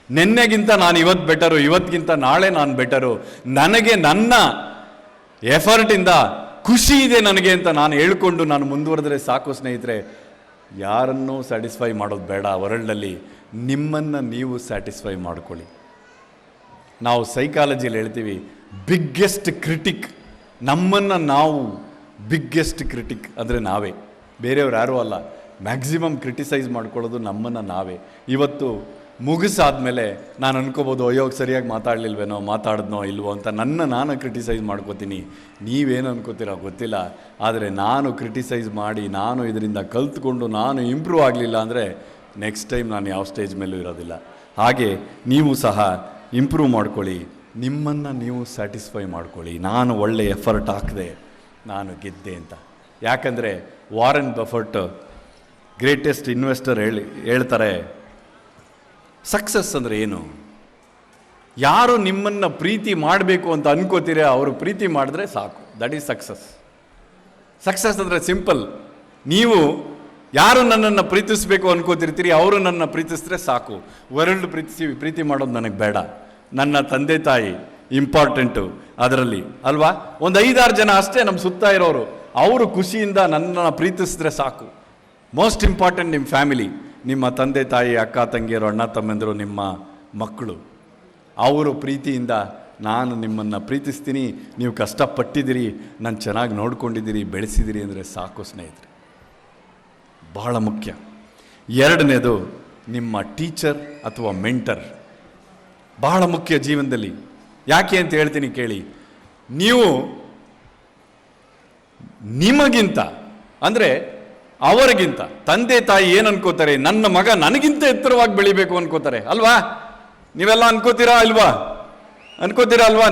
ನಿನ್ನೆಗಿಂತ ನಾನು ಇವತ್ತು ಬೆಟರು, ಇವತ್ತಿಗಿಂತ ನಾಳೆ ನಾನು ಬೆಟರು, ನನಗೆ ನನ್ನ ಎಫರ್ಟಿಂದ ಖುಷಿ ಇದೆ ನನಗೆ ಅಂತ ನಾನು ಹೇಳ್ಕೊಂಡು ನಾನು ಮುಂದುವರೆದ್ರೆ ಸಾಕು ಸ್ನೇಹಿತರೆ. ಯಾರನ್ನೂ ಸ್ಯಾಟಿಸ್ಫೈ ಮಾಡೋದು ಬೇಡ ವರ್ಲ್ಡಲ್ಲಿ, ನಿಮ್ಮನ್ನು ನೀವು ಸ್ಯಾಟಿಸ್ಫೈ ಮಾಡ್ಕೊಳ್ಳಿ. ನಾವು ಸೈಕಾಲಜಿಯಲ್ಲಿ ಹೇಳ್ತೀವಿ, ಬಿಗ್ಗೆಸ್ಟ್ ಕ್ರಿಟಿಕ್ ನಮ್ಮನ್ನು ನಾವು, ಬಿಗ್ಗೆಸ್ಟ್ ಕ್ರಿಟಿಕ್ ಅಂದರೆ ನಾವೇ, ಬೇರೆಯವ್ರು ಯಾರೂ ಅಲ್ಲ. ಮ್ಯಾಕ್ಸಿಮಮ್ ಕ್ರಿಟಿಸೈಸ್ ಮಾಡ್ಕೊಳ್ಳೋದು ನಮ್ಮನ್ನು ನಾವೇ. ಇವತ್ತು ಮುಗಿಸಾದ್ಮೇಲೆ ನಾನು ಅನ್ಕೋಬೋದು, ಅಯ್ಯೋ ಸರಿಯಾಗಿ ಮಾತಾಡಿದ್ನೋ ಇಲ್ವೋ ಅಂತ ನಾನು ಕ್ರಿಟಿಸೈಸ್ ಮಾಡ್ಕೋತೀನಿ. ನೀವೇನು ಅನ್ಕೋತೀರೋ ಗೊತ್ತಿಲ್ಲ. ಆದರೆ ನಾನು ಕ್ರಿಟಿಸೈಸ್ ಮಾಡಿ, ನಾನು ಇದರಿಂದ ಕಲ್ತ್ಕೊಂಡು ನಾನು ಇಂಪ್ರೂವ್ ಆಗಲಿಲ್ಲ ಅಂದರೆ ನೆಕ್ಸ್ಟ್ ಟೈಮ್ ನಾನು ಯಾವ ಸ್ಟೇಜ್ ಮೇಲೂ ಇರೋದಿಲ್ಲ. ಹಾಗೆ ನೀವು ಸಹ ಇಂಪ್ರೂವ್ ಮಾಡ್ಕೊಳ್ಳಿ, ನಿಮ್ಮನ್ನು ನೀವು ಸ್ಯಾಟಿಸ್ಫೈ ಮಾಡ್ಕೊಳ್ಳಿ. ನಾನು ಒಳ್ಳೆ ಎಫರ್ಟ್ ಹಾಕಿದೆ, ನಾನು ಗೆದ್ದೆ ಅಂತ. ಯಾಕಂದರೆ ವಾರನ್ ಬಫೆಟ್ ಗ್ರೇಟೆಸ್ಟ್ ಇನ್ವೆಸ್ಟರ್ ಹೇಳ್ತಾರೆ, ಸಕ್ಸಸ್ ಅಂದರೆ ಏನು? ಯಾರು ನಿಮ್ಮನ್ನು ಪ್ರೀತಿ ಮಾಡಬೇಕು ಅಂತ ಅನ್ಕೋತೀರ ಅವರು ಪ್ರೀತಿ ಮಾಡಿದ್ರೆ ಸಾಕು, ದಟ್ ಈಸ್ ಸಕ್ಸಸ್. ಸಕ್ಸಸ್ ಅಂದರೆ ಸಿಂಪಲ್. ನೀವು ಯಾರು ನನ್ನನ್ನು ಪ್ರೀತಿಸಬೇಕು ಅನ್ಕೋತಿರ್ತೀರಿ ಅವರು ನನ್ನ ಪ್ರೀತಿಸಿದ್ರೆ ಸಾಕು. ವರ್ಲ್ಡ್ ಪ್ರೀತಿ ಮಾಡೋದು ನನಗೆ ಬೇಡ, ನನ್ನ ತಂದೆ ತಾಯಿ ಇಂಪಾರ್ಟೆಂಟು ಅದರಲ್ಲಿ ಅಲ್ವಾ. ಒಂದು 5-6 ಜನ ಅಷ್ಟೇ ನಮ್ಮ ಸುತ್ತ ಇರೋರು, ಅವರು ಖುಷಿಯಿಂದ ನನ್ನನ್ನು ಪ್ರೀತಿಸಿದ್ರೆ ಸಾಕು. ಮೋಸ್ಟ್ ಇಂಪಾರ್ಟೆಂಟ್ ನಿಮ್ಮ ಫ್ಯಾಮಿಲಿ, ನಿಮ್ಮ ತಂದೆ ತಾಯಿ, ಅಕ್ಕ ತಂಗಿಯರು, ಅಣ್ಣ ತಮ್ಮಂದಿರು, ನಿಮ್ಮ ಮಕ್ಕಳು. ಅವರು ಪ್ರೀತಿಯಿಂದ ನಾನು ನಿಮ್ಮನ್ನು ಪ್ರೀತಿಸ್ತೀನಿ, ನೀವು ಕಷ್ಟಪಟ್ಟಿದ್ದೀರಿ, ನಾನು ಚೆನ್ನಾಗಿ ನೋಡ್ಕೊಂಡಿದ್ದೀರಿ, ಬೆಳೆಸಿದ್ದೀರಿ ಅಂದರೆ ಸಾಕು ಸ್ನೇಹಿತರೆ. ಬಹಳ ಮುಖ್ಯ. ಎರಡನೇದು ನಿಮ್ಮ ಟೀಚರ್ ಅಥವಾ ಮೆಂಟರ್, ಬಹಳ ಮುಖ್ಯ ಜೀವನದಲ್ಲಿ. ಯಾಕೆ ಅಂತ ಹೇಳ್ತೀನಿ ಕೇಳಿ. ನೀವು ನಿಮಗಿಂತ ಅಂದರೆ ಅವರಿಗಿಂತ ತಂದೆ ತಾಯಿ ಏನು ಅನ್ಕೋತಾರೆ, ನನ್ನ ಮಗ ನನಗಿಂತ ಎತ್ತರವಾಗಿ ಬೆಳಿಬೇಕು ಅನ್ಕೋತಾರೆ ಅಲ್ವಾ? ನೀವೆಲ್ಲ ಅನ್ಕೋತೀರಾ ಅಲ್ವಾ?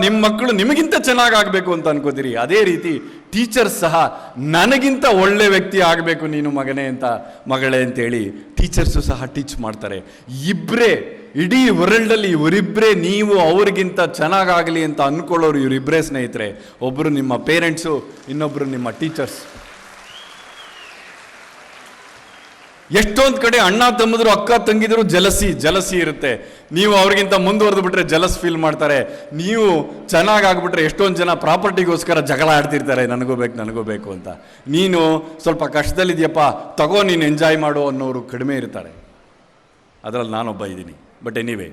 ನಿಮ್ಮ ಮಕ್ಕಳು ನಿಮಗಿಂತ ಚೆನ್ನಾಗಾಗಬೇಕು ಅಂತ ಅನ್ಕೋತೀರಿ. ಅದೇ ರೀತಿ ಟೀಚರ್ಸ್ ಸಹ ನನಗಿಂತ ಒಳ್ಳೆ ವ್ಯಕ್ತಿ ಆಗಬೇಕು ನೀನು ಮಗನೇ ಅಂತ, ಮಗಳೇ ಅಂತೇಳಿ ಟೀಚರ್ಸು ಸಹ ಟೀಚ್ ಮಾಡ್ತಾರೆ. ಇಬ್ಬರೇ ಇಡೀ ವರ್ಲ್ಡಲ್ಲಿ ಇವರಿಬ್ಬರೇ ನೀವು ಅವ್ರಿಗಿಂತ ಚೆನ್ನಾಗಾಗಲಿ ಅಂತ ಅಂದ್ಕೊಳ್ಳೋರು ಇವರಿಬ್ಬರೇ ಸ್ನೇಹಿತರೆ. ಒಬ್ಬರು ನಿಮ್ಮ ಪೇರೆಂಟ್ಸು, ಇನ್ನೊಬ್ಬರು ನಿಮ್ಮ ಟೀಚರ್ಸ್. ಎಷ್ಟೊಂದು ಕಡೆ ಅಣ್ಣ ತಮ್ಮದ್ರು, ಅಕ್ಕ ತಂಗಿದ್ರು ಜಲಸಿ ಇರುತ್ತೆ. ನೀವು ಅವ್ರಿಗಿಂತ ಮುಂದುವರೆದು ಬಿಟ್ರೆ ಜಲಸ್ ಫೀಲ್ ಮಾಡ್ತಾರೆ. ನೀವು ಚೆನ್ನಾಗಾಗ್ಬಿಟ್ರೆ ಎಷ್ಟೊಂದು ಜನ ಪ್ರಾಪರ್ಟಿಗೋಸ್ಕರ ಜಗಳ ಆಡ್ತಿರ್ತಾರೆ, ನನಗೂ ಬೇಕು ಅಂತ. ನೀನು ಸ್ವಲ್ಪ ಕಷ್ಟದಲ್ಲಿದೆಯಪ್ಪ, ತಗೋ ನೀನು ಎಂಜಾಯ್ ಮಾಡು ಅನ್ನೋರು ಕಡಿಮೆ ಇರ್ತಾರೆ. ಅದರಲ್ಲಿ ನಾನೊಬ್ಬ ಇದ್ದೀನಿ. ಬಟ್ ಎನಿವೇ,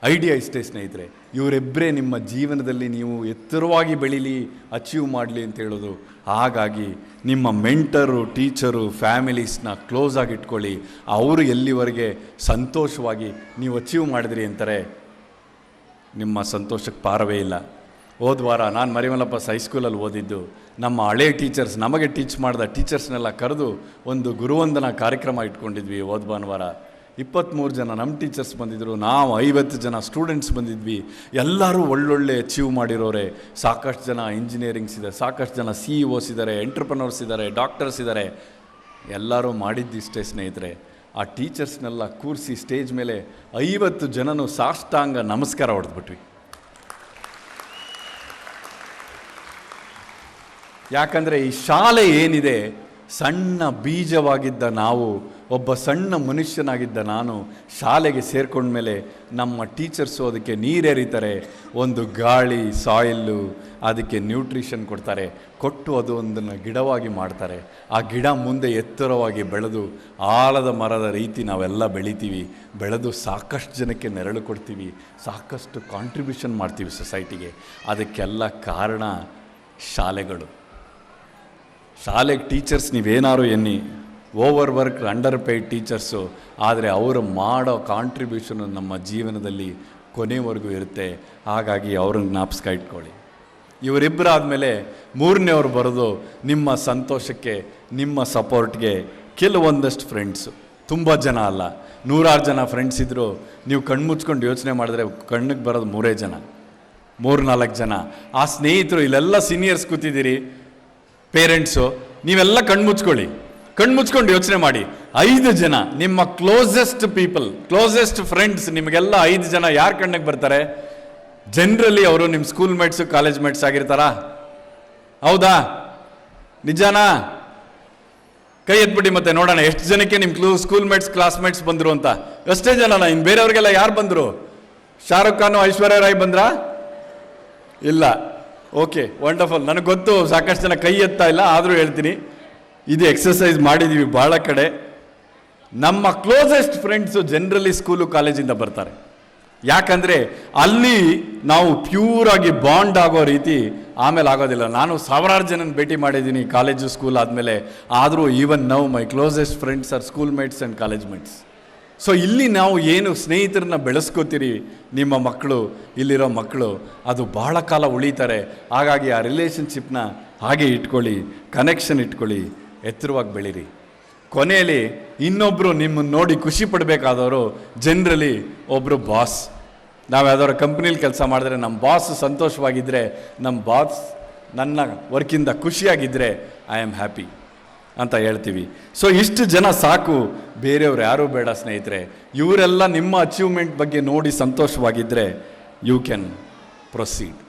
ಐಡಿಯಾ ಇಷ್ಟೇ ಸ್ನೇಹಿತರೆ, ಇವರಿಬ್ಬರೇ ನಿಮ್ಮ ಜೀವನದಲ್ಲಿ ನೀವು ಎತ್ತರವಾಗಿ ಬೆಳೀಲಿ, ಅಚೀವ್ ಮಾಡಲಿ ಅಂತ ಹೇಳೋದು. ಹಾಗಾಗಿ ನಿಮ್ಮ ಮೆಂಟರು, ಟೀಚರು, ಫ್ಯಾಮಿಲೀಸ್ನ ಕ್ಲೋಸ್ ಆಗಿ ಇಟ್ಕೊಳ್ಳಿ. ಅವರು ಎಲ್ಲಿವರೆಗೆ ಸಂತೋಷವಾಗಿ ನೀವು ಅಚೀವ್ ಮಾಡಿದ್ರಿ ಅಂತಾರೆ, ನಿಮ್ಮ ಸಂತೋಷಕ್ಕೆ ಪಾರವೇ ಇಲ್ಲ. ಹೋದ ವಾರ ನಾನು ಮರಿಮಲ್ಲಪ್ಪ ಹೈಸ್ಕೂಲಲ್ಲಿ ಓದಿದ್ದು, ನಮ್ಮ ಹಳೆ ಟೀಚರ್ಸ್, ನಮಗೆ ಟೀಚ್ ಮಾಡಿದ ಟೀಚರ್ಸ್ನೆಲ್ಲ ಕರೆದು ಒಂದು ಗುರುವಂದನಾ ಕಾರ್ಯಕ್ರಮ ಇಟ್ಕೊಂಡಿದ್ವಿ. ಹೋದ ಭಾನುವಾರ 23 ಜನ ನಮ್ಮ ಟೀಚರ್ಸ್ ಬಂದಿದ್ದರು, ನಾವು 50 ಜನ ಸ್ಟೂಡೆಂಟ್ಸ್ ಬಂದಿದ್ವಿ. ಎಲ್ಲರೂ ಒಳ್ಳೊಳ್ಳೆ ಅಚೀವ್ ಮಾಡಿರೋರೆ. ಸಾಕಷ್ಟು ಜನ ಇಂಜಿನಿಯರಿಂಗ್ಸ್ ಇದೆ, ಸಾಕಷ್ಟು ಜನ CEOs ಇದ್ದಾರೆ, ಎಂಟ್ರಪ್ರನರ್ಸ್ ಇದ್ದಾರೆ, ಡಾಕ್ಟರ್ಸ್ ಇದ್ದಾರೆ. ಎಲ್ಲರೂ ಮಾಡಿದ್ದಿಷ್ಟೇ ಸ್ನೇಹಿತರೆ. ಆ ಟೀಚರ್ಸ್ನೆಲ್ಲ ಕೂರಿಸಿ ಸ್ಟೇಜ್ ಮೇಲೆ 50 ಜನನು ಸಾಷ್ಟಾಂಗ ನಮಸ್ಕಾರ ಹೊಡೆದ್ಬಿಟ್ವಿ. ಯಾಕಂದರೆ ಈ ಶಾಲೆ ಏನಿದೆ, ಸಣ್ಣ ಬೀಜವಾಗಿದ್ದ ನಾವು, ಒಬ್ಬ ಸಣ್ಣ ಮನುಷ್ಯನಾಗಿದ್ದ ನಾನು ಶಾಲೆಗೆ ಸೇರ್ಕೊಂಡ್ಮೇಲೆ ನಮ್ಮ ಟೀಚರ್ಸು ಅದಕ್ಕೆ ನೀರೆರಿತಾರೆ, ಒಂದು ಗಾಳಿ, ಸಾಯಿಲ್ಲು, ಅದಕ್ಕೆ ನ್ಯೂಟ್ರಿಷನ್ ಕೊಡ್ತಾರೆ, ಕೊಟ್ಟು ಅದು ಒಂದನ್ನು ಗಿಡವಾಗಿ ಮಾಡ್ತಾರೆ. ಆ ಗಿಡ ಮುಂದೆ ಎತ್ತರವಾಗಿ ಬೆಳೆದು ಆಲದ ಮರದ ರೀತಿ ನಾವೆಲ್ಲ ಬೆಳಿತೀವಿ. ಬೆಳೆದು ಸಾಕಷ್ಟು ಜನಕ್ಕೆ ನೆರಳು ಕೊಡ್ತೀವಿ, ಸಾಕಷ್ಟು ಕಾಂಟ್ರಿಬ್ಯೂಷನ್ ಮಾಡ್ತೀವಿ ಸೊಸೈಟಿಗೆ. ಅದಕ್ಕೆಲ್ಲ ಕಾರಣ ಶಾಲೆಗಳು. ಶಾಲೆಗೆ ಟೀಚರ್ಸ್ ನೀವೇನಾರು ಎನ್ನಿ, overwork, underpaid teachers, ಆದರೆ ಅವರು ಮಾಡೋ ಕಾಂಟ್ರಿಬ್ಯೂಷನು ನಮ್ಮ ಜೀವನದಲ್ಲಿ ಕೊನೆವರೆಗೂ ಇರುತ್ತೆ. ಹಾಗಾಗಿ ಅವ್ರನ್ನ ಜ್ಞಾಪಿಸ್ತಾ ಇಟ್ಕೊಳ್ಳಿ. ಇವರಿಬ್ಬರಾದಮೇಲೆ ಮೂರನೇವ್ರು ಬರೋದು ನಿಮ್ಮ ಸಂತೋಷಕ್ಕೆ, ನಿಮ್ಮ ಸಪೋರ್ಟ್ಗೆ ಕೆಲವೊಂದಷ್ಟು ಫ್ರೆಂಡ್ಸು. ತುಂಬ ಜನ ಅಲ್ಲ, 100 ಜನ ಫ್ರೆಂಡ್ಸ್ ಇದ್ದರು. ನೀವು ಕಣ್ಮುಚ್ಕೊಂಡು ಯೋಚನೆ ಮಾಡಿದ್ರೆ ಕಣ್ಣಿಗೆ ಬರೋದು 3 ಜನ, 3-4 ಜನ. ಆ ಸ್ನೇಹಿತರು, ಇಲ್ಲೆಲ್ಲ ಸೀನಿಯರ್ಸ್ ಕೂತಿದ್ದೀರಿ, ಪೇರೆಂಟ್ಸು, ನೀವೆಲ್ಲ ಕಣ್ಮುಚ್ಕೊಂಡು ಯೋಚನೆ ಮಾಡಿ. 5 ಜನ ನಿಮ್ಮ ಕ್ಲೋಸೆಸ್ಟ್ ಪೀಪಲ್, ಕ್ಲೋಸೆಸ್ಟ್ ಫ್ರೆಂಡ್ಸ್, ನಿಮಗೆಲ್ಲ 5 ಜನ ಯಾರು ಕಣ್ಣಿಗೆ ಬರ್ತಾರೆ? ಜನರಲಿ ಅವರು ನಿಮ್ಮ ಸ್ಕೂಲ್ ಮೇಟ್ಸು, ಕಾಲೇಜ್ ಮೇಟ್ಸ್ ಆಗಿರ್ತಾರಾ? ಹೌದಾ? ನಿಜಾನಾ? ಕೈ ಎತ್ಬಿಡಿ ಮತ್ತೆ ನೋಡೋಣ ಎಷ್ಟು ಜನಕ್ಕೆ ನಿಮ್ಮ ಸ್ಕೂಲ್ ಮೇಟ್ಸ್, ಕ್ಲಾಸ್ಮೇಟ್ಸ್ ಬಂದರು ಅಂತ. ಅಷ್ಟೇ ಜನನ? ಇನ್ನು ಬೇರೆಯವ್ರಿಗೆಲ್ಲ ಯಾರು ಬಂದರು? ಶಾರುಖ್ ಖಾನು, ಐಶ್ವರ್ಯ ರಾಯ್ ಬಂದ್ರಾ? ಇಲ್ಲ. Okay, wonderful. ನನಗೆ ಗೊತ್ತು ಸಾಕಷ್ಟು ಜನ ಕೈ ಎತ್ತಾ ಇಲ್ಲ, ಆದರೂ ಹೇಳ್ತೀನಿ, ಇದು ಎಕ್ಸಸೈಸ್ ಮಾಡಿದ್ದೀವಿ ಭಾಳ ಕಡೆ. ನಮ್ಮ ಕ್ಲೋಸೆಸ್ಟ್ ಫ್ರೆಂಡ್ಸು ಜನರಲಿ ಸ್ಕೂಲು, ಕಾಲೇಜಿಂದ ಬರ್ತಾರೆ. ಯಾಕಂದರೆ ಅಲ್ಲಿ ನಾವು ಪ್ಯೂರಾಗಿ ಬಾಂಡ್ ಆಗೋ ರೀತಿ ಆಮೇಲೆ ಆಗೋದಿಲ್ಲ. ನಾನು 1000 ಜನನ ಭೇಟಿ ಮಾಡಿದ್ದೀನಿ ಕಾಲೇಜು, ಸ್ಕೂಲ್ ಆದಮೇಲೆ. ಆದರೂ even now my closest friends are schoolmates and college mates. So ಇಲ್ಲಿ ನಾವು ಏನು ಸ್ನೇಹಿತರನ್ನ ಬೆಳೆಸ್ಕೋತೀರಿ, ನಿಮ್ಮ ಮಕ್ಕಳು, ಇಲ್ಲಿರೋ ಮಕ್ಕಳು, ಅದು ಬಹಳ ಕಾಲ ಉಳಿತಾರೆ. ಹಾಗಾಗಿ ಆ ರಿಲೇಷನ್ಶಿಪ್ನ ಹಾಗೆ ಇಟ್ಕೊಳ್ಳಿ, ಕನೆಕ್ಷನ್ ಇಟ್ಕೊಳ್ಳಿ, ಎತ್ತರವಾಗಿ ಬೆಳೀರಿ. ಕೊನೆಯಲ್ಲಿ ಇನ್ನೊಬ್ಬರು ನಿಮ್ಮನ್ನು ನೋಡಿ ಖುಷಿ ಪಡಬೇಕಾದವರು ಜನರಲಿ ಒಬ್ಬರು ಬಾಸ್. ನಾವು ಯಾವ್ದಾದ್ರು ಕಂಪ್ನೀಲಿ ಕೆಲಸ ಮಾಡಿದ್ರೆ ನಮ್ಮ ಬಾಸ್ ಸಂತೋಷವಾಗಿದ್ದರೆ, ನಮ್ಮ ಬಾಸ್ ನನ್ನ ವರ್ಕಿಂದ ಖುಷಿಯಾಗಿದ್ದರೆ, ಐ ಆಮ್ ಹ್ಯಾಪಿ. ಅಂತ ಹೇಳ್ತೀವಿ. ಸೊ ಇಷ್ಟು ಜನ ಸಾಕು, ಬೇರೆಯವ್ರು ಯಾರೂ ಬೇಡ ಸ್ನೇಹಿತರೆ. ಇವರೆಲ್ಲ ನಿಮ್ಮ ಅಚೀವ್ಮೆಂಟ್ ಬಗ್ಗೆ ನೋಡಿ ಸಂತೋಷವಾಗಿದ್ದರೆ ಯು ಕ್ಯಾನ್ ಪ್ರೊಸೀಡ್.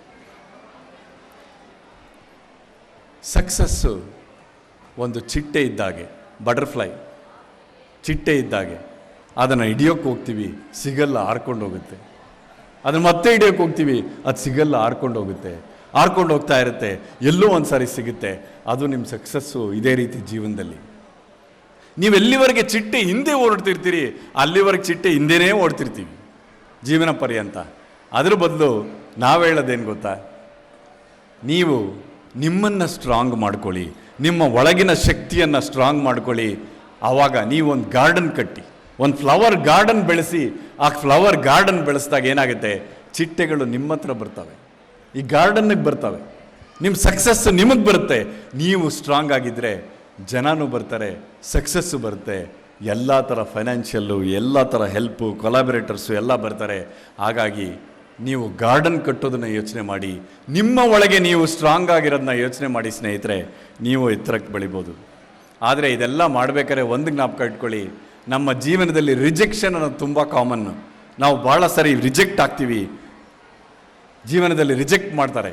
ಸಕ್ಸಸ್ಸು ಒಂದು ಚಿಟ್ಟೆ ಇದ್ದಾಗೆ, ಬಟರ್ಫ್ಲೈ ಚಿಟ್ಟೆ ಇದ್ದಾಗೆ. ಅದನ್ನು ಹಿಡಿಯೋಕ್ಕೆ ಹೋಗ್ತೀವಿ, ಸಿಗಲ್ಲ, ಹಾರ್ಕೊಂಡು ಹೋಗುತ್ತೆ. ಅದನ್ನು ಮತ್ತೆ ಹಿಡಿಯೋಕ್ಕೆ ಹೋಗ್ತೀವಿ, ಅದು ಸಿಗಲ್ಲ, ಹಾರ್ಕೊಂಡು ಹೋಗುತ್ತೆ. ಹಾರ್ಕೊಂಡು ಹೋಗ್ತಾ ಇರುತ್ತೆ, ಎಲ್ಲೋ ಒಂದು ಸಾರಿ ಸಿಗುತ್ತೆ. ಅದು ನಿಮ್ಮ ಸಕ್ಸಸ್ಸು. ಇದೇ ರೀತಿ ಜೀವನದಲ್ಲಿ ನೀವು ಎಲ್ಲಿವರೆಗೆ ಚಿಟ್ಟೆ ಹಿಂದೆ ಓಡ್ತಿರ್ತೀರಿ, ಅಲ್ಲಿವರೆಗೆ ಚಿಟ್ಟೆ ಹಿಂದೆನೇ ಓಡ್ತಿರ್ತೀವಿ ಜೀವನ ಪರ್ಯಂತ. ಅದ್ರ ಬದಲು ನಾವು ಹೇಳೋದೇನು ಗೊತ್ತಾ, ನೀವು ನಿಮ್ಮನ್ನು ಸ್ಟ್ರಾಂಗ್ ಮಾಡ್ಕೊಳ್ಳಿ, ನಿಮ್ಮ ಒಳಗಿನ ಶಕ್ತಿಯನ್ನು ಸ್ಟ್ರಾಂಗ್ ಮಾಡ್ಕೊಳ್ಳಿ. ಆವಾಗ ನೀವೊಂದು ಗಾರ್ಡನ್ ಕಟ್ಟಿ, ಒಂದು ಫ್ಲವರ್ ಗಾರ್ಡನ್ ಬೆಳೆಸಿ. ಆ ಫ್ಲವರ್ ಗಾರ್ಡನ್ ಬೆಳೆಸಿದಾಗ ಏನಾಗುತ್ತೆ, ಚಿಟ್ಟೆಗಳು ನಿಮ್ಮ ಹತ್ರ ಬರ್ತವೆ, ಈ ಗಾರ್ಡನ್ನಿಗೆ ಬರ್ತವೆ. ನಿಮ್ಮ ಸಕ್ಸಸ್ಸು ನಿಮಗೆ ಬರುತ್ತೆ. ನೀವು ಸ್ಟ್ರಾಂಗ್ ಆಗಿದ್ದರೆ ಜನನೂ ಬರ್ತಾರೆ, ಸಕ್ಸಸ್ಸು ಬರುತ್ತೆ. ಎಲ್ಲ ಥರ ಫೈನಾನ್ಷಿಯಲ್ಲು, ಎಲ್ಲ ಥರ ಹೆಲ್ಪು, ಕೊಲಾಬರೇಟರ್ಸು ಎಲ್ಲ ಬರ್ತಾರೆ. ಹಾಗಾಗಿ ನೀವು ಗಾರ್ಡನ್ ಕಟ್ಟೋದನ್ನು ಯೋಚನೆ ಮಾಡಿ, ನಿಮ್ಮ ಒಳಗೆ ನೀವು ಸ್ಟ್ರಾಂಗ್ ಆಗಿರೋದನ್ನ ಯೋಚನೆ ಮಾಡಿ ಸ್ನೇಹಿತರೆ, ನೀವು ಎತ್ತರಕ್ಕೆ ಬೆಳಿಬೋದು. ಆದರೆ ಇದೆಲ್ಲ ಮಾಡಬೇಕಾದ್ರೆ ಒಂದು ಜ್ಞಾಪಕ ಇಟ್ಕೊಳ್ಳಿ, ನಮ್ಮ ಜೀವನದಲ್ಲಿ ರಿಜೆಕ್ಷನ್ ಅನ್ನೋದು ತುಂಬ ಕಾಮನ್ನು. ನಾವು ಭಾಳ ಸರಿ ರಿಜೆಕ್ಟ್ ಆಗ್ತೀವಿ, ಜೀವನದಲ್ಲಿ ರಿಜೆಕ್ಟ್ ಮಾಡ್ತಾರೆ.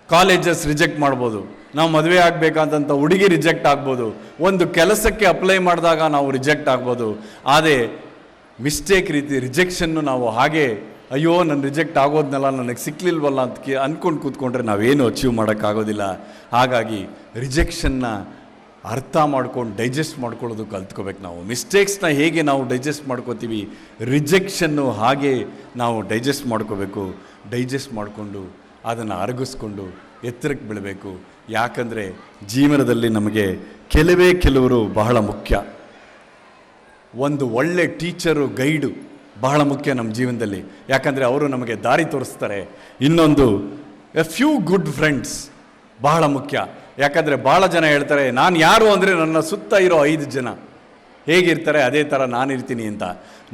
ಕಾಲೇಜಸ್ ರಿಜೆಕ್ಟ್ ಮಾಡ್ಬೋದು, ನಾವು ಮದುವೆ ಆಗಬೇಕಂತ ಹುಡುಗಿ ರಿಜೆಕ್ಟ್ ಆಗ್ಬೋದು, ಒಂದು ಕೆಲಸಕ್ಕೆ ಅಪ್ಲೈ ಮಾಡಿದಾಗ ನಾವು ರಿಜೆಕ್ಟ್ ಆಗ್ಬೋದು. ಆದರೆ ಮಿಸ್ಟೇಕ್ ರೀತಿ ರಿಜೆಕ್ಷನ್ನು ನಾವು ಹಾಗೆ ಅಯ್ಯೋ ನಾನು ರಿಜೆಕ್ಟ್ ಆಗೋದ್ನಲ್ಲ, ನನಗೆ ಸಿಕ್ಕಲಿಲ್ವಲ್ಲ ಅಂತ ಅಂದ್ಕೊಂಡು ಕೂತ್ಕೊಂಡ್ರೆ ನಾವೇನು ಅಚೀವ್ ಮಾಡೋಕ್ಕಾಗೋದಿಲ್ಲ. ಹಾಗಾಗಿ ರಿಜೆಕ್ಷನ್ನ ಅರ್ಥ ಮಾಡ್ಕೊಂಡು ಡೈಜೆಸ್ಟ್ ಮಾಡ್ಕೊಳ್ಳೋದು ಕಲ್ತ್ಕೋಬೇಕು ನಾವು. ಮಿಸ್ಟೇಕ್ಸ್ನ ಹೇಗೆ ನಾವು ಡೈಜೆಸ್ಟ್ ಮಾಡ್ಕೋತೀವಿ, ರಿಜೆಕ್ಷನ್ನು ಹಾಗೆ ನಾವು ಡೈಜೆಸ್ಟ್ ಮಾಡ್ಕೋಬೇಕು. ಡೈಜೆಸ್ಟ್ ಮಾಡಿಕೊಂಡು ಅದನ್ನು ಅರಗಿಸ್ಕೊಂಡು ಎತ್ತರಕ್ಕೆ ಬೆಳಬೇಕು. ಯಾಕಂದರೆ ಜೀವನದಲ್ಲಿ ನಮಗೆ ಕೆಲವರು ಬಹಳ ಮುಖ್ಯ. ಒಂದು ಒಳ್ಳೆ ಟೀಚರು, ಗೈಡು ಬಹಳ ಮುಖ್ಯ ನಮ್ಮ ಜೀವನದಲ್ಲಿ. ಯಾಕಂದರೆ ಅವರು ನಮಗೆ ದಾರಿ ತೋರಿಸ್ತಾರೆ. ಇನ್ನೊಂದು ಎ ಫ್ಯೂ ಗುಡ್ ಫ್ರೆಂಡ್ಸ್ ಬಹಳ ಮುಖ್ಯ. ಯಾಕಂದರೆ ಭಾಳ ಜನ ಹೇಳ್ತಾರೆ, ನಾನು ಯಾರು ಅಂದರೆ ನನ್ನ ಸುತ್ತ ಇರೋ 5 ಜನ ಹೇಗಿರ್ತಾರೆ ಅದೇ ಥರ ನಾನಿರ್ತೀನಿ ಅಂತ.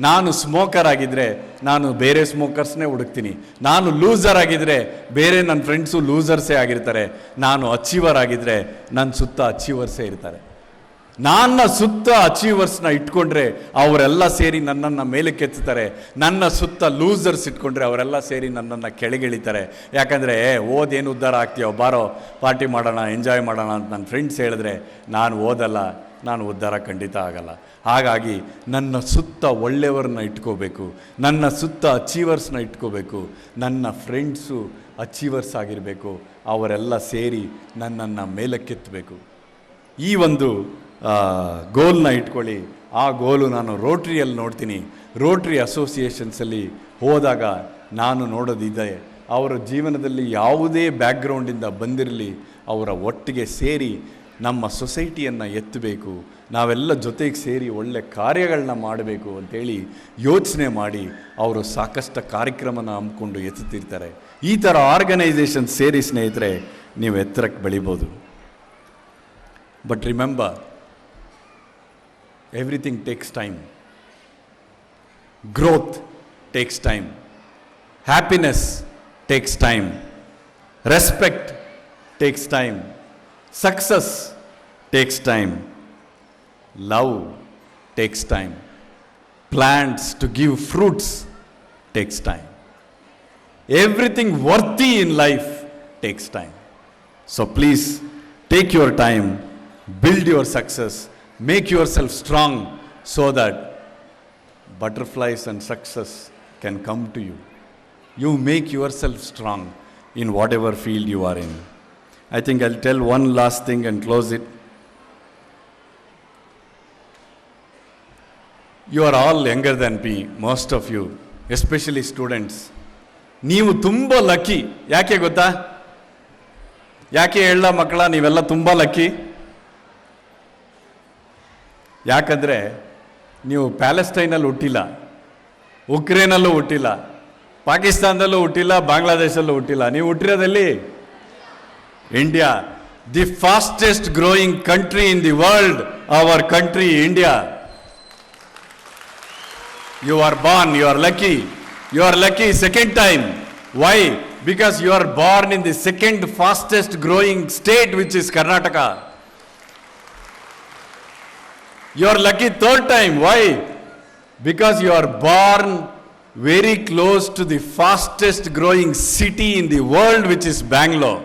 ನಾನು ಸ್ಮೋಕರ್ ಆಗಿದ್ದರೆ ನಾನು ಬೇರೆ ಸ್ಮೋಕರ್ಸ್ನೇ ಹುಡುಕ್ತೀನಿ. ನಾನು ಲೂಸರ್ ಆಗಿದ್ದರೆ ಬೇರೆ ನನ್ನ ಫ್ರೆಂಡ್ಸು ಲೂಸರ್ಸೇ ಆಗಿರ್ತಾರೆ. ನಾನು ಅಚೀವರ್ ಆಗಿದ್ದರೆ ನನ್ನ ಸುತ್ತ ಅಚೀವರ್ಸೇ ಇರ್ತಾರೆ. ನನ್ನ ಸುತ್ತ ಅಚೀವರ್ಸ್ನ ಇಟ್ಕೊಂಡ್ರೆ ಅವರೆಲ್ಲ ಸೇರಿ ನನ್ನನ್ನು ಮೇಲಕ್ಕೆತ್ತಾರೆ. ನನ್ನ ಸುತ್ತ ಲೂಸರ್ಸ್ ಇಟ್ಕೊಂಡ್ರೆ ಅವರೆಲ್ಲ ಸೇರಿ ನನ್ನನ್ನು ಕೆಳಗಿಳಿತಾರೆ. ಯಾಕಂದರೆ ಓದೇನು ಉದ್ಧಾರ ಆಗ್ತೀಯೋ, ಬಾರೋ ಪಾರ್ಟಿ ಮಾಡೋಣ, ಎಂಜಾಯ್ ಮಾಡೋಣ ಅಂತ ನನ್ನ ಫ್ರೆಂಡ್ಸ್ ಹೇಳಿದ್ರೆ ನಾನು ಓದಲ್ಲ, ನಾನು ಉದ್ಧಾರ ಖಂಡಿತ ಆಗಲ್ಲ. ಹಾಗಾಗಿ ನನ್ನ ಸುತ್ತ ಒಳ್ಳೆಯವ್ರನ್ನ ಇಟ್ಕೋಬೇಕು, ನನ್ನ ಸುತ್ತ ಅಚೀವರ್ಸ್ನ ಇಟ್ಕೋಬೇಕು. ನನ್ನ ಫ್ರೆಂಡ್ಸು ಅಚೀವರ್ಸ್ ಆಗಿರಬೇಕು, ಅವರೆಲ್ಲ ಸೇರಿ ನನ್ನನ್ನು ಮೇಲಕ್ಕೆತ್ತಬೇಕು. ಈ ಒಂದು ಗೋಲ್ನ ಇಟ್ಕೊಳ್ಳಿ. ಆ ಗೋಲು ನಾನು ರೋಟ್ರಿಯಲ್ಲಿ ನೋಡ್ತೀನಿ. ರೋಟ್ರಿ ಅಸೋಸಿಯೇಷನ್ಸಲ್ಲಿ ಹೋದಾಗ ನಾನು ನೋಡೋದಿದೆ, ಅವರ ಜೀವನದಲ್ಲಿ ಯಾವುದೇ ಬ್ಯಾಕ್ಗ್ರೌಂಡಿಂದ ಬಂದಿರಲಿ, ಅವರ ಒಟ್ಟಿಗೆ ಸೇರಿ ನಮ್ಮ ಸೊಸೈಟಿಯನ್ನು ಎತ್ತಬೇಕು, ನಾವೆಲ್ಲ ಜೊತೆಗೆ ಸೇರಿ ಒಳ್ಳೆ ಕಾರ್ಯಗಳನ್ನ ಮಾಡಬೇಕು ಅಂತೇಳಿ ಯೋಚನೆ ಮಾಡಿ ಅವರು ಸಾಕಷ್ಟು ಕಾರ್ಯಕ್ರಮನ ಹಮ್ಮಿಕೊಂಡು ಎತ್ತುತ್ತಿರ್ತಾರೆ. ಈ ಥರ ಆರ್ಗನೈಸೇಷನ್ ಸೇರಿ ಸ್ನೇಹಿತರೆ ನೀವು ಎತ್ತರಕ್ಕೆ ಬೆಳಿಬೋದು. But remember, everything takes time. Growth takes time. Happiness takes time. Respect takes time. Success takes time. Love takes time. Plants to give fruits takes time. Everything worthy in life takes time. So please take your time, build your success, make yourself strong so that butterflies and success can come to you. You make yourself strong in whatever field you are in. I think I'll tell one last thing and close it. You are all younger than me, most of you, especially students. ನೀವು ತುಂಬ lucky. ಯಾಕೆ ಗೊತ್ತಾ? ಯಾಕೆ ಹೇಳ ಮಕ್ಕಳ, ನೀವೆಲ್ಲ ತುಂಬ lucky? ಯಾಕಂದರೆ ನೀವು ಪ್ಯಾಲೆಸ್ಟೈನಲ್ಲಿ ಹುಟ್ಟಿಲ್ಲ, ಉಕ್ರೇನಲ್ಲೂ ಹುಟ್ಟಿಲ್ಲ, ಪಾಕಿಸ್ತಾನದಲ್ಲೂ ಹುಟ್ಟಿಲ್ಲ, ಬಾಂಗ್ಲಾದೇಶಲ್ಲೂ ಹುಟ್ಟಿಲ್ಲ. ನೀವು ಹುಟ್ಟಿರೋದಲ್ಲಿ India, the fastest growing country in the world, our country India. You are born, you are lucky. You are lucky second time. Why? Because you are born in the second fastest growing state, which is Karnataka. You are lucky third time. Why? Because you are born very close to the fastest growing city in the world, which is Bangalore.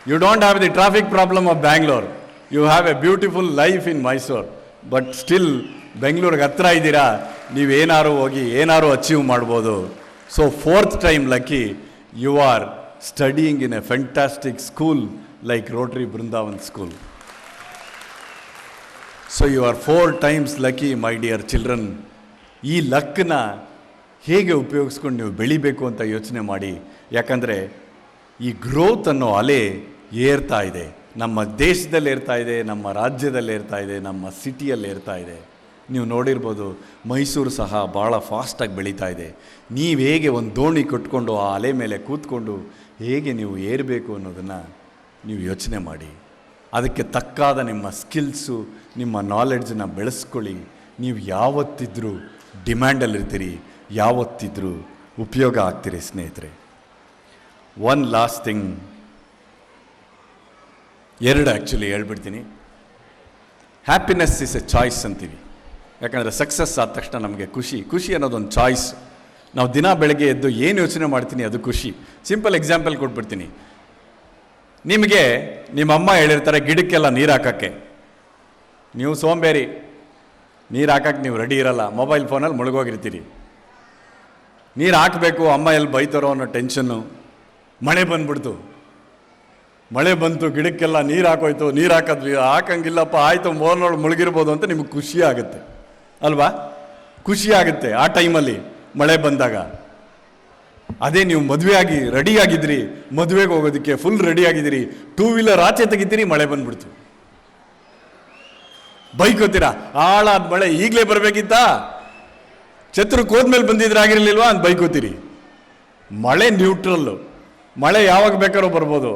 You don't have the traffic problem of Bangalore. You have a beautiful life in Mysore. But still, ಬೆಂಗಳೂರಿಗೆ ಹತ್ರ ಇದ್ದೀರಾ, ನೀವೇನಾರು ಹೋಗಿ ಏನಾರು achieve ಮಾಡ್ಬೋದು. So fourth time lucky, you are studying in a fantastic school like Rotary Brindavan school. So you are 4 times lucky my dear children. ಈ ಲಕ್ಕನ್ನ ಹೇಗೆ ಉಪಯೋಗಿಸ್ಕೊಂಡು ನೀವು ಬೆಳಿಬೇಕು ಅಂತ ಯೋಚನೆ ಮಾಡಿ. ಯಾಕಂದರೆ ಈ ಗ್ರೋತ್ ಅನ್ನೋ ಅಲೆ ಏರ್ತಾ ಇದೆ, ನಮ್ಮ ದೇಶದಲ್ಲಿ ಏರ್ತಾ ಇದೆ, ನಮ್ಮ ರಾಜ್ಯದಲ್ಲಿ ಏರ್ತಾ ಇದೆ, ನಮ್ಮ ಸಿಟಿಯಲ್ಲಿ ಏರ್ತಾ ಇದೆ. ನೀವು ನೋಡಿರ್ಬೋದು, ಮೈಸೂರು ಸಹ ಭಾಳ ಫಾಸ್ಟಾಗಿ ಬೆಳೀತಾ ಇದೆ. ನೀವು ಹೇಗೆ ಒಂದು ದೋಣಿ ಕಟ್ಕೊಂಡು ಆ ಅಲೆ ಮೇಲೆ ಕೂತ್ಕೊಂಡು ಹೇಗೆ ನೀವು ಏರಬೇಕು ಅನ್ನೋದನ್ನು ನೀವು ಯೋಚನೆ ಮಾಡಿ. ಅದಕ್ಕೆ ತಕ್ಕಾದ ನಿಮ್ಮ ಸ್ಕಿಲ್ಸು, ನಿಮ್ಮ ನಾಲೆಡ್ಜನ್ನು ಬೆಳೆಸ್ಕೊಳ್ಳಿ. ನೀವು ಯಾವತ್ತಿದ್ರೂ ಡಿಮ್ಯಾಂಡಲ್ಲಿರ್ತೀರಿ, ಯಾವತ್ತಿದ್ರೂ ಉಪಯೋಗ ಆಗ್ತೀರಿ ಸ್ನೇಹಿತರೆ. ಒನ್ ಲಾಸ್ಟ್ ಥಿಂಗ್, 2 ಆ್ಯಕ್ಚುಲಿ ಹೇಳ್ಬಿಡ್ತೀನಿ. ಹ್ಯಾಪಿನೆಸ್ ಇಸ್ ಎ ಚಾಯ್ಸ್ ಅಂತೀವಿ. ಯಾಕಂದರೆ ಸಕ್ಸಸ್ ಆದ ತಕ್ಷಣ ನಮಗೆ ಖುಷಿ ಅನ್ನೋದೊಂದು ಚಾಯ್ಸ್. ನಾವು ದಿನ ಬೆಳಗ್ಗೆ ಎದ್ದು ಏನು ಯೋಚನೆ ಮಾಡ್ತೀನಿ ಅದು ಖುಷಿ. ಸಿಂಪಲ್ ಎಕ್ಸಾಂಪಲ್ ಕೊಟ್ಬಿಡ್ತೀನಿ. ನಿಮಗೆ ನಿಮ್ಮ ಅಮ್ಮ ಹೇಳಿರ್ತಾರೆ ಗಿಡಕ್ಕೆಲ್ಲ ನೀರು ಹಾಕೋಕ್ಕೆ, ನೀವು ಸೋಂಬೇರಿ, ನೀರು ಹಾಕಕ್ಕೆ ನೀವು ರೆಡಿ ಇರಲ್ಲ, ಮೊಬೈಲ್ ಫೋನಲ್ಲಿ ಮುಳುಗೋಗಿರ್ತೀರಿ. ನೀರು ಹಾಕಬೇಕು, ಅಮ್ಮ ಎಲ್ಲಿ ಬೈತಾರೋ ಅನ್ನೋ ಟೆನ್ಷನ್ನು. ಮಳೆ ಬಂದ್ಬಿಡ್ತು, ಮಳೆ ಬಂತು, ಗಿಡಕ್ಕೆಲ್ಲ ನೀರು ಹಾಕೋಯ್ತು, ನೀರು ಹಾಕಿದ್ವಿ, ಹಾಕಂಗಿಲ್ಲಪ್ಪ, ಆಯಿತು ಮೋರ್ನೊಳಗೆ ಮುಳುಗಿರ್ಬೋದು ಅಂತ ನಿಮಗೆ ಖುಷಿ ಆಗುತ್ತೆ ಅಲ್ವಾ? ಖುಷಿ ಆಗುತ್ತೆ ಆ ಟೈಮಲ್ಲಿ ಮಳೆ ಬಂದಾಗ. ಅದೇ ನೀವು ಮದುವೆ ಆಗಿ ರೆಡಿಯಾಗಿದ್ರಿ, ಮದುವೆಗೆ ಹೋಗೋದಕ್ಕೆ ಫುಲ್ ರೆಡಿ ಆಗಿದ್ದೀರಿ, 2 wheeler ಆಚೆ ತೆಗಿತೀರಿ, ಮಳೆ ಬಂದ್ಬಿಡ್ತು, ಬೈಕೋತೀರಾ, ಹಾಳಾದ ಮಳೆ ಈಗಲೇ ಬರಬೇಕಿತ್ತಾ, ಛತ್ರಕ್ಕೆ ಹೋದ್ಮೇಲೆ ಬಂದಿದ್ರಾಗಿರ್ಲಿಲ್ವಾ ಅಂತ ಬೈಕೋತೀರಿ. ಮಳೆ ನ್ಯೂಟ್ರಲ್ಲು, ಮಳೆ ಯಾವಾಗ ಬೇಕಾದ್ರೂ ಬರ್ಬೋದು,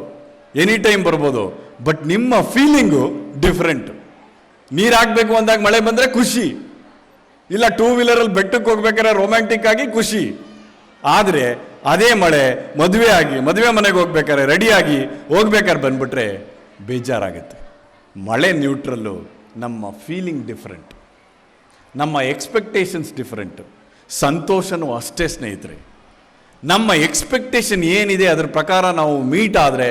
ಎನಿ ಟೈಮ್ ಬರ್ಬೋದು. ಬಟ್ ನಿಮ್ಮ ಫೀಲಿಂಗು ಡಿಫ್ರೆಂಟ್. ನೀರು ಹಾಕಬೇಕು ಅಂದಾಗ ಮಳೆ ಬಂದರೆ ಖುಷಿ, ಇಲ್ಲ 2 wheeler ಬೆಟ್ಟಕ್ಕೆ ಹೋಗ್ಬೇಕಾದ್ರೆ ರೊಮ್ಯಾಂಟಿಕ್ ಆಗಿ ಖುಷಿ. ಆದರೆ ಅದೇ ಮಳೆ ಮದುವೆ ಮನೆಗೆ ಹೋಗ್ಬೇಕಾದ್ರೆ ರೆಡಿಯಾಗಿ ಹೋಗ್ಬೇಕಾದ್ರೆ ಬಂದ್ಬಿಟ್ರೆ ಬೇಜಾರಾಗುತ್ತೆ. ಮಳೆ ನ್ಯೂಟ್ರಲ್ಲು, ನಮ್ಮ ಫೀಲಿಂಗ್ ಡಿಫ್ರೆಂಟ್, ನಮ್ಮ ಎಕ್ಸ್ಪೆಕ್ಟೇಷನ್ಸ್ ಡಿಫ್ರೆಂಟು. ಸಂತೋಷನೂ ಅಷ್ಟೇ ಸ್ನೇಹಿತರೆ. ನಮ್ಮ ಎಕ್ಸ್ಪೆಕ್ಟೇಷನ್ ಏನಿದೆ ಅದರ ಪ್ರಕಾರ ನಾವು ಮೀಟ್ ಆದರೆ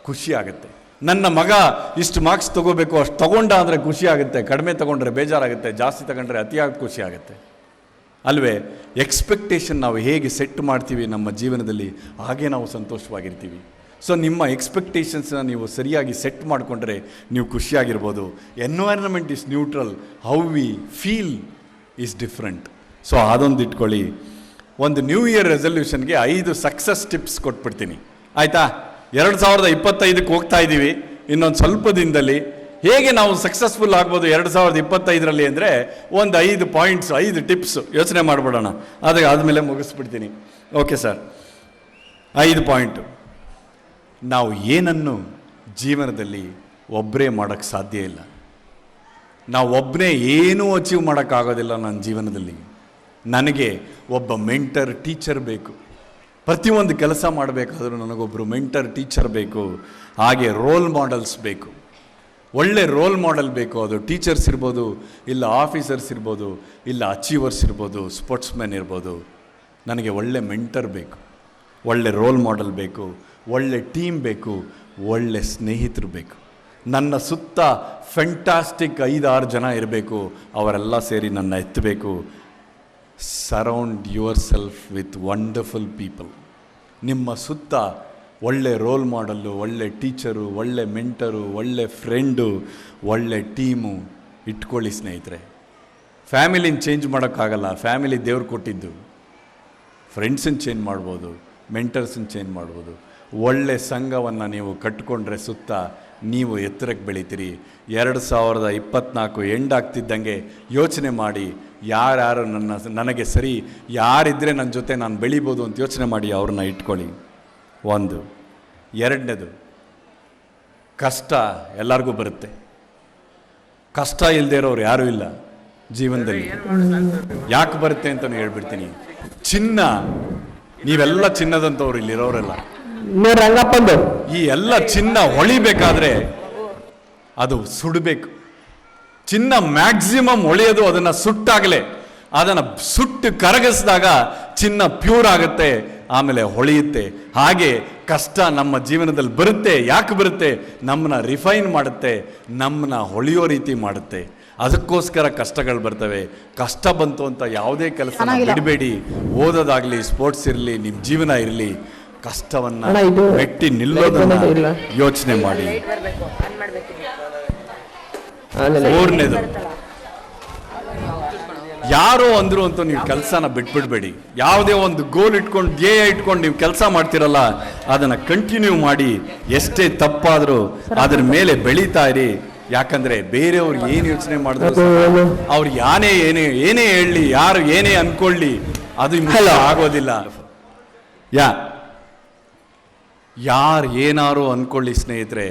ಖುಷಿ ಆಗುತ್ತೆ. ನನ್ನ ಮಗ ಇಷ್ಟು ಮಾರ್ಕ್ಸ್ ತೊಗೋಬೇಕು, ಅಷ್ಟು ತೊಗೊಂಡ ಅಂದರೆ ಖುಷಿ ಆಗುತ್ತೆ, ಕಡಿಮೆ ತೊಗೊಂಡ್ರೆ ಬೇಜಾರಾಗುತ್ತೆ, ಜಾಸ್ತಿ ತಗೊಂಡ್ರೆ ಅತಿಯಾಗಿ ಖುಷಿ ಆಗುತ್ತೆ ಅಲ್ವೇ? ಎಕ್ಸ್ಪೆಕ್ಟೇಷನ್ ನಾವು ಹೇಗೆ ಸೆಟ್ ಮಾಡ್ತೀವಿ ನಮ್ಮ ಜೀವನದಲ್ಲಿ, ಹಾಗೆ ನಾವು ಸಂತೋಷವಾಗಿರ್ತೀವಿ. ಸೊ ನಿಮ್ಮ ಎಕ್ಸ್ಪೆಕ್ಟೇಷನ್ಸ್ನ ನೀವು ಸರಿಯಾಗಿ ಸೆಟ್ ಮಾಡಿಕೊಂಡ್ರೆ ನೀವು ಖುಷಿಯಾಗಿರ್ಬೋದು. Environment is neutral, how we feel is different. So ಅದೊಂದು ಇಟ್ಕೊಳ್ಳಿ. ಒಂದು ನ್ಯೂ ಇಯರ್ ರೆಸಲ್ಯೂಷನ್ಗೆ 5 ಸಕ್ಸಸ್ ಟಿಪ್ಸ್ ಕೊಟ್ಬಿಡ್ತೀನಿ, ಆಯಿತಾ? 2025ಕ್ಕೆ ಹೋಗ್ತಾ ಇದ್ದೀವಿ, ಇನ್ನೊಂದು ಸ್ವಲ್ಪ ದಿನದಲ್ಲಿ. ಹೇಗೆ ನಾವು ಸಕ್ಸಸ್ಫುಲ್ ಆಗ್ಬೋದು 2025ರಲ್ಲಿ ಅಂದರೆ ಒಂದು 5 ಪಾಯಿಂಟ್ಸ್, 5 ಟಿಪ್ಸ್ ಯೋಚನೆ ಮಾಡಿಬಿಡೋಣ. ಆದಮೇಲೆ ಮುಗಿಸ್ಬಿಡ್ತೀನಿ. Okay sir, 5 point. ನಾವು ಏನನ್ನು ಜೀವನದಲ್ಲಿ ಒಬ್ಬರೇ ಮಾಡೋಕ್ಕೆ ಸಾಧ್ಯ ಇಲ್ಲ. ನಾವು ಒಬ್ಬನೇ ಏನೂ ಅಚೀವ್ ಮಾಡೋಕ್ಕಾಗೋದಿಲ್ಲ ನನ್ನ ಜೀವನದಲ್ಲಿ. ನನಗೆ ಒಬ್ಬ ಮೆಂಟರ್, ಟೀಚರ್ ಬೇಕು. ಪ್ರತಿಯೊಂದು ಕೆಲಸ ಮಾಡಬೇಕಾದ್ರೂ ನನಗೊಬ್ಬರು ಮೆಂಟರ್, ಟೀಚರ್ ಬೇಕು. ಹಾಗೆ ರೋಲ್ ಮಾಡೆಲ್ಸ್ ಬೇಕು, ಒಳ್ಳೆ ರೋಲ್ ಮಾಡೆಲ್ ಬೇಕು. ಅದು ಟೀಚರ್ಸ್ ಇರ್ಬೋದು, ಇಲ್ಲ ಆಫೀಸರ್ಸ್ ಇರ್ಬೋದು, ಇಲ್ಲ ಅಚೀವರ್ಸ್ ಇರ್ಬೋದು, ಸ್ಪೋರ್ಟ್ಸ್ ಮ್ಯಾನ್ ಇರ್ಬೋದು. ನನಗೆ ಒಳ್ಳೆ ಮೆಂಟರ್ ಬೇಕು, ಒಳ್ಳೆ ರೋಲ್ ಮಾಡೆಲ್ ಬೇಕು, ಒಳ್ಳೆ ಟೀಮ್ ಬೇಕು, ಒಳ್ಳೆ ಸ್ನೇಹಿತರು ಬೇಕು. ನನ್ನ ಸುತ್ತ ಫ್ಯಾಂಟಾಸ್ಟಿಕ್ 5-6 ಜನ ಇರಬೇಕು, ಅವರೆಲ್ಲ ಸೇರಿ ನನ್ನ ಎತ್ತಬೇಕು. Surround yourself with wonderful people. ನಿಮ್ಮ ಸುತ್ತ ಒಳ್ಳೆ ರೋಲ್ ಮಾಡೆಲ್ಲು, ಒಳ್ಳೆ ಟೀಚರು, ಒಳ್ಳೆ ಮೆಂಟರು, ಒಳ್ಳೆ ಫ್ರೆಂಡು, ಒಳ್ಳೆ ಟೀಮು ಇಟ್ಕೊಳ್ಳಿ ಸ್ನೇಹಿತರೆ. ಫ್ಯಾಮಿಲಿನ ಚೇಂಜ್ ಮಾಡೋಕ್ಕಾಗಲ್ಲ, ಫ್ಯಾಮಿಲಿ ದೇವ್ರು ಕೊಟ್ಟಿದ್ದು. ಫ್ರೆಂಡ್ಸನ್ನು ಚೇಂಜ್ ಮಾಡ್ಬೋದು, ಮೆಂಟರ್ಸನ್ನು ಚೇಂಜ್ ಮಾಡ್ಬೋದು. ಒಳ್ಳೆ ಸಂಘವನ್ನು ನೀವು ಕಟ್ಟಿಕೊಂಡ್ರೆ ಸುತ್ತ ನೀವು ಎತ್ತರಕ್ಕೆ ಬೆಳಿತೀರಿ. 2024 ಎಂಡ್ ಆಗ್ತಿದ್ದಂಗೆ ಯೋಚನೆ ಮಾಡಿ, ಯಾರ್ಯಾರು ನನಗೆ ಸರಿ, ಯಾರಿದ್ದರೆ ನನ್ನ ಜೊತೆ ನಾನು ಬೆಳಿಬೋದು ಅಂತ ಯೋಚನೆ ಮಾಡಿ ಅವ್ರನ್ನ ಇಟ್ಕೊಳ್ಳಿ. 1. 2ನೇದು, ಕಷ್ಟ ಎಲ್ಲರಿಗೂ ಬರುತ್ತೆ. ಕಷ್ಟ ಇಲ್ಲದೆ ಇರೋರು ಯಾರೂ ಇಲ್ಲ ಜೀವನದಲ್ಲಿ. ಯಾಕೆ ಬರುತ್ತೆ ಅಂತಲೂ ಹೇಳ್ಬಿಡ್ತೀನಿ. ಚಿನ್ನ, ನೀವೆಲ್ಲ ಚಿನ್ನದಂಥವ್ರು ಇಲ್ಲಿರೋರೆಲ್ಲ. ಈ ಎಲ್ಲ ಚಿನ್ನ ಹೊಳಿಬೇಕಾದ್ರೆ ಅದು ಸುಡಬೇಕು. ಚಿನ್ನ ಮ್ಯಾಕ್ಸಿಮಮ್ ಹೊಳೆಯೋದು ಅದನ್ನು ಸುಟ್ಟಾಗಲೇ. ಅದನ್ನು ಸುಟ್ಟು ಕರಗಿಸಿದಾಗ ಚಿನ್ನ ಪ್ಯೂರ್ ಆಗುತ್ತೆ, ಆಮೇಲೆ ಹೊಳೆಯುತ್ತೆ. ಹಾಗೆ ಕಷ್ಟ ನಮ್ಮ ಜೀವನದಲ್ಲಿ ಬರುತ್ತೆ. ಯಾಕೆ ಬರುತ್ತೆ? ನಮ್ಮನ್ನ ರಿಫೈನ್ ಮಾಡುತ್ತೆ, ನಮ್ಮನ್ನ ಹೊಳೆಯೋ ರೀತಿ ಮಾಡುತ್ತೆ. ಅದಕ್ಕೋಸ್ಕರ ಕಷ್ಟಗಳು ಬರ್ತವೆ. ಕಷ್ಟ ಬಂತು ಅಂತ ಯಾವುದೇ ಕೆಲಸ ಬಿಡಬೇಡಿ. ಓದೋದಾಗ್ಲಿ, ಸ್ಪೋರ್ಟ್ಸ್ ಇರಲಿ, ನಿಮ್ಮ ಜೀವನ ಇರಲಿ, ಕಷ್ಟವನ್ನ ಮೆಟ್ಟಿ ನಿಲ್ಲೋದನ್ನ ಯೋಚನೆ ಮಾಡಿ. ಮೂರನೇದು, ಯಾರೋ ಅಂದ್ರು ಅಂತ ನೀವು ಕೆಲಸನ ಬಿಟ್ಬಿಡ್ಬೇಡಿ. ಯಾವುದೇ ಒಂದು ಗೋಲ್ ಇಟ್ಕೊಂಡು, ಧ್ಯೇಯ ಇಟ್ಕೊಂಡು ನೀವು ಕೆಲಸ ಮಾಡ್ತಿರಲ್ಲ, ಅದನ್ನ ಕಂಟಿನ್ಯೂ ಮಾಡಿ. ಎಷ್ಟೇ ತಪ್ಪಾದ್ರೂ ಅದ್ರ ಮೇಲೆ ಬೆಳೀತಾ ಇರಿ. ಯಾಕಂದ್ರೆ ಬೇರೆಯವ್ರು ಏನು ಯೋಚನೆ ಮಾಡಿದ್ರು, ಅವ್ರು ಏನೇ ಹೇಳಲಿ, ಯಾರು ಏನೇ ಅನ್ಕೊಳ್ಳಿ, ಅದು ಆಗೋದಿಲ್ಲ. ಯಾರು ಏನಾರು ಅನ್ಕೊಳ್ಳಿ ಸ್ನೇಹಿತರೆ,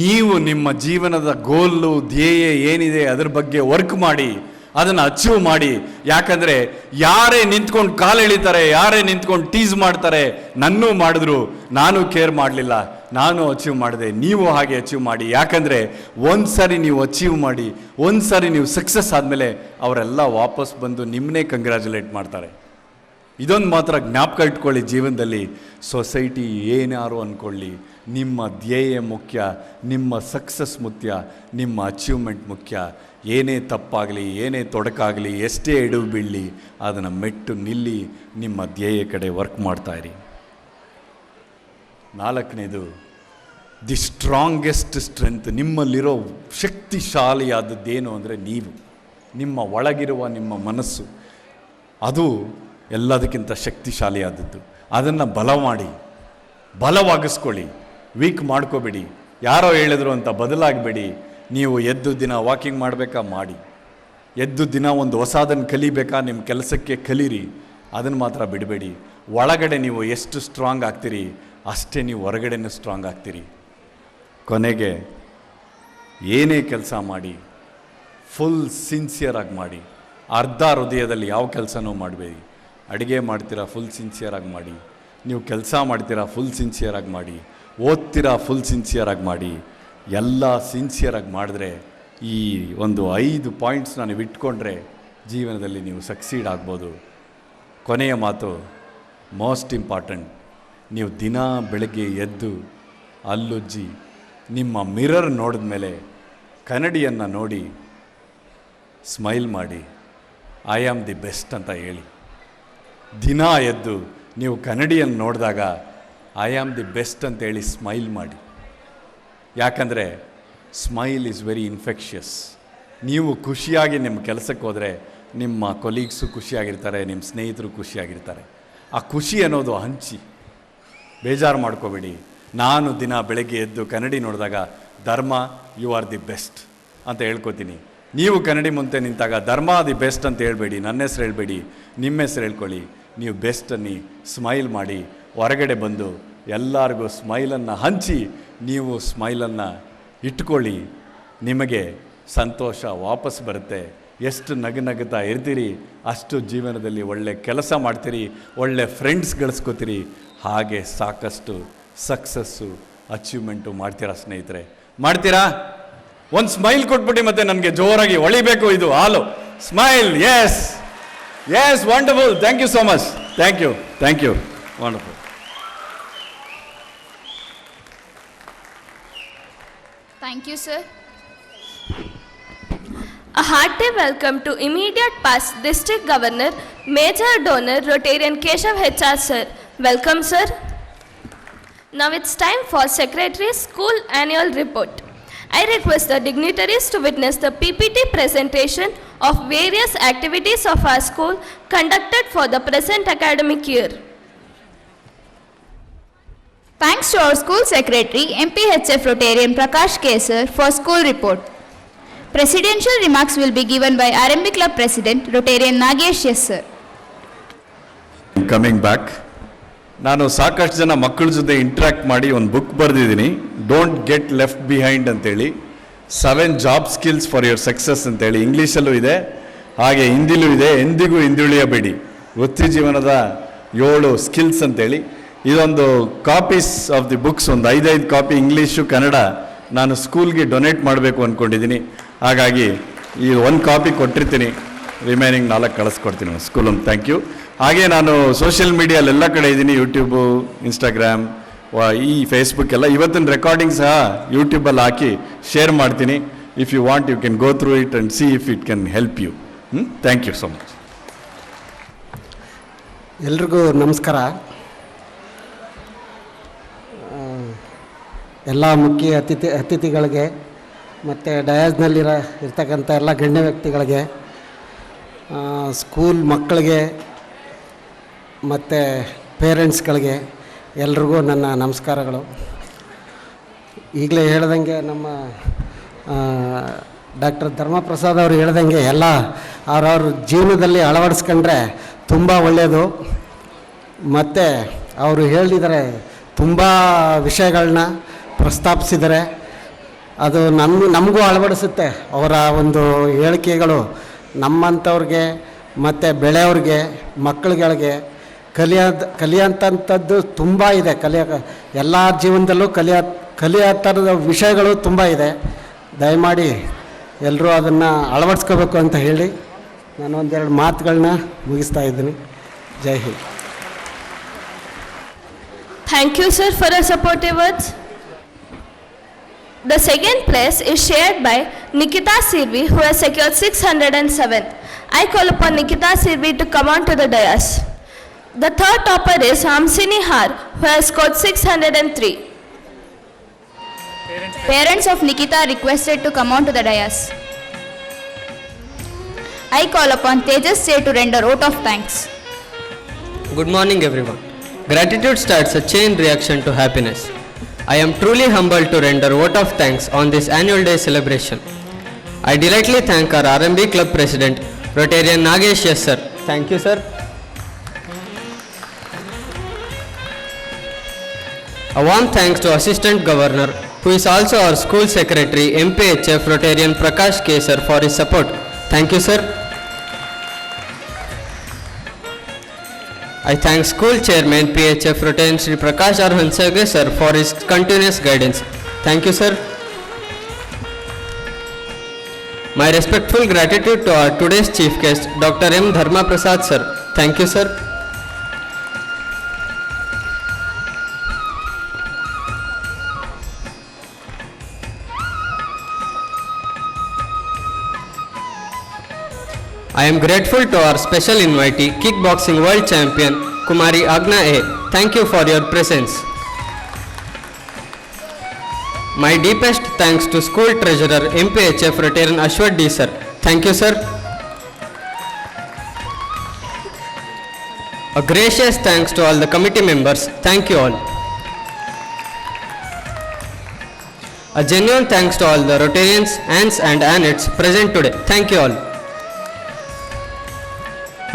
ನೀವು ನಿಮ್ಮ ಜೀವನದ ಗೋಲು, ಧ್ಯೇಯ ಏನಿದೆ ಅದ್ರ ಬಗ್ಗೆ ವರ್ಕ್ ಮಾಡಿ, ಅದನ್ನು ಅಚೀವ್ ಮಾಡಿ. ಯಾಕಂದರೆ ಯಾರೇ ನಿಂತ್ಕೊಂಡು ಕಾಲು ಎಳಿತಾರೆ, ಯಾರೇ ನಿಂತ್ಕೊಂಡು ಟೀಸ್ ಮಾಡ್ತಾರೆ, ನನ್ನೂ ಮಾಡಿದ್ರು, ನಾನು ಕೇರ್ ಮಾಡಲಿಲ್ಲ, ನಾನು ಅಚೀವ್ ಮಾಡಿದೆ, ನೀವು ಹಾಗೆ ಅಚೀವ್ ಮಾಡಿ. ಯಾಕಂದರೆ ಒಂದು ಸಾರಿ ನೀವು ಅಚೀವ್ ಮಾಡಿ, ಒಂದು ಸಾರಿ ನೀವು ಸಕ್ಸಸ್ ಆದಮೇಲೆ ಅವರೆಲ್ಲ ವಾಪಸ್ ಬಂದು ನಿಮ್ಮನ್ನೇ ಕಂಗ್ರ್ಯಾಚುಲೇಟ್ ಮಾಡ್ತಾರೆ. ಇದೊಂದು ಮಾತ್ರ ಜ್ಞಾಪಕ ಇಟ್ಕೊಳ್ಳಿ ಜೀವನದಲ್ಲಿ. ಸೊಸೈಟಿ ಏನಾರು ಅಂದ್ಕೊಳ್ಳಿ, ನಿಮ್ಮ ಧ್ಯೇಯ ಮುಖ್ಯ, ನಿಮ್ಮ ಸಕ್ಸಸ್ ಮುಖ್ಯ, ನಿಮ್ಮ ಅಚೀವ್ಮೆಂಟ್ ಮುಖ್ಯ. ಏನೇ ತಪ್ಪಾಗಲಿ, ಏನೇ ತೊಡಕಾಗಲಿ, ಎಷ್ಟೇ ಎಡವು ಬೀಳಲಿ, ಅದನ್ನು ಮೆಟ್ಟು ನಿಲ್ಲಿ, ನಿಮ್ಮ ಧ್ಯೇಯ ಕಡೆ ವರ್ಕ್ ಮಾಡ್ತಾಯಿರಿ. ನಾಲ್ಕನೇದು, ದಿ ಸ್ಟ್ರಾಂಗೆಸ್ಟ್ ಸ್ಟ್ರೆಂತ್. ನಿಮ್ಮಲ್ಲಿರೋ ಶಕ್ತಿಶಾಲಿಯಾದದ್ದೇನು ಅಂದರೆ ನೀವು, ನಿಮ್ಮ ಒಳಗಿರುವ ನಿಮ್ಮ ಮನಸ್ಸು, ಅದು ಎಲ್ಲದಕ್ಕಿಂತ ಶಕ್ತಿಶಾಲಿಯಾದದ್ದು. ಅದನ್ನು ಬಲ ಮಾಡಿ, ಬಲವಾಗಿಸ್ಕೊಳ್ಳಿ, ವೀಕ್ ಮಾಡ್ಕೋಬೇಡಿ. ಯಾರೋ ಹೇಳಿದ್ರು ಅಂತ ಬದಲಾಗಬೇಡಿ. ನೀವು ಎದ್ದು ದಿನ ವಾಕಿಂಗ್ ಮಾಡಬೇಕಾ ಮಾಡಿ, ಎದ್ದು ದಿನ ಒಂದು ಹೊಸದನ್ನು ಕಲಿಬೇಕಾ ನಿಮ್ಮ ಕೆಲಸಕ್ಕೆ ಕಲೀರಿ. ಅದನ್ನು ಮಾತ್ರ ಬಿಡಬೇಡಿ. ಒಳಗಡೆ ನೀವು ಎಷ್ಟು ಸ್ಟ್ರಾಂಗ್ ಆಗ್ತೀರಿ, ಅಷ್ಟೇ ನೀವು ಹೊರಗಡೆನೂ ಸ್ಟ್ರಾಂಗ್ ಆಗ್ತೀರಿ. ಕೊನೆಗೆ ಏನೇ ಕೆಲಸ ಮಾಡಿ ಫುಲ್ ಸಿನ್ಸಿಯರಾಗಿ ಮಾಡಿ. ಅರ್ಧ ಹೃದಯದಲ್ಲಿ ಯಾವ ಕೆಲಸನೂ ಮಾಡಬೇಡಿ. ಅಡುಗೆ ಮಾಡ್ತೀರಾ, ಫುಲ್ ಸಿನ್ಸಿಯರಾಗಿ ಮಾಡಿ. ನೀವು ಕೆಲಸ ಮಾಡ್ತೀರಾ, ಫುಲ್ ಸಿನ್ಸಿಯರಾಗಿ ಮಾಡಿ. ಓದ್ತೀರಾ, ಫುಲ್ ಸಿನ್ಸಿಯರಾಗಿ ಮಾಡಿ. ಎಲ್ಲ ಸಿನ್ಸಿಯರಾಗಿ ಮಾಡಿದ್ರೆ, ಈ ಒಂದು 5 ಪಾಯಿಂಟ್ಸ್ನ ನೀವು ಇಟ್ಕೊಂಡ್ರೆ ಜೀವನದಲ್ಲಿ ನೀವು ಸಕ್ಸೀಡ್ ಆಗ್ಬೋದು. ಕೊನೆಯ ಮಾತು, ಮೋಸ್ಟ್ ಇಂಪಾರ್ಟೆಂಟ್, ನೀವು ದಿನ ಬೆಳಗ್ಗೆ ಎದ್ದು ಹಲ್ಲುಜ್ಜಿ ನಿಮ್ಮ ಮಿರರ್ ನೋಡಿದ ಮೇಲೆ ಕನ್ನಡಿಯನ್ನು ನೋಡಿ ಸ್ಮೈಲ್ ಮಾಡಿ, ಐ ಆಮ್ ದಿ ಬೆಸ್ಟ್ ಅಂತ ಹೇಳಿ. ದಿನ ಎದ್ದು ನೀವು ಕನ್ನಡಿಯನ್ನು ನೋಡಿದಾಗ ಐ ಆಮ್ ದಿ ಬೆಸ್ಟ್ ಅಂತೇಳಿ ಸ್ಮೈಲ್ ಮಾಡಿ. ಯಾಕಂದರೆ ಸ್ಮೈಲ್ ಈಸ್ ವೆರಿ ಇನ್ಫೆಕ್ಷಿಯಸ್. ನೀವು ಖುಷಿಯಾಗಿ ನಿಮ್ಮ ಕೆಲಸಕ್ಕೆ ಹೋದರೆ ನಿಮ್ಮ ಕೊಲೀಗ್ಸು ಖುಷಿಯಾಗಿರ್ತಾರೆ, ನಿಮ್ಮ ಸ್ನೇಹಿತರು ಖುಷಿಯಾಗಿರ್ತಾರೆ. ಆ ಖುಷಿ ಅನ್ನೋದು ಹಂಚಿ, ಬೇಜಾರು ಮಾಡ್ಕೋಬೇಡಿ. ನಾನು ದಿನ ಬೆಳಗ್ಗೆ ಎದ್ದು ಕನ್ನಡಿ ನೋಡಿದಾಗ ಧರ್ಮ ಯು ಆರ್ ದಿ ಬೆಸ್ಟ್ ಅಂತ ಹೇಳ್ಕೊತೀನಿ. ನೀವು ಕನ್ನಡಿ ಮುಂದೆ ನಿಂತಾಗ ಧರ್ಮ ದಿ ಬೆಸ್ಟ್ ಅಂತ ಹೇಳ್ಬೇಡಿ, ನನ್ನ ಹೆಸರು ಹೇಳ್ಬೇಡಿ, ನಿಮ್ಮ ಹೆಸರು ಹೇಳ್ಕೊಳ್ಳಿ. ನೀವು ಬೆಸ್ಟ್ ಅನ್ನಿ, ಸ್ಮೈಲ್ ಮಾಡಿ, ಹೊರಗಡೆ ಬಂದು ಎಲ್ಲರಿಗೂ ಸ್ಮೈಲನ್ನು ಹಂಚಿ, ನೀವು ಸ್ಮೈಲನ್ನು ಇಟ್ಕೊಳ್ಳಿ. ನಿಮಗೆ ಸಂತೋಷ ವಾಪಸ್ ಬರುತ್ತೆ. ಎಷ್ಟು ನಗುತ್ತಾ ಇರ್ತೀರಿ, ಅಷ್ಟು ಜೀವನದಲ್ಲಿ ಒಳ್ಳೆ ಕೆಲಸ ಮಾಡ್ತೀರಿ, ಒಳ್ಳೆ ಫ್ರೆಂಡ್ಸ್ ಗಳಿಸ್ಕೋತೀರಿ. ಹಾಗೆ ಸಾಕಷ್ಟು ಸಕ್ಸಸ್ಸು, ಅಚೀವ್ಮೆಂಟು ಮಾಡ್ತೀರಾ ಸ್ನೇಹಿತರೆ. ಮಾಡ್ತೀರಾ? ಒಂದು ಸ್ಮೈಲ್ ಕೊಟ್ಬಿಟ್ಟು ಮತ್ತೆ ನನಗೆ ಜೋರಾಗಿ ಹೊಳಿಬೇಕು. ಇದು ಹಾಲು smile. Yes yes, wonderful. Thank you so much. Thank you, thank you. Wonderful. Thank you, sir. A hearty welcome to immediate past District Governor, Major Donor Rotarian Keshav HR sir. Welcome sir. Now it's time for Secretary's School Annual Report. I request the dignitaries to witness the PPT presentation of various activities of our school conducted for the present academic year. Thanks to our school secretary, MPHF Rotarian Prakash K. sir, for school report. Presidential remarks will be given by RMB Club President, Rotarian Nagesh S. sir. Coming back. ನಾನು ಸಾಕಷ್ಟು ಜನ ಮಕ್ಕಳ ಜೊತೆ interact ಮಾಡಿ ಒಂದು book ಬರೆದಿದ್ದೀನಿ, don't get left behind ಅಂತೇಳಿ, 7 job skills for your success ಅಂತೇಳಿ. ಇಂಗ್ಲೀಷಲ್ಲೂ ಇದೆ, ಹಾಗೆ ಹಿಂದಿಲೂ ಇದೆ. ಎಂದಿಗೂ ಹಿಂದುಳಿಯಬೇಡಿ, ವೃತ್ತಿ ಜೀವನದ 7 ಸ್ಕಿಲ್ಸ್ ಅಂತೇಳಿ. ಇದೊಂದು ಕಾಪೀಸ್ ಆಫ್ ದಿ ಬುಕ್ಸ್, ಒಂದು 5 ಕಾಪಿ ಇಂಗ್ಲೀಷು ಕನ್ನಡ ನಾನು ಸ್ಕೂಲ್ಗೆ ಡೊನೇಟ್ ಮಾಡಬೇಕು ಅಂದ್ಕೊಂಡಿದ್ದೀನಿ. ಹಾಗಾಗಿ ಈ ಒಂದು ಕಾಪಿ ಕೊಟ್ಟಿರ್ತೀನಿ, ರಿಮೈನಿಂಗ್ 4 ಕಳಿಸ್ಕೊಡ್ತೀನಿ ಸ್ಕೂಲೊಂದು. Thank you. ಹಾಗೆ ನಾನು ಸೋಷಿಯಲ್ ಮೀಡಿಯಾಲೆಲ್ಲ ಕಡೆ ಇದ್ದೀನಿ, ಯೂಟ್ಯೂಬು, ಇನ್ಸ್ಟಾಗ್ರಾಮ್, ಈ ಫೇಸ್ಬುಕ್ ಎಲ್ಲ. ಇವತ್ತಿನ ರೆಕಾರ್ಡಿಂಗ್ ಸಹ ಯೂಟ್ಯೂಬಲ್ಲಿ ಹಾಕಿ ಶೇರ್ ಮಾಡ್ತೀನಿ. If you want you can go through it and see if it can help you. Thank you so much. ಎಲ್ರಿಗೂ ನಮಸ್ಕಾರ. ಎಲ್ಲ ಮುಖ್ಯ ಅತಿಥಿಗಳಿಗೆ ಮತ್ತು ಇರ್ತಕ್ಕಂಥ ಎಲ್ಲ ಗಣ್ಯ ವ್ಯಕ್ತಿಗಳಿಗೆ, ಸ್ಕೂಲ್ ಮಕ್ಕಳಿಗೆ ಮತ್ತು ಪೇರೆಂಟ್ಸ್ಗಳಿಗೆ ಎಲ್ರಿಗೂ ನನ್ನ ನಮಸ್ಕಾರಗಳು. ಈಗಲೇ ಹೇಳ್ದಂಗೆ ನಮ್ಮ ಡಾಕ್ಟರ್ ಧರ್ಮಪ್ರಸಾದ್ ಅವರು ಹೇಳ್ದಂಗೆ ಎಲ್ಲ ಅವ್ರವ್ರ ಜೀವನದಲ್ಲಿ ಅಳವಡಿಸ್ಕೊಂಡ್ರೆ ತುಂಬ ಒಳ್ಳೆಯದು. ಮತ್ತು ಅವರು ಹೇಳಿದರೆ ತುಂಬ ವಿಷಯಗಳನ್ನ ಪ್ರಸ್ತಾಪಿಸಿದರೆ ಅದು ನಮಗೂ ಅಳವಡಿಸುತ್ತೆ. ಅವರ ಒಂದು ಹೇಳಿಕೆಗಳು ನಮ್ಮಂಥವ್ರಿಗೆ ಮತ್ತು ಬೆಳೆಯವ್ರಿಗೆ, ಮಕ್ಕಳುಗಳಿಗೆ ಕಲಿಯೋಂಥದ್ದು ತುಂಬ ಇದೆ. ಎಲ್ಲ ಜೀವನದಲ್ಲೂ ಕಲಿಯೋ ಥರದ ವಿಷಯಗಳು ತುಂಬ ಇದೆ. ದಯಮಾಡಿ ಎಲ್ಲರೂ ಅದನ್ನು ಅಳವಡಿಸ್ಕೋಬೇಕು ಅಂತ ಹೇಳಿ ನಾನು ಒಂದೆರಡು ಮಾತುಗಳನ್ನ ಮುಗಿಸ್ತಾ ಇದ್ದೀನಿ. ಜೈ Hind. Thank you, sir, for your supportive words. The second place is shared by Nikita Sirvi, who has secured 607th. I call upon Nikita Sirvi to come on to the dais. The third topper is Hamsini Har, who has scored 603. Parents of Nikita are requested to come on to the dais. I call upon Tejas Say to render vote of thanks. Good morning, everyone. Gratitude starts a chain reaction to happiness. I am truly humbled to render vote of thanks on this annual day celebration. I directly thank our RMB Club President, Rotarian Nagesh S. sir. Thank you, sir. A warm thanks to Assistant Governor, who is also our School Secretary, MPHF Rotarian Prakash K. sir, for his support. Thank you, sir. I thank School Chairman, PHF Rotarian Sri Prakash R. Hansage sir, for his continuous guidance. Thank you, sir. My respectful gratitude to our today's chief guest, Dr. M. Dharma Prasad sir. Thank you, sir. I am grateful to our special invitee, kickboxing world champion, Kumari Agna A. Thank you for your presence. My deepest thanks to School Treasurer, MPHF Rotarian Ashwat D. sir. Thank you, sir. A gracious thanks to all the committee members. Thank you all. A genuine thanks to all the Rotarians, aunts and aunts present today. Thank you all.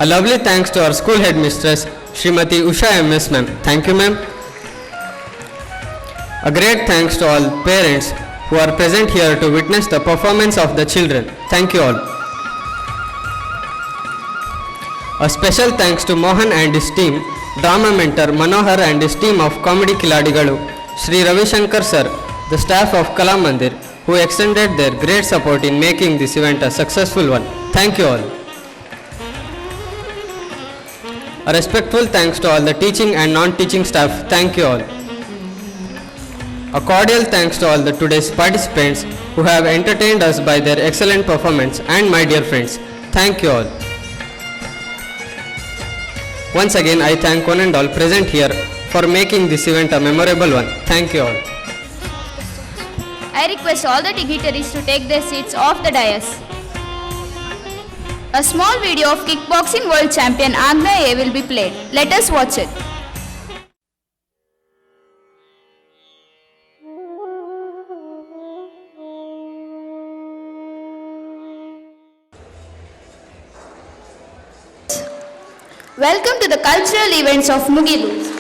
A lovely thanks to our school headmistress, Srimati Usha M.S. ma'am. Thank you, ma'am. A great thanks to all parents who are present here to witness the performance of the children. Thank you all. A special thanks to Mohan and his team, drama mentor Manohar and his team of comedy Kiladigalu, Sri Ravi Shankar sir, the staff of Kala Mandir, who extended their great support in making this event a successful one. Thank you all. A respectful thanks to all the teaching and non-teaching staff. Thank you all. A cordial thanks to all the today's participants who have entertained us by their excellent performance, and my dear friends, thank you all. Once again, I thank one and all present here for making this event a memorable one. Thank you all. I request all the dignitaries to take their seats off the dais. A small video of kickboxing world champion Agna A will be played. Let us watch it. Welcome to the cultural events of Mugilu.